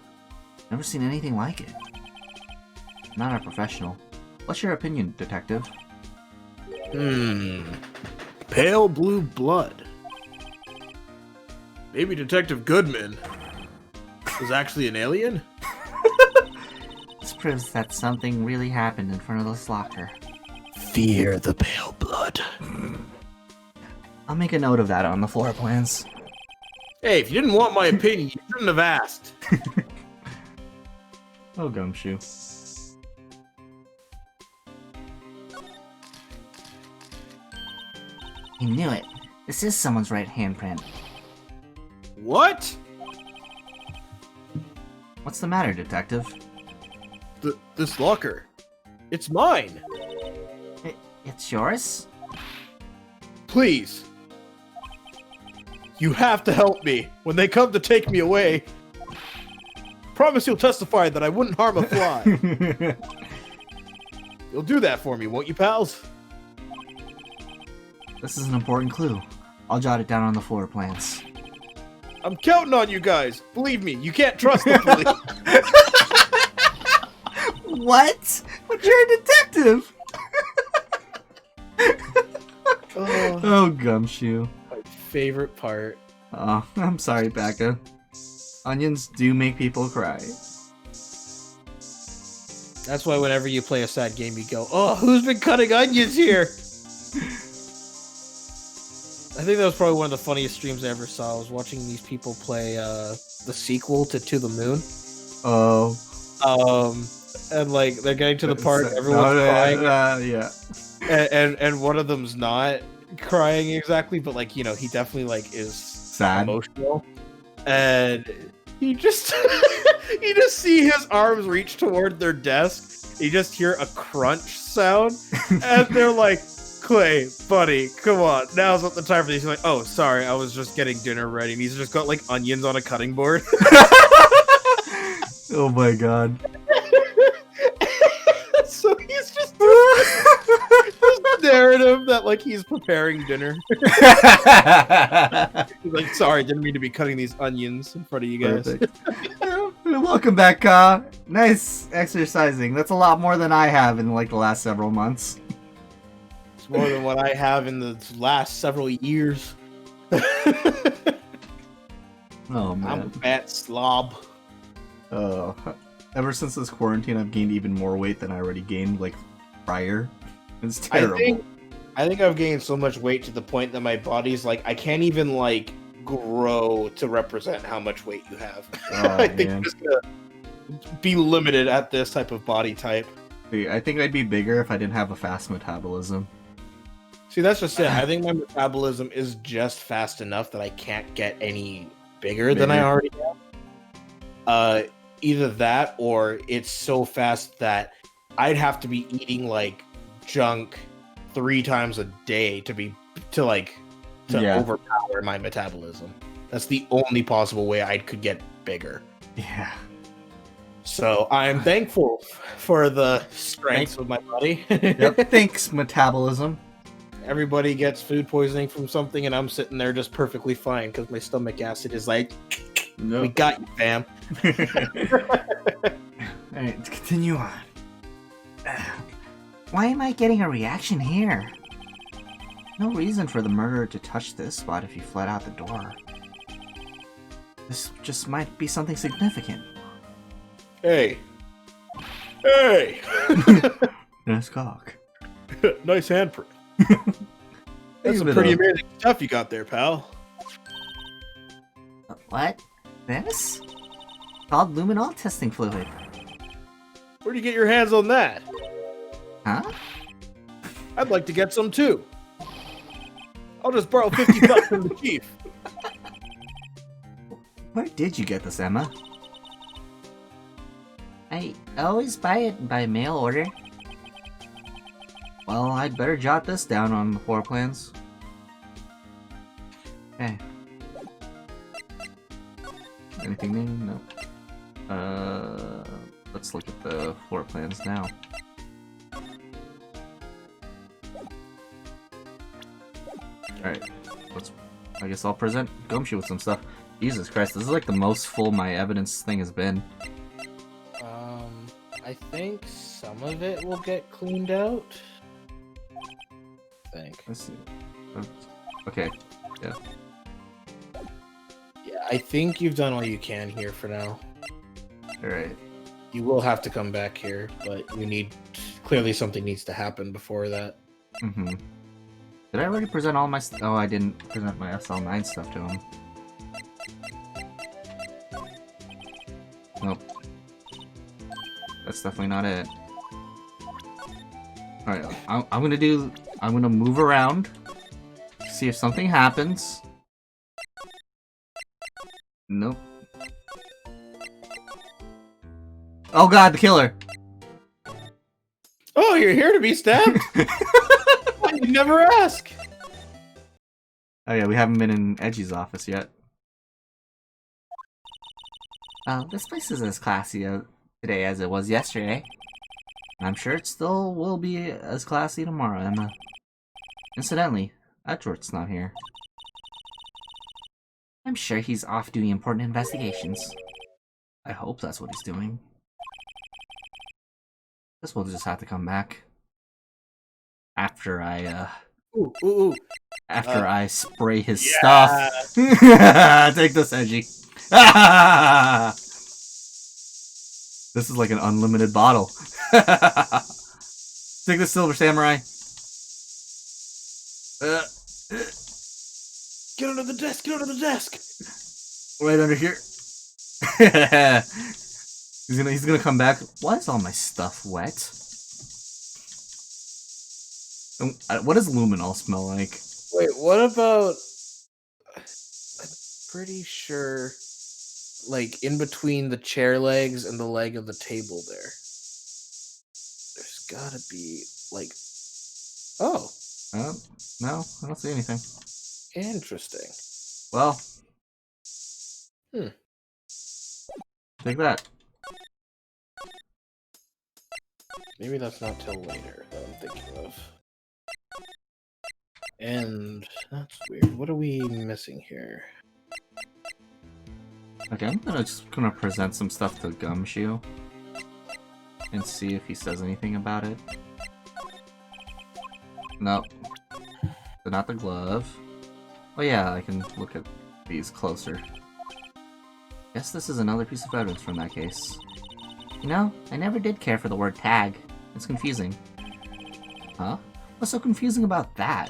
Never seen anything like it. Not a professional. What's your opinion, detective? Pale blue blood. Maybe Detective Goodman was actually an alien? This proves that something really happened in front of this locker. Fear the pale blood. I'll make a note of that on the floor plans. Hey, if you didn't want my opinion, you shouldn't have asked. Oh, Gumshoe. I knew it. This is someone's right handprint. What? What's the matter, detective? This locker. It's mine. It's yours? Please. You have to help me when they come to take me away. Promise you'll testify that I wouldn't harm a fly. You'll do that for me, won't you, pals? This is an important clue. I'll jot it down on the floor plans. I'm counting on you guys. Believe me, you can't trust the police. What? But you're a detective! Oh, Gumshoe. My favorite part. Oh, I'm sorry, Becca. Onions do make people cry. That's why whenever you play a sad game, you go, "Oh, who's been cutting onions here?" I think that was probably one of the funniest streams I ever saw. I was watching these people play the sequel to the Moon. Oh. And like they're getting to the part everyone's crying, yeah. and one of them's not crying exactly, but like, you know, he definitely like is Sad. emotional, and you just you just see his arms reach toward their desk. You just hear a crunch sound, and they're like Clay, buddy, come on. Now's not the time for these. You're like, oh, sorry, I was just getting dinner ready. And he's just got like onions on a cutting board. Oh my god. So he's just this narrative that like he's preparing dinner. He's like, sorry, didn't mean to be cutting these onions in front of you guys. Perfect. Welcome back, Ka. Nice exercising. That's a lot more than I have in like the last several months. It's more than what I have in the last several years. Oh I'm a man. fat slob. Oh, ever since this quarantine, I've gained even more weight than I already gained like prior. It's terrible. I think I've gained so much weight to the point that my body's like I can't even like grow to represent how much weight you have. Oh, I think man. I'm just gonna be limited at this type of body type. See, I think I'd be bigger if I didn't have a fast metabolism. See, that's just it. I think my metabolism is just fast enough that I can't get any bigger than I Bigger. already am. Either that or it's so fast that I'd have to be eating like junk 3 times a day to Yeah. overpower my metabolism. That's the only possible way I could get bigger. Yeah. So I'm thankful for the strength of my body. Yep. Thanks, metabolism. Everybody gets food poisoning from something, and I'm sitting there just perfectly fine because my stomach acid is like, we Nope. got you, fam. Alright, let's continue on. Why am I getting a reaction here? No reason for the murderer to touch this spot if he fled out the door. This just might be something significant. Hey. Nice cock. Nice handprint. He's That's a some bit pretty of- amazing stuff you got there, pal. What? This? Called luminol testing fluid. Where'd you get your hands on that? Huh? I'd like to get some too. I'll just borrow 50 bucks from the chief. Where did you get this, Emma? I always buy it by mail order. Well, I'd better jot this down on the floor plans. Okay. Anything new? No. Let's look at the floor plans now. Alright, I guess I'll present Gumshoe with some stuff. Jesus Christ, this is like the most full my evidence thing has been. I think some of it will get cleaned out. I think. Let's see. Okay. Yeah, I think you've done all you can here for now. Alright. You will have to come back here, but you need clearly something needs to happen before that. Mm-hmm. Did I already present all my oh, I didn't present my SL9 stuff to him. Nope. That's definitely not it. Alright, I'm gonna move around, see if something happens. Nope. Oh god, the killer! Oh, you're here to be stabbed? Why you never ask? Oh yeah, we haven't been in Edgy's office yet. This place is as classy today as it was yesterday. I'm sure it still will be as classy tomorrow, Emma. Incidentally, Edgeworth's not here. I'm sure he's off doing important investigations. I hope that's what he's doing. Guess we'll just have to come back. After I, Ooh. after I spray his yeah. stuff. Take this, Edgy. This is like an unlimited bottle. Take this, Silver Samurai. Get under the desk, get under the desk! Right under here. He's gonna come back. Why is all my stuff wet? What does luminol smell like? Wait, what about... I'm pretty sure, like, in between the chair legs and the leg of the table there. There's gotta be, like... Oh, No, I don't see anything. Interesting. Well, Hmm. take that. Maybe that's not till later that I'm thinking of. And that's weird. What are we missing here? Okay, I'm just gonna present some stuff to Gumshoe and see if he says anything about it. Nope. So not the glove. Oh yeah, I can look at these closer. Guess this is another piece of evidence from that case. You know, I never did care for the word tag. It's confusing. Huh? What's so confusing about that?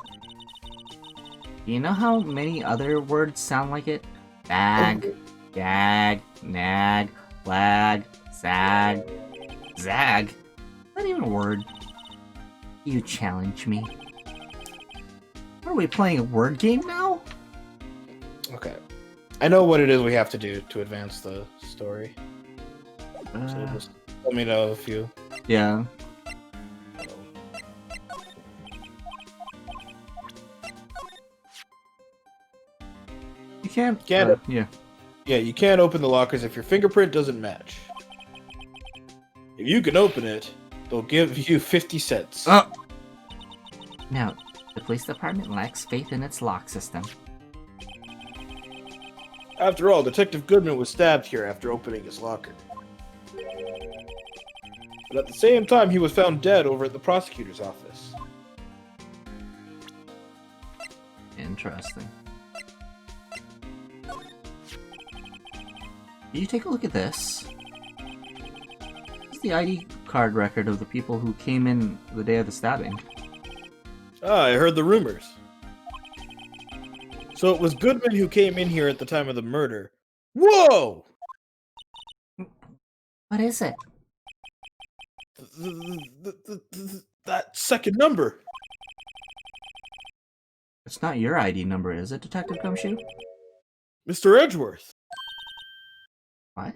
Do you know how many other words sound like it? Bag, gag, nag, flag, zag. Zag? Not even a word. You challenge me. Are we playing a word game now? Okay. I know what it is we have to do to advance the story. So just let me know if you... Yeah. You can't. Can't. Yeah. Yeah, you can't open the lockers if your fingerprint doesn't match. If you can open it, they'll give you 50 cents. Note, the police department lacks faith in its lock system. After all, Detective Goodman was stabbed here after opening his locker. But at the same time, he was found dead over at the prosecutor's office. Interesting. Did you take a look at this? This is the ID card record of the people who came in the day of the stabbing. Ah, I heard the rumors. So it was Goodman who came in here at the time of the murder. Whoa! What is it? That second number. It's not your ID number, is it, Detective Gumshoe? Mr. Edgeworth. What?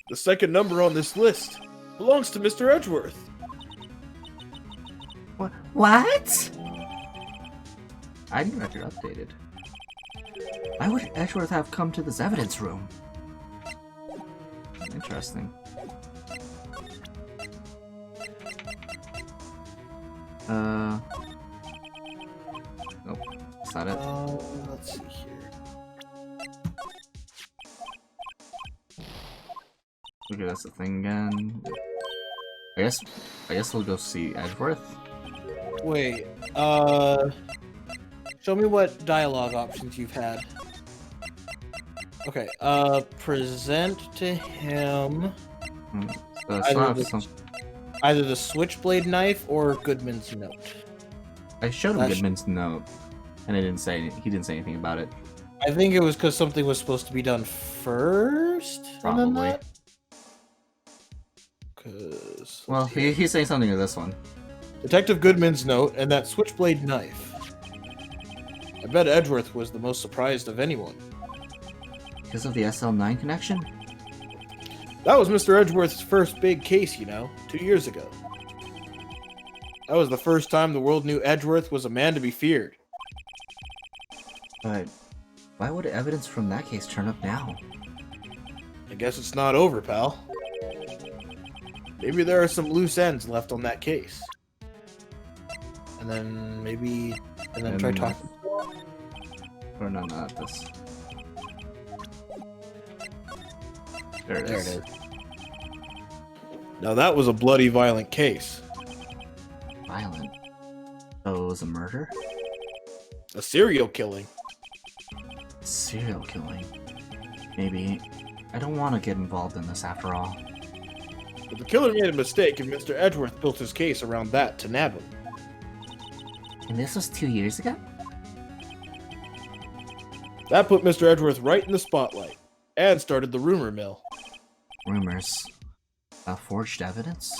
The second number on this list belongs to Mr. Edgeworth. What? ID record updated. Why would Edgeworth have come to this evidence room? Interesting. Nope. Is that it? Let's see here. Okay, that's the thing again. I guess we'll go see Edgeworth. Wait, show me what dialogue options you've had. Okay, present to him either the switchblade knife or Goodman's note. I showed him That's- Goodman's note, and he didn't say anything about it. I think it was because something was supposed to be done first. And then Probably. that? Cause Well, he's saying something to this one. Detective Goodman's note and that switchblade knife. I bet Edgeworth was the most surprised of anyone. Because of the SL9 connection? That was Mr. Edgeworth's first big case, you know, 2 years ago. That was the first time the world knew Edgeworth was a man to be feared. But why would evidence from that case turn up now? I guess it's not over, pal. Maybe there are some loose ends left on that case. and then maybe and then And try then- talking. Or no, not this. There it There is. it is. Now that was a bloody, violent case. Violent. So it was a murder? A serial killing. Serial killing. Maybe. I don't want to get involved in this after all. But the killer made a mistake and Mr. Edgeworth built his case around that to nab him. And this was 2 years ago? That put Mr. Edgeworth right in the spotlight and started the rumor mill. Rumors. Forged evidence?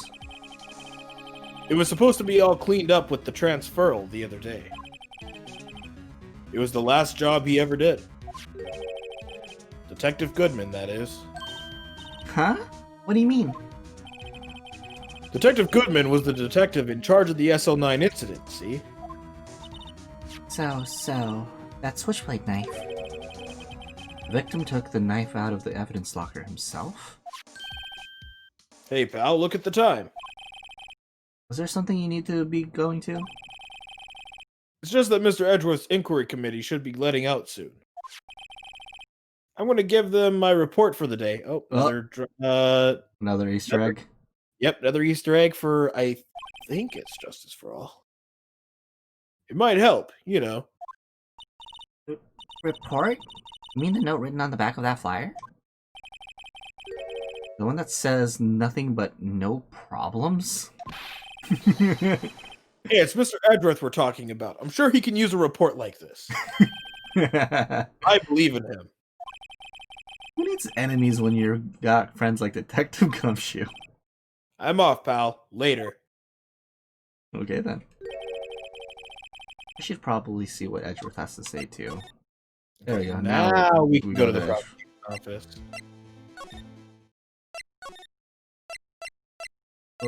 It was supposed to be all cleaned up with the transferal the other day. It was the last job he ever did. Detective Goodman, that is. Huh? What do you mean? Detective Goodman was the detective in charge of the SL9 incident, see? So, that switchblade knife. The victim took the knife out of the evidence locker himself? Hey, pal, look at the time. Was there something you need to be going to? It's just that Mr. Edgeworth's inquiry committee should be letting out soon. I'm going to give them my report for the day. Oh, Another Easter egg? Yep, another Easter egg for, I think it's Justice for All. It might help, you know. Report? You mean the note written on the back of that flyer? The one that says nothing but no problems? Hey, it's Mr. Edgeworth we're talking about. I'm sure he can use a report like this. I believe in him. Who needs enemies when you've got friends like Detective Gumshoe? I'm off, pal. Later. Okay then. I should probably see what Edgeworth has to say too. There we go. Now we can go to the Edge. prosecutor's office.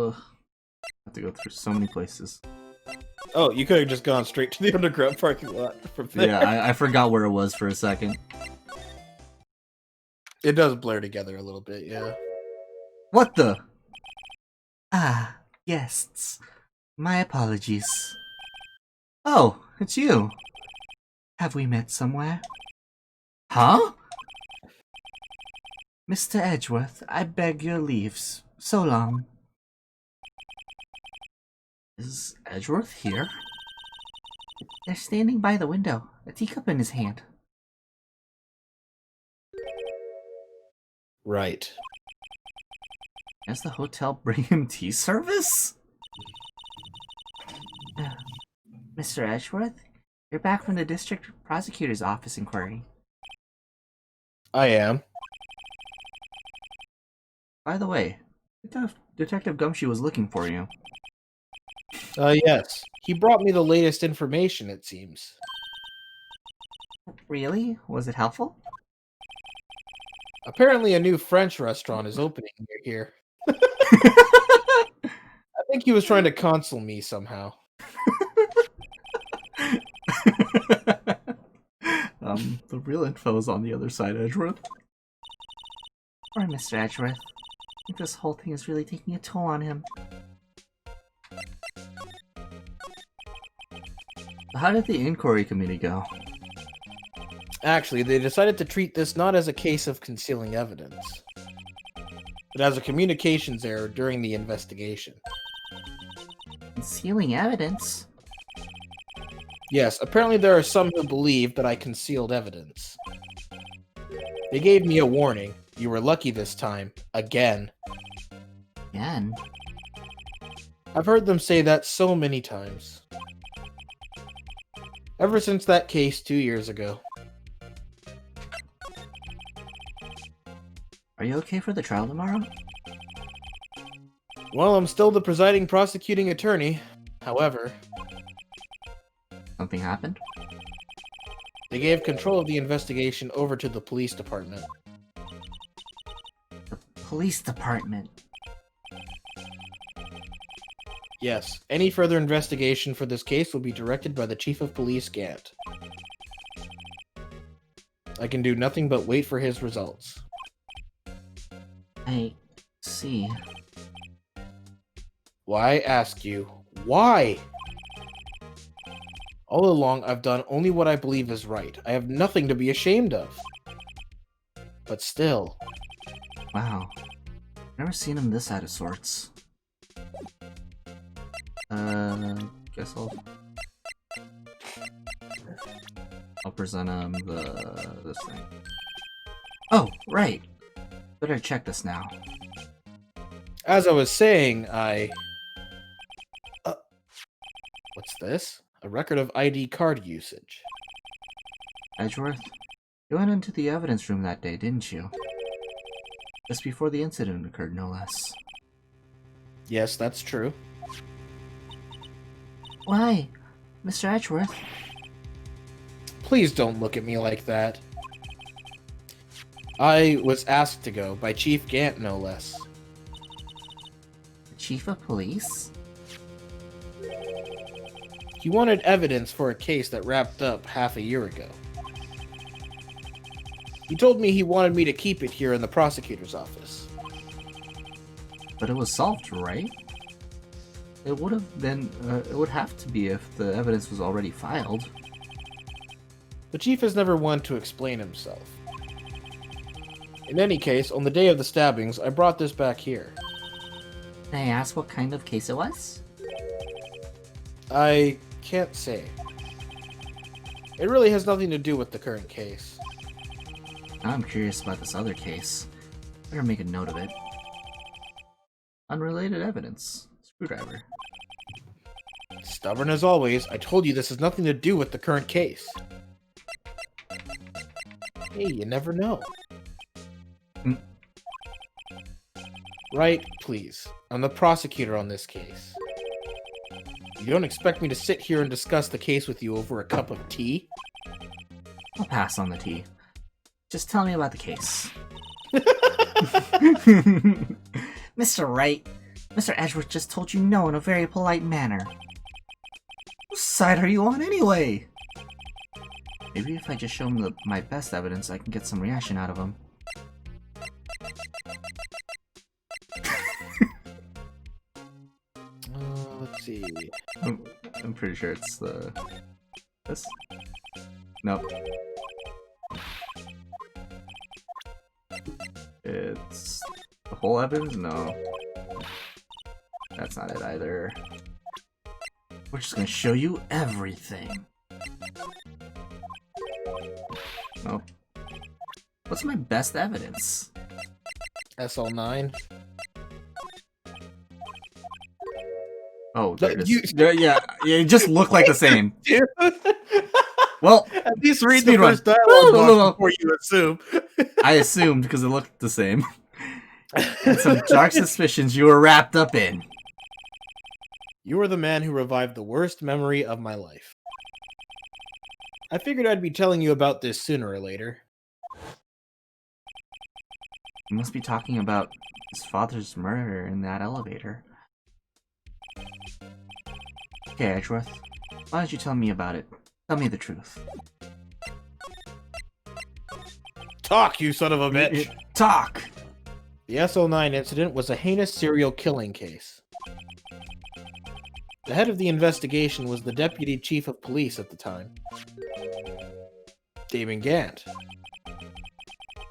Ugh. I have to go through so many places. Oh, you could have just gone straight to the underground parking lot from there. Yeah, I forgot where it was for a second. It does blur together a little bit, yeah. What the? Ah, guests. My apologies. Oh, it's you. Have we met somewhere? Huh? Mr. Edgeworth, I beg your leaves. So long. Is Edgeworth here? They're standing by the window, a teacup in his hand. Right. Does the hotel bring him tea service? Mr. Edgeworth, you're back from the district prosecutor's office inquiry. I am. By the way, Detective Gumshoe was looking for you. Yes. He brought me the latest information, it seems. Really? Was it helpful? Apparently a new French restaurant is opening near here. I think he was trying to console me somehow. The real info is on the other side, Edgeworth. Poor Mr. Edgeworth. I think this whole thing is really taking a toll on him. How did the inquiry committee go? Actually, they decided to treat this not as a case of concealing evidence, but as a communications error during the investigation. Concealing evidence? Yes, apparently there are some who believe that I concealed evidence. They gave me a warning. You were lucky this time. Again. Again? I've heard them say that so many times. Ever since that case 2 years ago. Are you okay for the trial tomorrow? Well, I'm still the presiding prosecuting attorney. However, Something happened? they gave control of the investigation over to the police department. The police department. Yes, any further investigation for this case will be directed by the Chief of Police Gant. I can do nothing but wait for his results. I see. Why, ask you? Why? All along, I've done only what I believe is right. I have nothing to be ashamed of. But still. Wow. Never seen him this out of sorts. Guess I'll present him this thing. Oh, right. Better check this now. As I was saying, what's this? A record of ID card usage. Edgeworth, you went into the evidence room that day, didn't you? Just before the incident occurred, no less. Yes, that's true. Why? Mr. Edgeworth? Please don't look at me like that. I was asked to go by Chief Gant, no less. chief of police? He wanted evidence for a case that wrapped up half a year ago. He told me he wanted me to keep it here in the prosecutor's office. But it was solved, right? It would have been. It would have to be if the evidence was already filed. The chief has never wanted to explain himself. In any case, on the day of the stabbings, I brought this back here. May I ask what kind of case it was? I can't say. It really has nothing to do with the current case. Now I'm curious about this other case. Better make a note of it. Unrelated evidence. Screwdriver. Stubborn as always, I told you this has nothing to do with the current case. Hey, you never know. Right, please. I'm the prosecutor on this case. You don't expect me to sit here and discuss the case with you over a cup of tea? I'll pass on the tea. Just tell me about the case. Mr. Wright, Mr. Edgeworth just told you no in a very polite manner. Whose side are you on anyway? Maybe if I just show him my best evidence, I can get some reaction out of him. Let's see. I'm pretty sure it's the... this? Nope. It's... the whole evidence? No. That's not it either. We're just gonna show you everything. Nope. What's my best evidence? SL9? Oh, there it is. Yeah, you just look like the same. Well, At least read Speed the run. first dialogue No. box before you assume. I assumed because it looked the same. And some dark suspicions you were wrapped up in. You are the man who revived the worst memory of my life. I figured I'd be telling you about this sooner or later. You must be talking about his father's murder in that elevator. Okay, Edgeworth. Why don't you tell me about it? Tell me the truth. Talk, you son of a bitch! Talk! The SL9 incident was a heinous serial killing case. The head of the investigation was the deputy chief of police at the time, Damon Gant.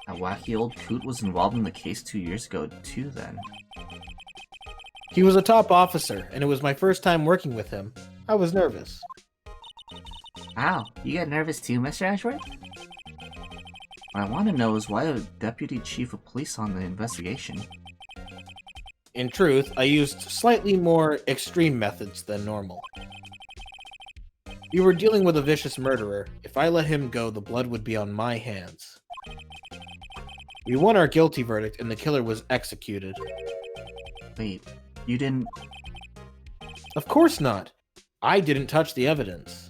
That wacky old coot was involved in the case 2 years ago, too, then. He was a top officer, and it was my first time working with him. I was nervous. Wow, you get nervous too, Mr. Edgeworth? What I want to know is why a deputy chief of police on the investigation. In truth, I used slightly more extreme methods than normal. We were dealing with a vicious murderer. If I let him go, the blood would be on my hands. We won our guilty verdict, and the killer was executed. Wait, you didn't... Of course not. I didn't touch the evidence.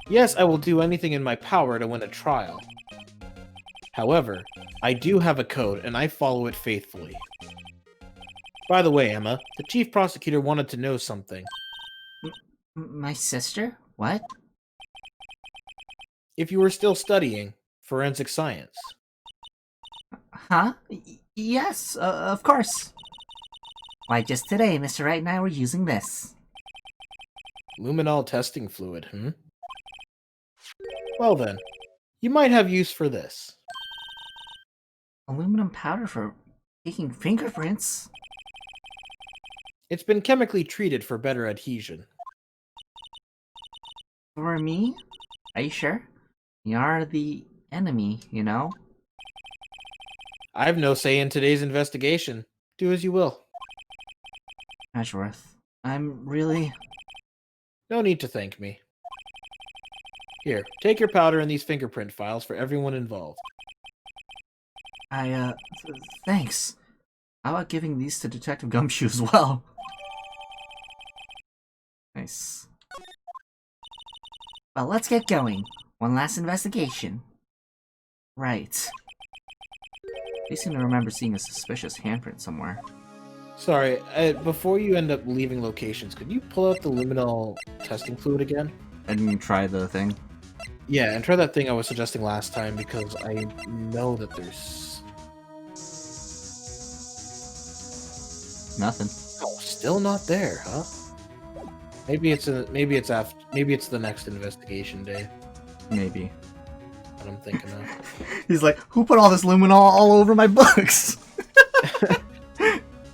Yes, I will do anything in my power to win a trial. However, I do have a code, and I follow it faithfully. By the way, Emma, the chief prosecutor wanted to know something. My sister? What? If you were still studying forensic science. Huh? Yes, of course. Why, just today, Mr. Wright and I were using this. Luminol testing fluid, hmm? Well then, you might have use for this. Aluminum powder for taking fingerprints? It's been chemically treated for better adhesion. For me? Are you sure? You're the enemy, you know? I've no say in today's investigation. Do as you will. Edgeworth, I'm really... No need to thank me. Here, take your powder and these fingerprint files for everyone involved. Thanks. How about giving these to Detective Gumshoe as well? Nice. Well, let's get going. One last investigation. Right. They seem to remember seeing a suspicious handprint somewhere. Sorry, before you end up leaving locations, could you pull out the luminol testing fluid again? And try the thing. Yeah, and try that thing I was suggesting last time because I know that there's Nothing. oh, still not there, huh? Maybe it's the next investigation day Maybe. that I'm thinking of. He's like, who put all this luminol all over my books?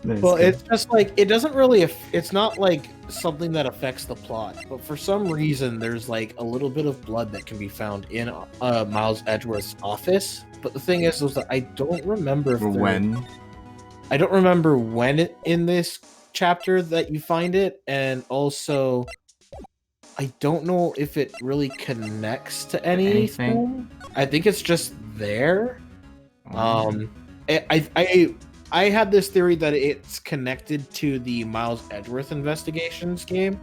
Nice, Well, good. it's just like it doesn't really. It's not like something that affects the plot, but for some reason, there's like a little bit of blood that can be found in Miles Edgeworth's office. But the thing is that I don't remember if Or when. I don't remember when in this chapter that you find it, and also I don't know if it really connects to anything. I think it's just there. I had this theory that it's connected to the Miles Edgeworth investigations game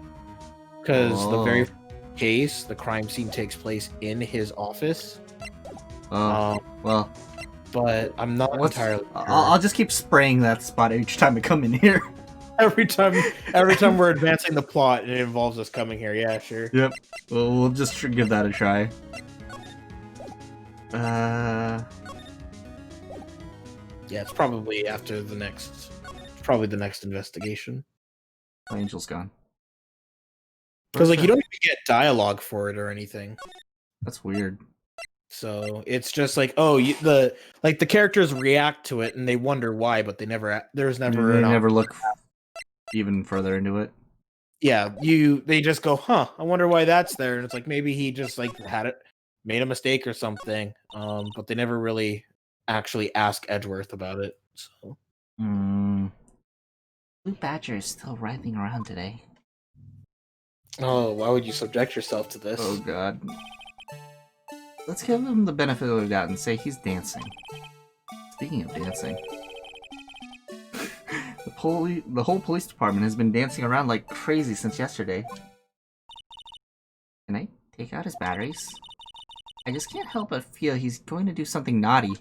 because the very Oh. first case, the crime scene takes place in his office. Oh, well, But I'm not entirely sure. I'll just keep spraying that spot each time I come in here. every time we're advancing the plot and it involves us coming here. Yeah, sure. Yep. Well, we'll just give that a try. Yeah, it's probably after the next. It's probably the next investigation. Angel's gone. Because like you don't even get dialogue for it or anything. That's weird. So it's just like, oh, the characters react to it and they wonder why, but there's never They an never look even further into it. yeah, they just go, huh, I wonder why that's there. And it's like maybe he just like made a mistake or something. But they never really actually ask Edgeworth about it. So Blue Badger is still writhing around today. oh, why would you subject yourself to this? Oh god. Let's give him the benefit of the doubt and say he's dancing. Speaking of dancing, the whole police department has been dancing around like crazy since yesterday. Can I take out his batteries? I just can't help but feel he's going to do something naughty.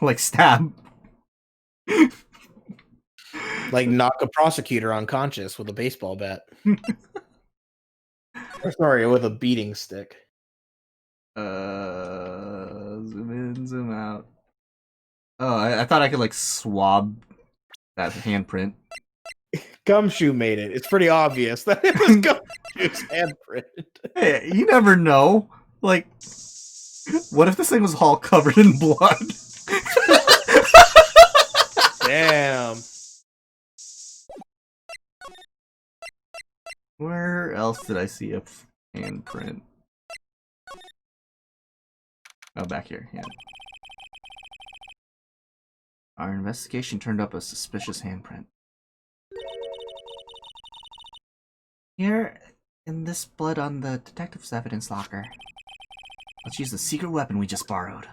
Like stab. Like knock a prosecutor unconscious with a baseball bat. Or, sorry, with a beating stick. Zoom in, zoom out. Oh, I thought I could like swab that handprint. Gumshoe made it. It's pretty obvious that it was Gumshoe's handprint. Hey, you never know. Like, what if this thing was all covered in blood? Damn. Where else did I see a handprint? Oh, back here, yeah. Our investigation turned up a suspicious handprint. Here, in this blood on the detective's evidence locker. Let's use the secret weapon we just borrowed.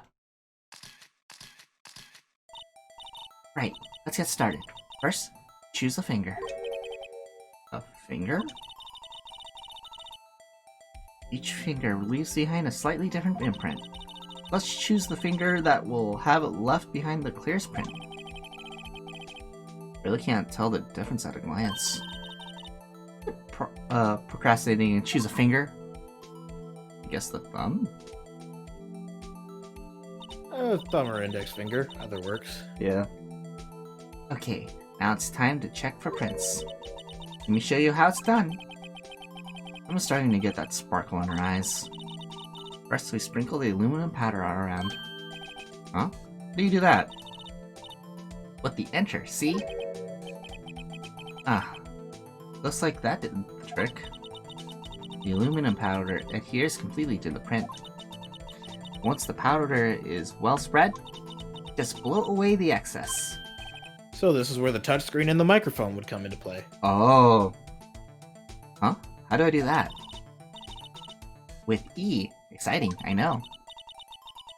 Right, let's get started. First, choose a finger. A finger? Each finger leaves behind a slightly different imprint. Let's choose the finger that will have it left behind the clearest print. Really can't tell the difference at a glance. Procrastinating and choose a finger. I guess the thumb? Thumb or index finger, either works. Yeah. Okay, now it's time to check for prints. Let me show you how it's done. I'm starting to get that sparkle in her eyes. First, we sprinkle the aluminum powder all around. Huh? How do you do that? With the enter, see? Ah. Looks like that did the trick. The aluminum powder adheres completely to the print. Once the powder is well spread, just blow away the excess. So this is where the touchscreen and the microphone would come into play. Oh. Huh? How do I do that? With E. Exciting, I know.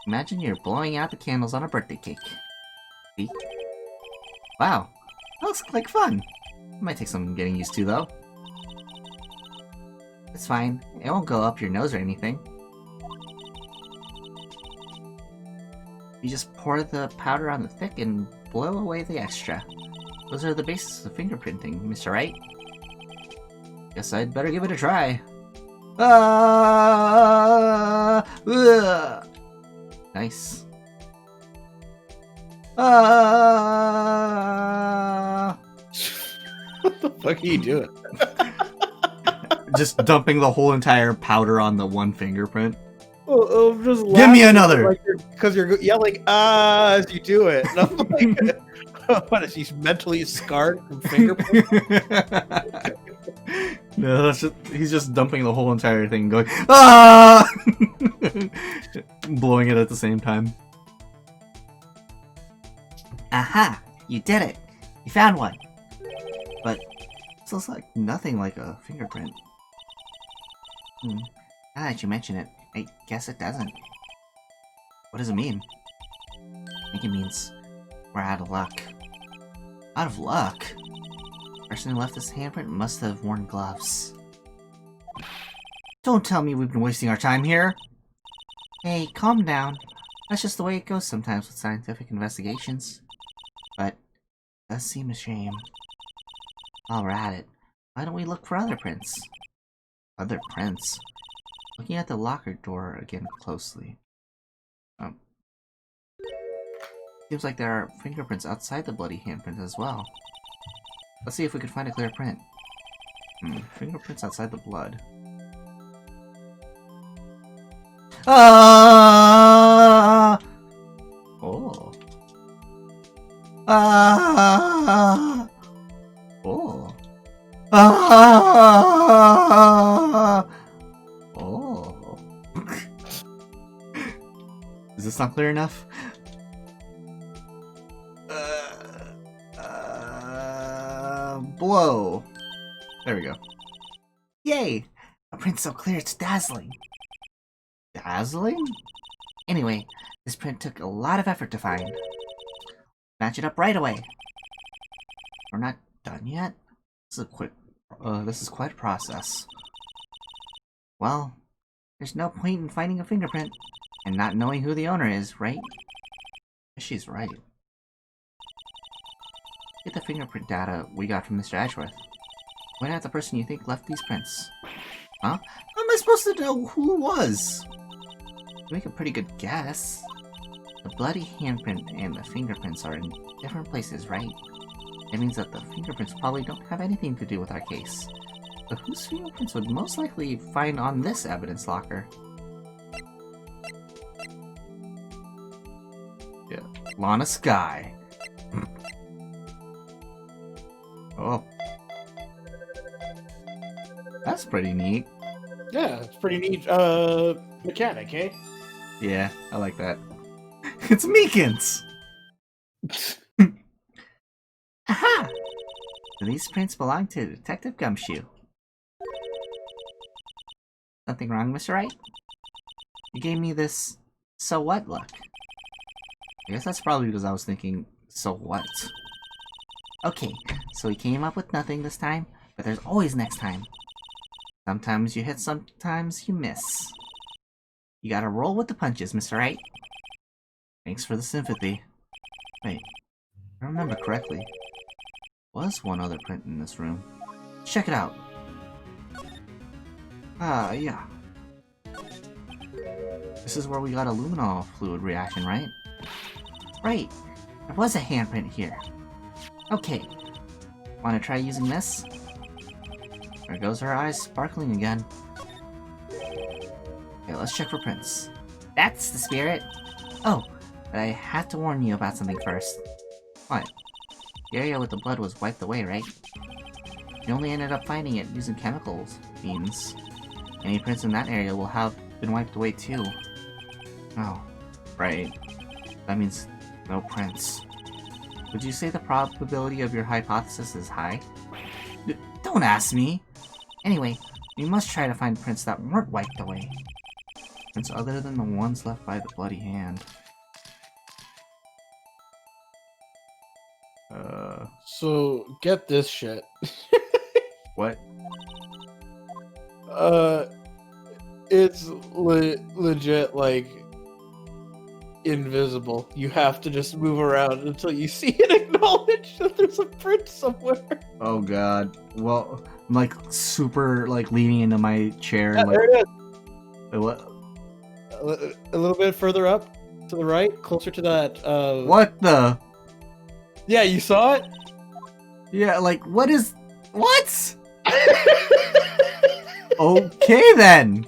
Imagine you're blowing out the candles on a birthday cake. See? Wow. That looks like fun. It might take some getting used to, though. It's fine. It won't go up your nose or anything. You just pour the powder on the thick and blow away the extra. Those are the basis of fingerprinting, Mr. Wright. Guess I'd better give it a try. Nice. What the fuck are you doing? Just dumping the whole entire powder on the one fingerprint. Oh, I'm just Give me another! Because you're yelling as you do it. And I'm like, what is he mentally scarred from fingerprints? No, that's just, he's just dumping the whole entire thing, going ah, blowing it at the same time. Aha! You did it! You found one! But this looks like nothing like a fingerprint. Now that you mention it, I guess it doesn't. What does it mean? I think it means we're out of luck. Out of luck? The person who left this handprint must have worn gloves. Don't tell me we've been wasting our time here! Hey, calm down. That's just the way it goes sometimes with scientific investigations. But it does seem a shame. While we're at it, why don't we look for other prints? Other prints? Looking at the locker door again closely. Seems like there are fingerprints outside the bloody handprint as well. Let's see if we can find a clear print. Fingerprints outside the blood. Ah! Oh. Ah! Oh. Ah! Oh. Is this not clear enough? Blow. There we go. Yay! A print so clear it's dazzling. Dazzling? Anyway, this print took a lot of effort to find. Match it up right away. We're not done yet? This is quite a process. Well, there's no point in finding a fingerprint and not knowing who the owner is, right? She's right. Get the fingerprint data we got from Mr. Edgeworth. Point out the person you think left these prints. Huh? How am I supposed to know who it was? You make a pretty good guess. The bloody handprint and the fingerprints are in different places, right? It means that the fingerprints probably don't have anything to do with our case. So whose fingerprints would most likely find on this evidence locker? Yeah, Lana Sky. Oh. That's pretty neat. Yeah, it's pretty neat mechanic, eh? Yeah, I like that. It's Meekins! Aha! So these prints belong to Detective Gumshoe. Something wrong, Mr. Wright? You gave me this so what look. I guess that's probably because I was thinking, so what? Okay, so we came up with nothing this time, but there's always next time. Sometimes you hit, sometimes you miss. You gotta roll with the punches, Mr. Wright. Thanks for the sympathy. Wait, if I remember correctly, was one other print in this room. Check it out. Yeah. This is where we got a luminol fluid reaction, right? Right, there was a handprint here. Okay, wanna try using this? There goes her eyes sparkling again. Okay, let's check for prints. That's the spirit. Oh, but I had to warn you about something first. What? The area with the blood was wiped away, right? You only ended up finding it using chemicals beans. Any prints in that area will have been wiped away too. Oh, right. That means no prints. Would you say the probability of your hypothesis is high? Don't ask me! Anyway, we must try to find prints that weren't wiped away. Prints other than the ones left by the bloody hand. So, get this shit. What? It's legit, like, invisible. You have to just move around until you see and acknowledge that there's a print somewhere. Oh god. Well, I'm like super like leaning into my chair. Yeah, Like, there it is. wait, what? A little bit further up to the right, closer to that. What the? Yeah, you saw it. Yeah, like what is? What? Okay then.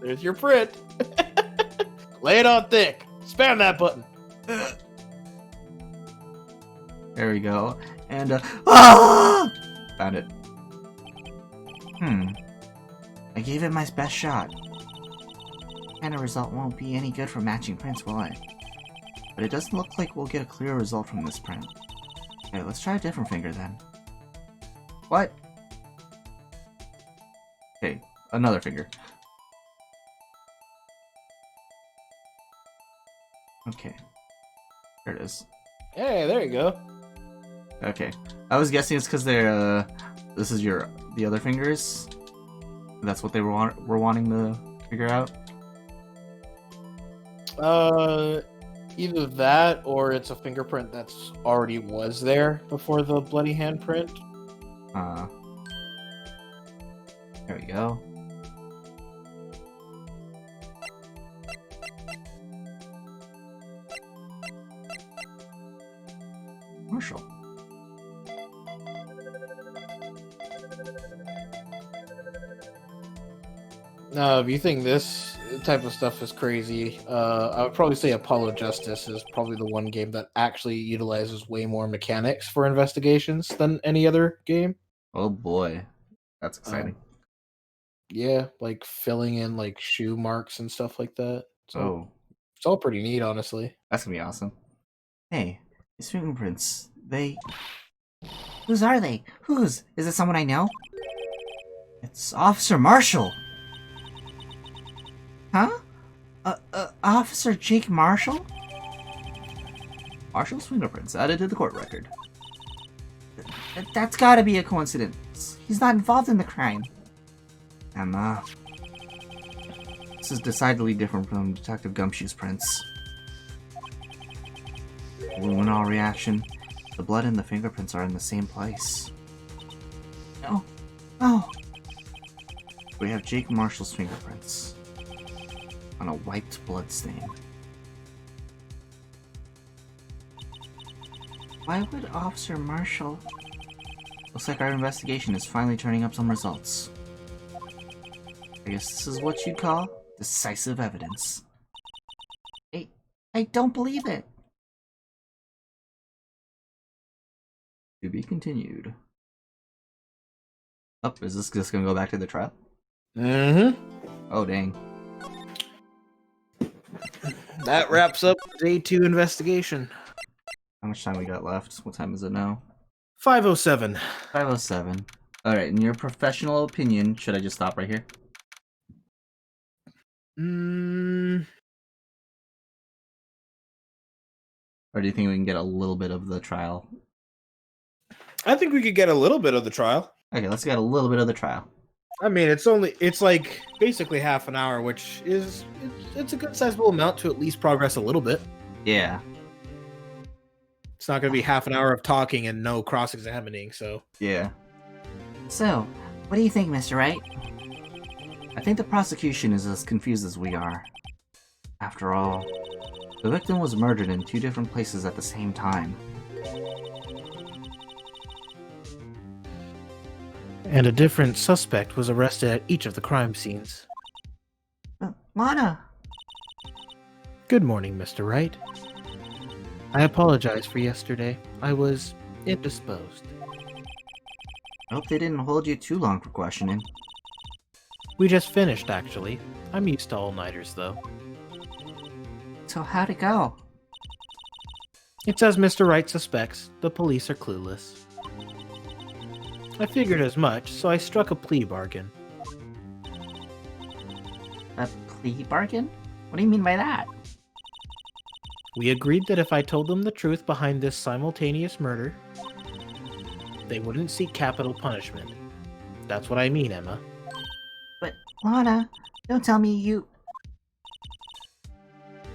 There's your print. Lay it on thick. Spam that button. There we go. And ah! Found it. I gave it my best shot. Kind of result won't be any good for matching prints, will it? But it doesn't look like we'll get a clear result from this print. Okay, let's try a different finger then. What? Okay, another finger. Okay. There it is. Hey, there you go. Okay. I was guessing it's because they're, this is the other fingers. That's what they were wanting to figure out. Either that or it's a fingerprint that's already was there before the bloody handprint. There we go. Marshall. If you think this type of stuff is crazy, I would probably say Apollo Justice is probably the one game that actually utilizes way more mechanics for investigations than any other game. Oh boy. That's exciting. Yeah, like filling in like shoe marks and stuff like that. So it's all pretty neat, honestly. That's gonna be awesome. Hey, these fingerprints, Whose are they? Whose? Is it someone I know? It's Officer Marshall! Huh? Officer Jake Marshall? Marshall's fingerprints added to the court record. That's gotta be a coincidence. He's not involved in the crime. Emma. This is decidedly different from Detective Gumshoe's prints. Luminol reaction. The blood and the fingerprints are in the same place. No. No. We have Jake Marshall's fingerprints on a wiped bloodstain. Why would Officer Marshall... Looks like our investigation is finally turning up some results. I guess this is what you'd call decisive evidence. I don't believe it. To be continued. Oh, is this just gonna go back to the trial? Mm-hmm. Oh, dang. That wraps up day 2 investigation. How much time we got left? What time is it now? 5:07. 5:07. Alright, in your professional opinion, should I just stop right here? Or do you think we can get a little bit of the trial? I think we could get a little bit of the trial. Okay, let's get a little bit of the trial. I mean, it's like basically half an hour, which is it's a good sizable amount to at least progress a little bit. Yeah. It's not going to be half an hour of talking and no cross-examining, so... Yeah. So, what do you think, Mr. Wright? I think the prosecution is as confused as we are. After all, the victim was murdered in 2 different places at the same time. And a different suspect was arrested at each of the crime scenes. Lana! Good morning, Mr. Wright. I apologize for yesterday. I was indisposed. I hope they didn't hold you too long for questioning. We just finished, actually. I'm used to all-nighters, though. So how'd it go? It's as Mr. Wright suspects, the police are clueless. I figured as much, so I struck a plea bargain. A plea bargain? What do you mean by that? We agreed that if I told them the truth behind this simultaneous murder, they wouldn't seek capital punishment. That's what I mean, Emma. But, Lana, don't tell me you...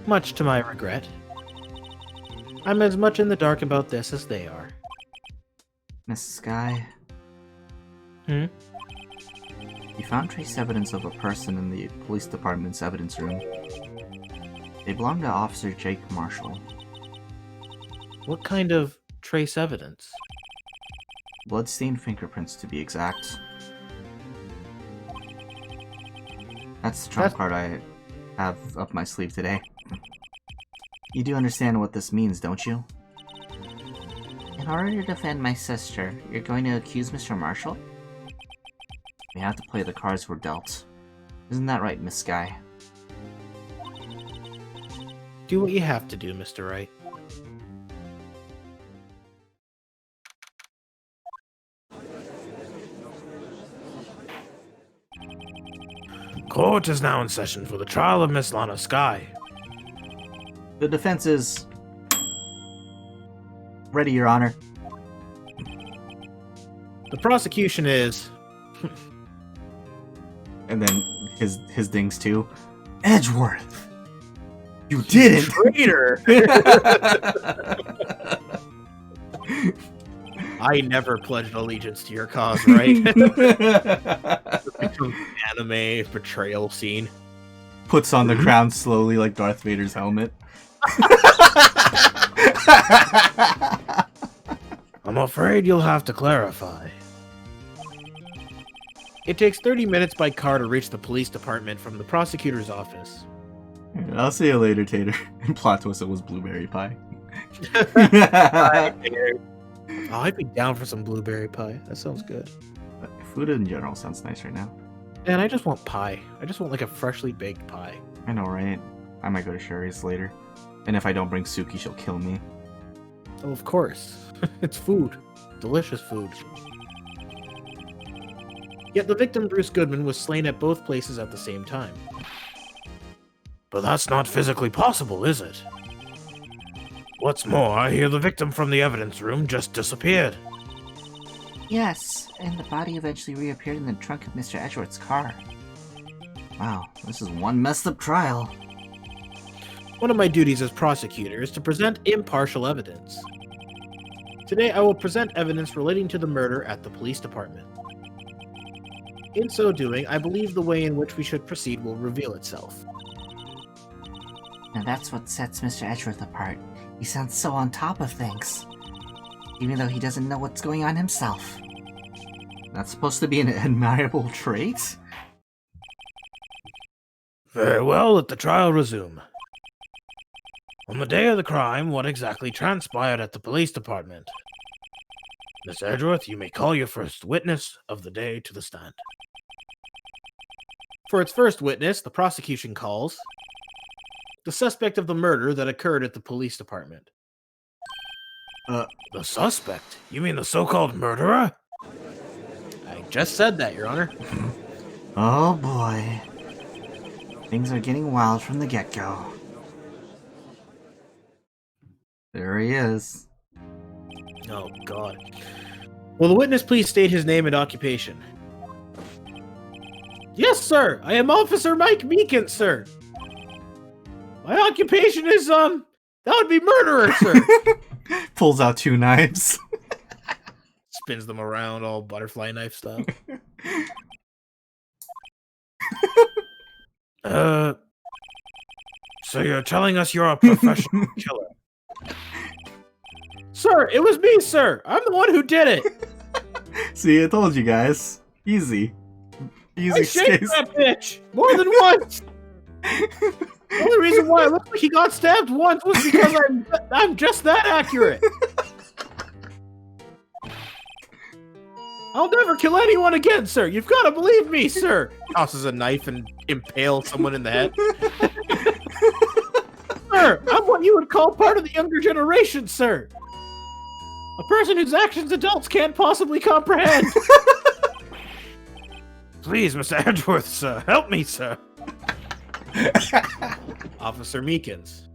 Much to my regret. I'm as much in the dark about this as they are. Miss Sky, Hmm? you found trace evidence of a person in the police department's evidence room. They belong to Officer Jake Marshall. What kind of trace evidence? Bloodstained fingerprints, to be exact. That's the trump card I have up my sleeve today. You do understand what this means, don't you? In order to defend my sister, you're going to accuse Mr. Marshall? We have to play the cards we're dealt. Isn't that right, Miss Sky? Do what you have to do, Mr. Wright. Court is now in session for the trial of Miss Lana Sky. The defense is ready, Your Honor. The prosecution is... And then his dings too. Edgeworth! You didn't! Traitor! I never pledged allegiance to your cause, right? Some anime betrayal scene. Puts on the crown slowly like Darth Vader's helmet. I'm afraid you'll have to clarify. It takes 30 minutes by car to reach the police department from the prosecutor's office. I'll see you later, Tater. And plot twist, it was blueberry pie. Oh, I'd be down for some blueberry pie. That sounds good. Food in general sounds nice right now. Man, I just want pie. I just want like a freshly baked pie. I know, right? I might go to Sherry's later. And if I don't bring Suki, she'll kill me. Oh, of course. It's food. Delicious food. Yet the victim, Bruce Goodman, was slain at both places at the same time. But that's not physically possible, is it? What's more, I hear the victim from the evidence room just disappeared. Yes, and the body eventually reappeared in the trunk of Mr. Edgeworth's car. Wow, this is one messed up trial. One of my duties as prosecutor is to present impartial evidence. Today I will present evidence relating to the murder at the police department. In so doing, I believe the way in which we should proceed will reveal itself. Now that's what sets Mr. Edgeworth apart. He sounds so on top of things, even though he doesn't know what's going on himself. That's supposed to be an admirable trait? Very well, let the trial resume. On the day of the crime, what exactly transpired at the police department? Miss Edgeworth, you may call your first witness of the day to the stand. For its first witness, the prosecution calls the suspect of the murder that occurred at the police department. The suspect? You mean the so-called murderer? I just said that, Your Honor. Oh boy. Things are getting wild from the get-go. There he is. Oh, God. Will the witness please state his name and occupation? Yes, sir. I am Officer Mike Meekins, sir. My occupation is, that would be murderer, sir. Pulls out 2 knives. Spins them around all butterfly knife style. So you're telling us you're a professional killer? Sir, it was me, sir. I'm the one who did it. See, I told you guys. Easy. Easy I shaved case. that bitch more than once. The only reason why it looked like he got stabbed once was because I'm just that accurate. I'll never kill anyone again, sir. You've got to believe me, sir. Tosses a knife and impales someone in the head. Sir, I'm what you would call part of the younger generation, sir. A person whose actions adults can't possibly comprehend. Please, Mr. Edgeworth, sir. Help me, sir. Officer Meekins.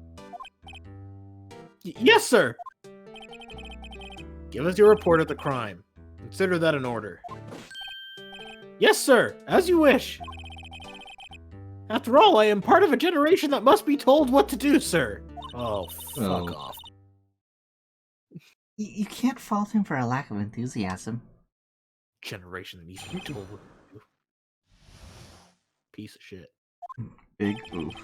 Yes, sir. Give us your report of the crime. Consider that an order. Yes, sir. As you wish. After all, I am part of a generation that must be told what to do, sir. Oh, fuck Oh. off. You can't fault him for a lack of enthusiasm. Generation that needs to be told what to do. Piece of shit. Big oof.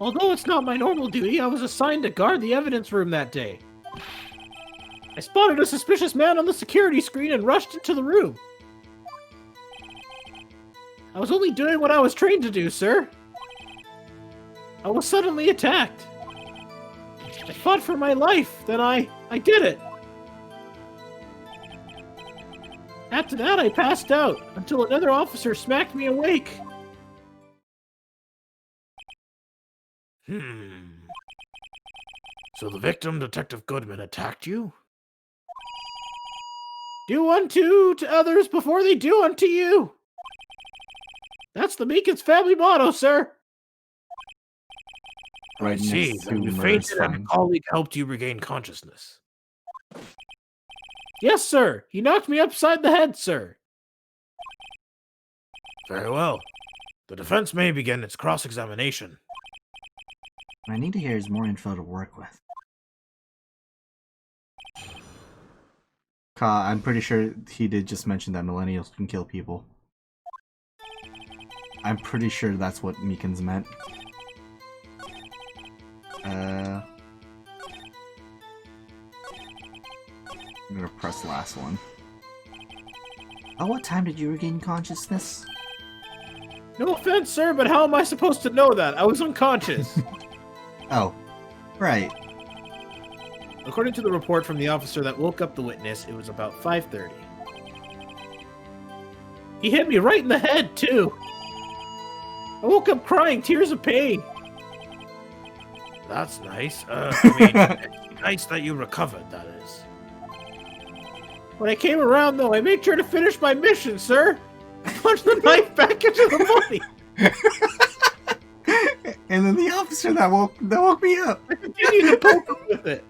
Although it's not my normal duty, I was assigned to guard the evidence room that day. I spotted a suspicious man on the security screen and rushed into the room. I was only doing what I was trained to do, sir. I was suddenly attacked. I fought for my life, then I did it. After that, I passed out until another officer smacked me awake. So the victim, Detective Goodman, attacked you? Do unto to others before they do unto you. That's the Meekins family motto, sir. Right See, next to you Murr's fainted and a sign. colleague helped you regain consciousness. Yes, sir. He knocked me upside the head, sir. Very well. The defense may begin its cross-examination. What I need to hear is more info to work with. I'm pretty sure he did just mention that millennials can kill people. I'm pretty sure that's what Meekins meant. I'm gonna press last one. At what time did you regain consciousness? No offense, sir, but how am I supposed to know that? I was unconscious. Oh, right. According to the report from the officer that woke up the witness, it was about 5:30. He hit me right in the head, too. I woke up crying, tears of pain. That's nice. It's nice that you recovered, that is. When I came around, though, I made sure to finish my mission, sir. I punched the knife back into the body. And then the officer that woke me up. I continued to poke him with it.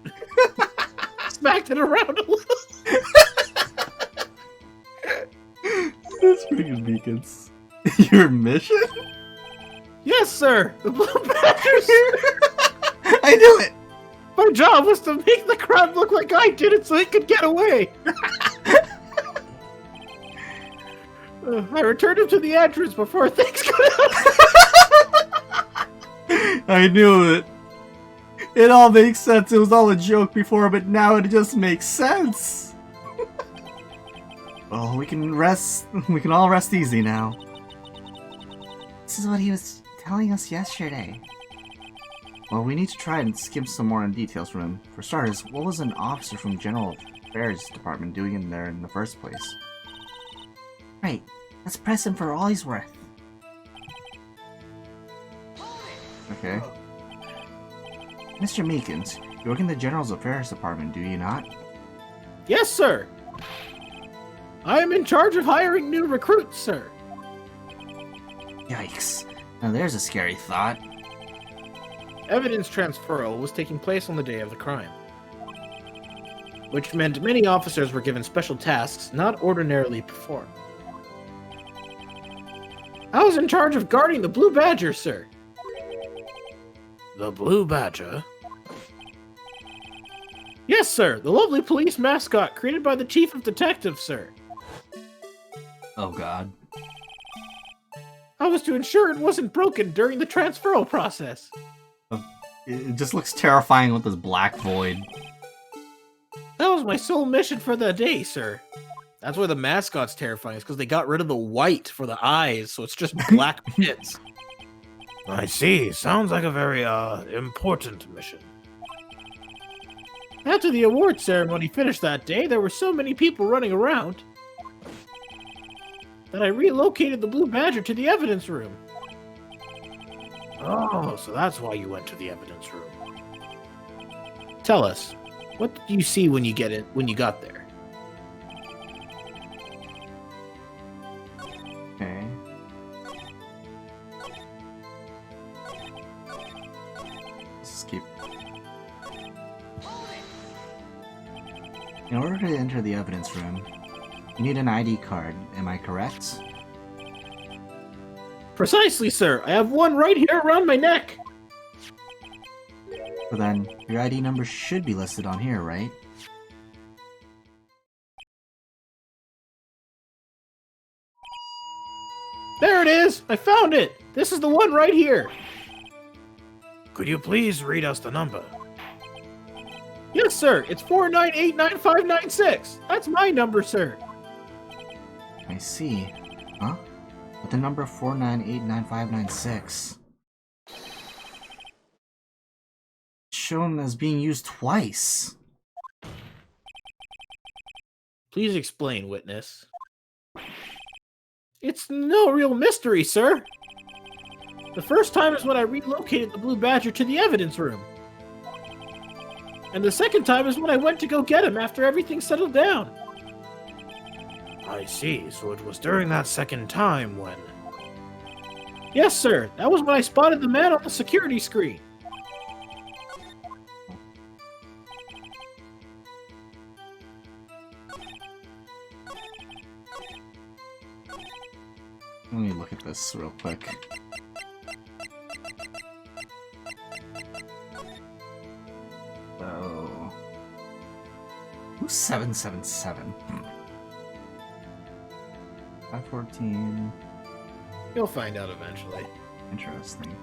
Smacked it around a little. That's pretty good, Meekins. Your mission? Yes, sir. The Blue Badgers. I knew it. My job was to make the crime look like I did it so he could get away. I returned him to the entrance before things got out. I knew it. It all makes sense. It was all a joke before, but now it just makes sense. Oh, we can rest. We can all rest easy now. This is what he was telling us yesterday. Well, we need to try and skim some more on details from him. For starters, what was an officer from General Affairs Department doing in there in the first place? Right, let's press him for all he's worth. Okay. Mr. Meekins, You work in the General's Affairs Department, do you not? Yes, sir. I am in charge of hiring new recruits, sir. yikes. Now there's a scary thought. Evidence transferal was taking place on the day of the crime, which meant many officers were given special tasks not ordinarily performed. I was in charge of guarding the Blue Badger, sir. The Blue Badger? Yes, sir. The lovely police mascot created by the Chief of Detectives, sir. Oh god. I was to ensure it wasn't broken during the transferal process. It just looks terrifying with this black void. That was my sole mission for the day, sir. That's why the mascot's terrifying, is because they got rid of the white for the eyes, so it's just black pits. I see. Sounds like a very, important mission. After the award ceremony finished that day, there were so many people running around that I relocated the Blue Badger to the evidence room. Oh, so that's why you went to the evidence room. Tell us, what did you see when you got there? Okay. Let's just keep. In order to enter the evidence room, you need an ID card, am I correct? Precisely, sir. I have one right here around my neck. So then, your ID number should be listed on here, right? There it is! I found it! This is the one right here! Could you please read us the number? Yes, sir! It's 4989596! That's my number, sir! I see. Huh? But the number 4989596 shown as being used twice. Please explain, witness. It's no real mystery, sir! The first time is when I relocated the Blue Badger to the evidence room. And the second time is when I went to go get him after everything settled down. I see, so it was during that second time when... Yes, sir, that was when I spotted the man on the security screen. Let me look at this real quick. So... Who's 777? 514... You'll find out eventually. Interesting.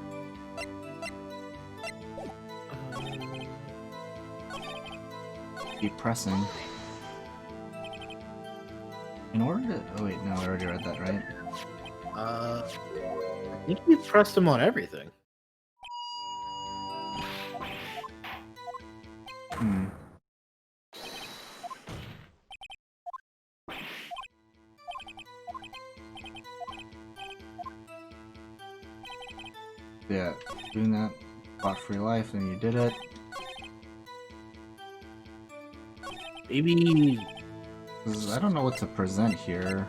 Keep pressing. In order to... Oh wait, no, I already read that, right? I think we pressed him on everything. Hmm. Yeah, doing that fought for your life, and you did it. Maybe... 'Cause I don't know what to present here.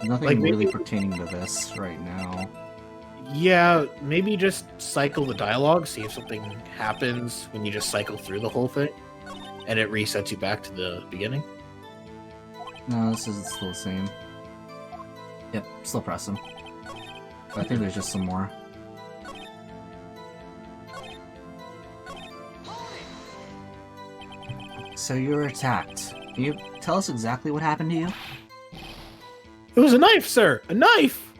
Nothing Like, really maybe- pertaining to this right now. Yeah, maybe just cycle the dialogue, see if something happens when you just cycle through the whole thing, and it resets you back to the beginning. No, this is still the same. Yep, still pressing. But I think there's just some more. So you were attacked. Can you tell us exactly what happened to you? It was a knife, sir! A knife!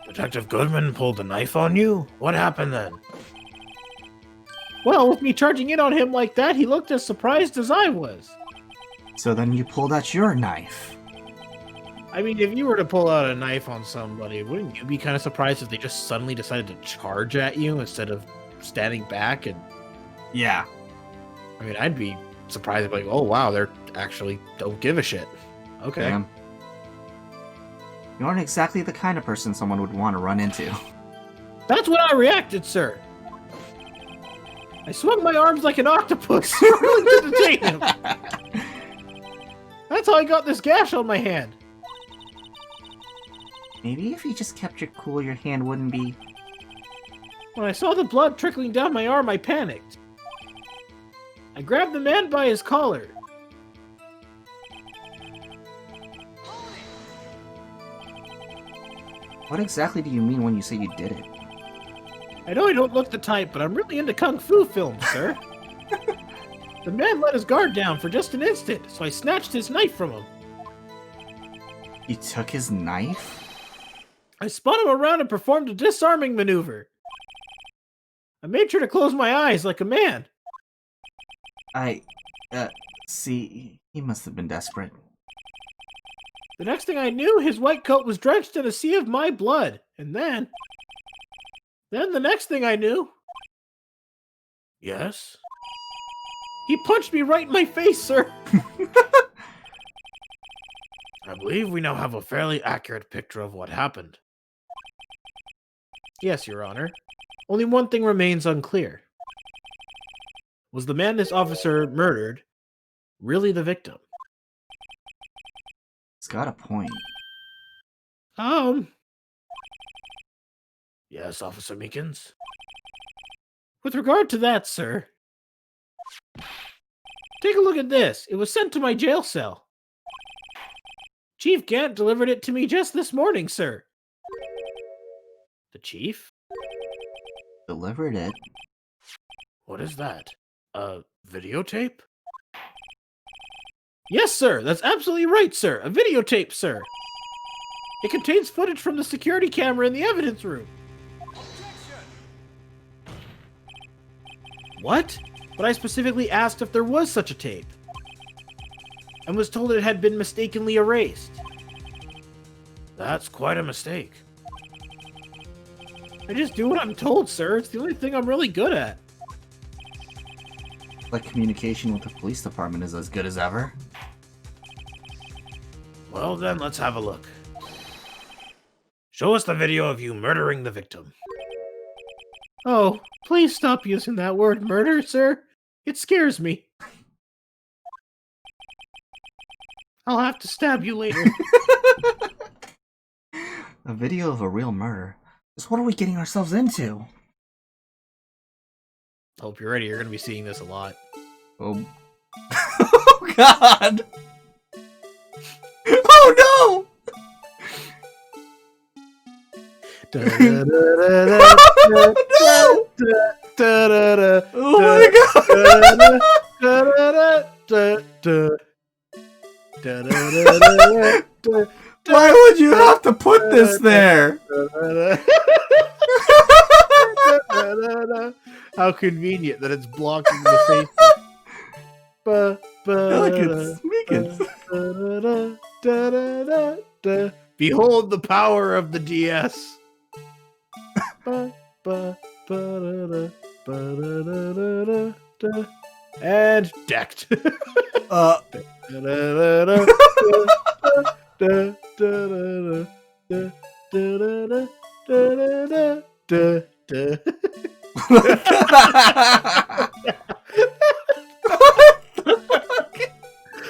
Detective Goodman pulled a knife on you? What happened then? Well, with me charging in on him like that, he looked as surprised as I was. So then you pulled out your knife. I mean, if you were to pull out a knife on somebody, wouldn't you be kind of surprised if they just suddenly decided to charge at you instead of standing back? And Yeah. I mean, I'd be surprised, like, oh wow, they're actually don't give a shit. Okay. Damn. You aren't exactly the kind of person someone would want to run into. That's when I reacted, sir. I swung my arms like an octopus, willing to detain him. That's how I got this gash on my hand. Maybe if you just kept your cool, your hand wouldn't be... When I saw the blood trickling down my arm, I panicked. I grabbed the man by his collar. What exactly do you mean when you say you did it? I know I don't look the type, but I'm really into kung fu films, sir. The man let his guard down for just an instant, so I snatched his knife from him. You took his knife? I spun him around and performed a disarming maneuver. I made sure to close my eyes like a man. See, he must have been desperate. The next thing I knew, his white coat was drenched in a sea of my blood. And then the next thing I knew... Yes? He punched me right in my face, sir! I believe we now have a fairly accurate picture of what happened. Yes, Your Honor. Only one thing remains unclear. Was the man this officer murdered really the victim? He's got a point. Yes, Officer Meekins. With regard to that, sir, take a look at this. It was sent to my jail cell. Chief Gant delivered it to me just this morning, sir. The chief? Delivered it. What is that? A videotape? Yes, sir. That's absolutely right, sir. A videotape, sir. It contains footage from the security camera in the evidence room. What? But I specifically asked if there was such a tape, and was told it had been mistakenly erased. That's quite a mistake. I just do what I'm told, sir. It's the only thing I'm really good at. Like communication with the police department is as good as ever. Well, then, let's have a look. Show us the video of you murdering the victim. Oh, please stop using that word murder, sir. It scares me. I'll have to stab you later. A video of a real murder. Just what are we getting ourselves into? Hope you're ready. You're going to be seeing this a lot. Oh, oh God! Oh no! Oh my God! Why would you have to put this there? How convenient that it's blocking the face. Elegance, Meekins. Behold the power of the DS. And decked.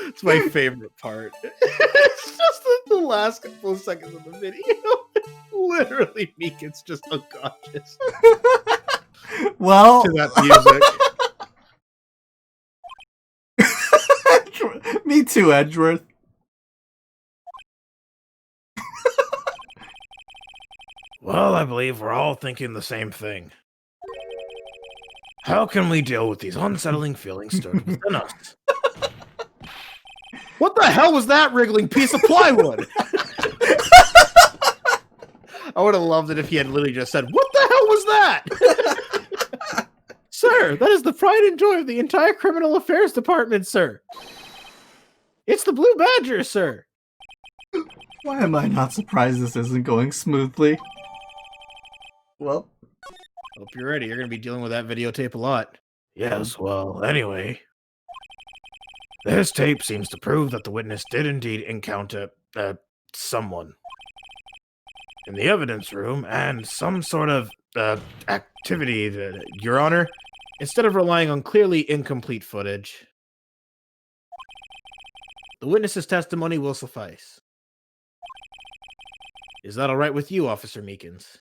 It's my favorite part. It's just the last couple of seconds of the video. Literally, Meekins just unconscious Well, to that music. me too, Edgeworth. Well, I believe we're all thinking the same thing. How can we deal with these unsettling feelings stirred within us? What the hell was that wriggling piece of plywood? I would have loved it if he had literally just said, "What the hell was that?" Sir, that is the pride and joy of the entire criminal affairs department, sir. It's the Blue Badger, sir. Why am I not surprised this isn't going smoothly? Well, Hope you're ready. You're going to be dealing with that videotape a lot. Yes, well, anyway. This tape seems to prove that the witness did indeed encounter, someone in the evidence room and some sort of, activity, Your Honor. Instead of relying on clearly incomplete footage, the witness's testimony will suffice. Is that all right with you, Officer Meekins?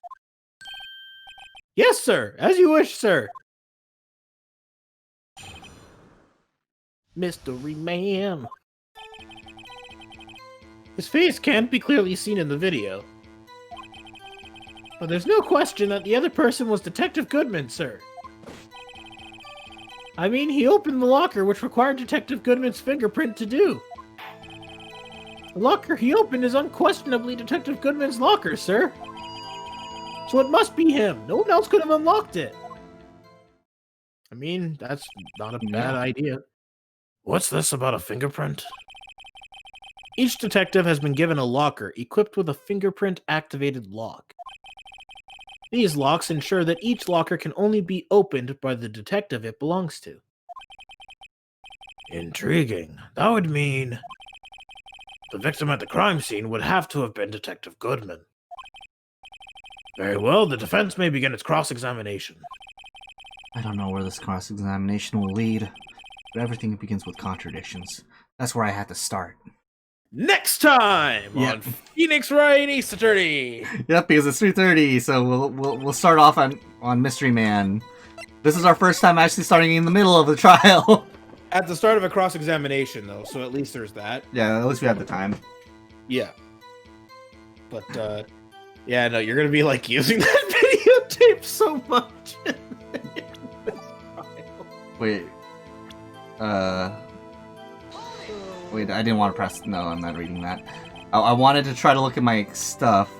Yes, sir. As you wish, sir. Mystery Man. His face can't be clearly seen in the video. But there's no question that the other person was Detective Goodman, sir. I mean, he opened the locker, which required Detective Goodman's fingerprint to do. The locker he opened is unquestionably Detective Goodman's locker, sir. So it must be him. No one else could have unlocked it. I mean, that's not a bad idea. What's this about a fingerprint? Each detective has been given a locker equipped with a fingerprint-activated lock. These locks ensure that each locker can only be opened by the detective it belongs to. Intriguing. That would mean the victim at the crime scene would have to have been Detective Goodman. Very well, the defense may begin its cross-examination. I don't know where this cross-examination will lead, but everything begins with contradictions. That's where I had to start. Next time on Phoenix Wright Ace Attorney. Yep, because it's 3:30, so we'll start off on Mystery Man. This is our first time actually starting in the middle of the trial. At the start of a cross-examination, though, so at least there's that. Yeah, at least we have the time. Yeah. But, yeah, no, you're gonna be, like, using that tape so much. Wait. Wait, I didn't want to press. No, I'm not reading that. I wanted to try to look at my stuff.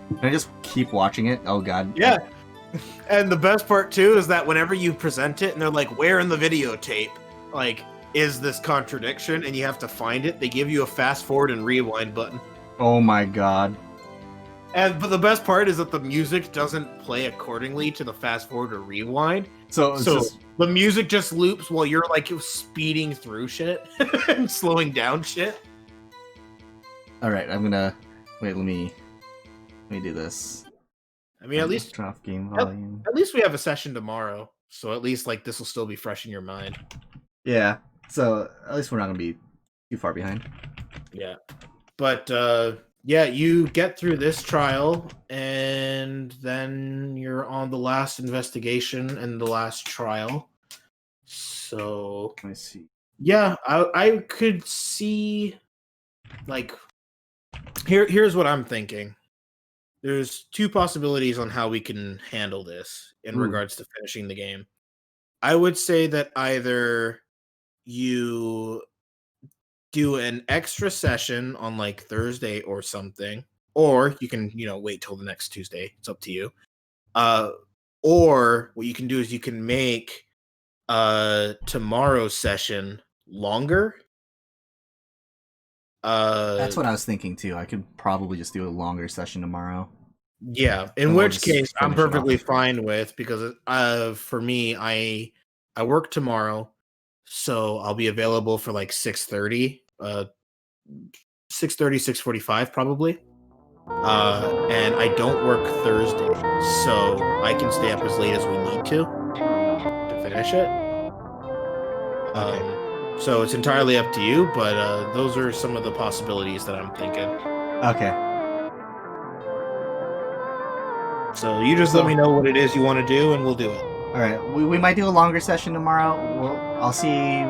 Can I just keep watching it? Oh god. Yeah. And the best part too is that whenever you present it and they're like, where in the videotape, like, is this contradiction? And you have to find it, they give you a fast forward and rewind button. Oh my god. But the best part is that the music doesn't play accordingly to the fast forward or rewind. So it's just the music just loops while you're like speeding through shit and slowing down shit. all right. I'm gonna wait. Let me do this. I mean, at least drop game volume. at least we have a session tomorrow, so at least like this will still be fresh in your mind. Yeah. So at least we're not gonna be too far behind. Yeah. But yeah, you get through this trial and then you're on the last investigation and the last trial. So Let me see. yeah, I could see like here's what I'm thinking. There's two possibilities on how we can handle this in Ooh. regards to finishing the game. I would say that either you do an extra session on like Thursday or something, or you can, wait till the next Tuesday. It's up to you. Or what you can do is you can make tomorrow's session longer. That's what I was thinking too. I could probably just do a longer session tomorrow. Yeah, in And we'll which just case I'm finish it off. perfectly fine with, because for me I work tomorrow, so I'll be available for like 6:30, 6:45 probably. And I don't work Thursday, so I can stay up as late as we need to finish it. So it's entirely up to you, but those are some of the possibilities that I'm thinking. Okay. So you just let me know what it is you want to do, and we'll do it. All right. We might do a longer session tomorrow. I'll see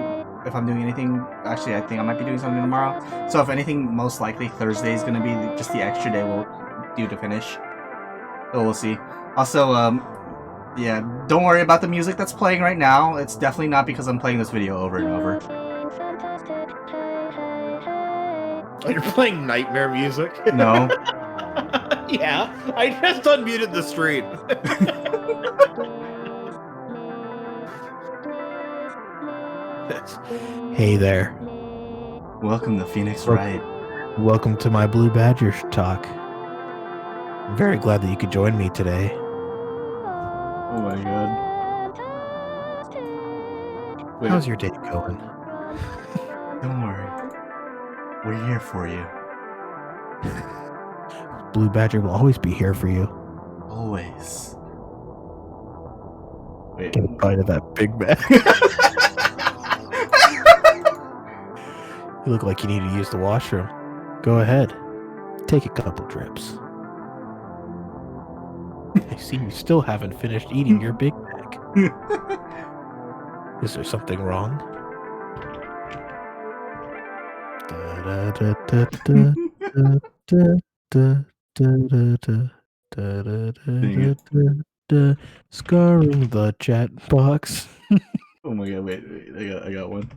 if I'm doing anything. Actually, I think I might be doing something tomorrow. So if anything, most likely Thursday is gonna be just the extra day we'll do to finish. So we'll see. Also, yeah, don't worry about the music that's playing right now. It's definitely not because I'm playing this video over and over. Oh, you're playing nightmare music? No. Yeah, I just unmuted the stream. Hey there. Welcome to Phoenix Wright. Welcome to my Blue Badger talk. I'm very glad that you could join me today. Oh my god. Wait, How's your day going? don't worry. We're here for you. Blue Badger will always be here for you. Always. Wait. Get a bite of that Big Mac. You look like you need to use the washroom. Go ahead. Take a couple drips. I see you still haven't finished eating your Big Mac. Is there something wrong? Scarring the chat box. Oh my god, wait, I got one.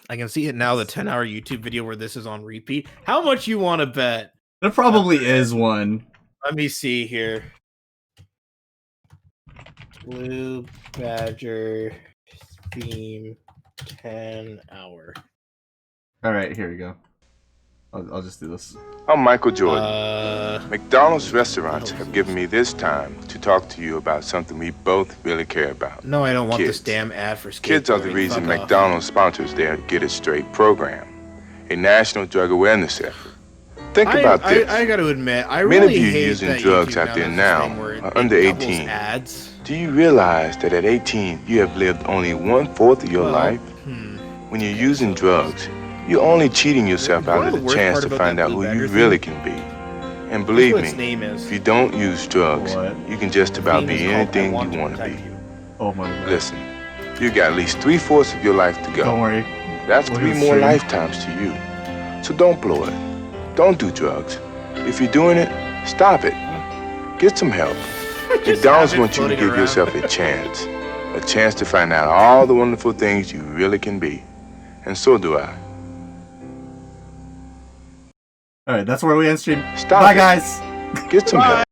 I can see it now, the 10-hour YouTube video where this is on repeat. How much you want to bet? There probably is one. Let me see here. Blue Badger theme 10-hour. Alright, here we go. I'll just do this. I'm Michael Jordan. McDonald's restaurants have given me this time to talk to you about something we both really care about. No, I don't want this Kids. damn ad for skateboarding. Kids are the reason Fuck off. McDonald's sponsors their Get It Straight program, a national drug awareness effort. Think about this. I got to admit, I Many really of you hate using that drugs YouTube out there does this now thing where it are under doubles 18. Ads. Do you realize that at 18, you have lived only 1/4 of your Well, life? When you're using drugs, you're only cheating yourself You know out of the the worst chance part to about find that out Blue who Badger you thing? really can be. And believe That's me, what its name is. if you don't use drugs, What? you can just about Theme is be called I anything Want you want to Protect be. You. Oh my god. Listen, you got at least 3/4 of your life to go. Don't worry. That's Look at 3 the more stream. lifetimes to you. So don't blow it. Don't do drugs. If you're doing it, stop it. Get some help. McDonald's wants you to give yourself a chance to find out all the wonderful things you really can be. And so do I. Alright, that's where we end stream. Stop Bye, it. guys! Get some help.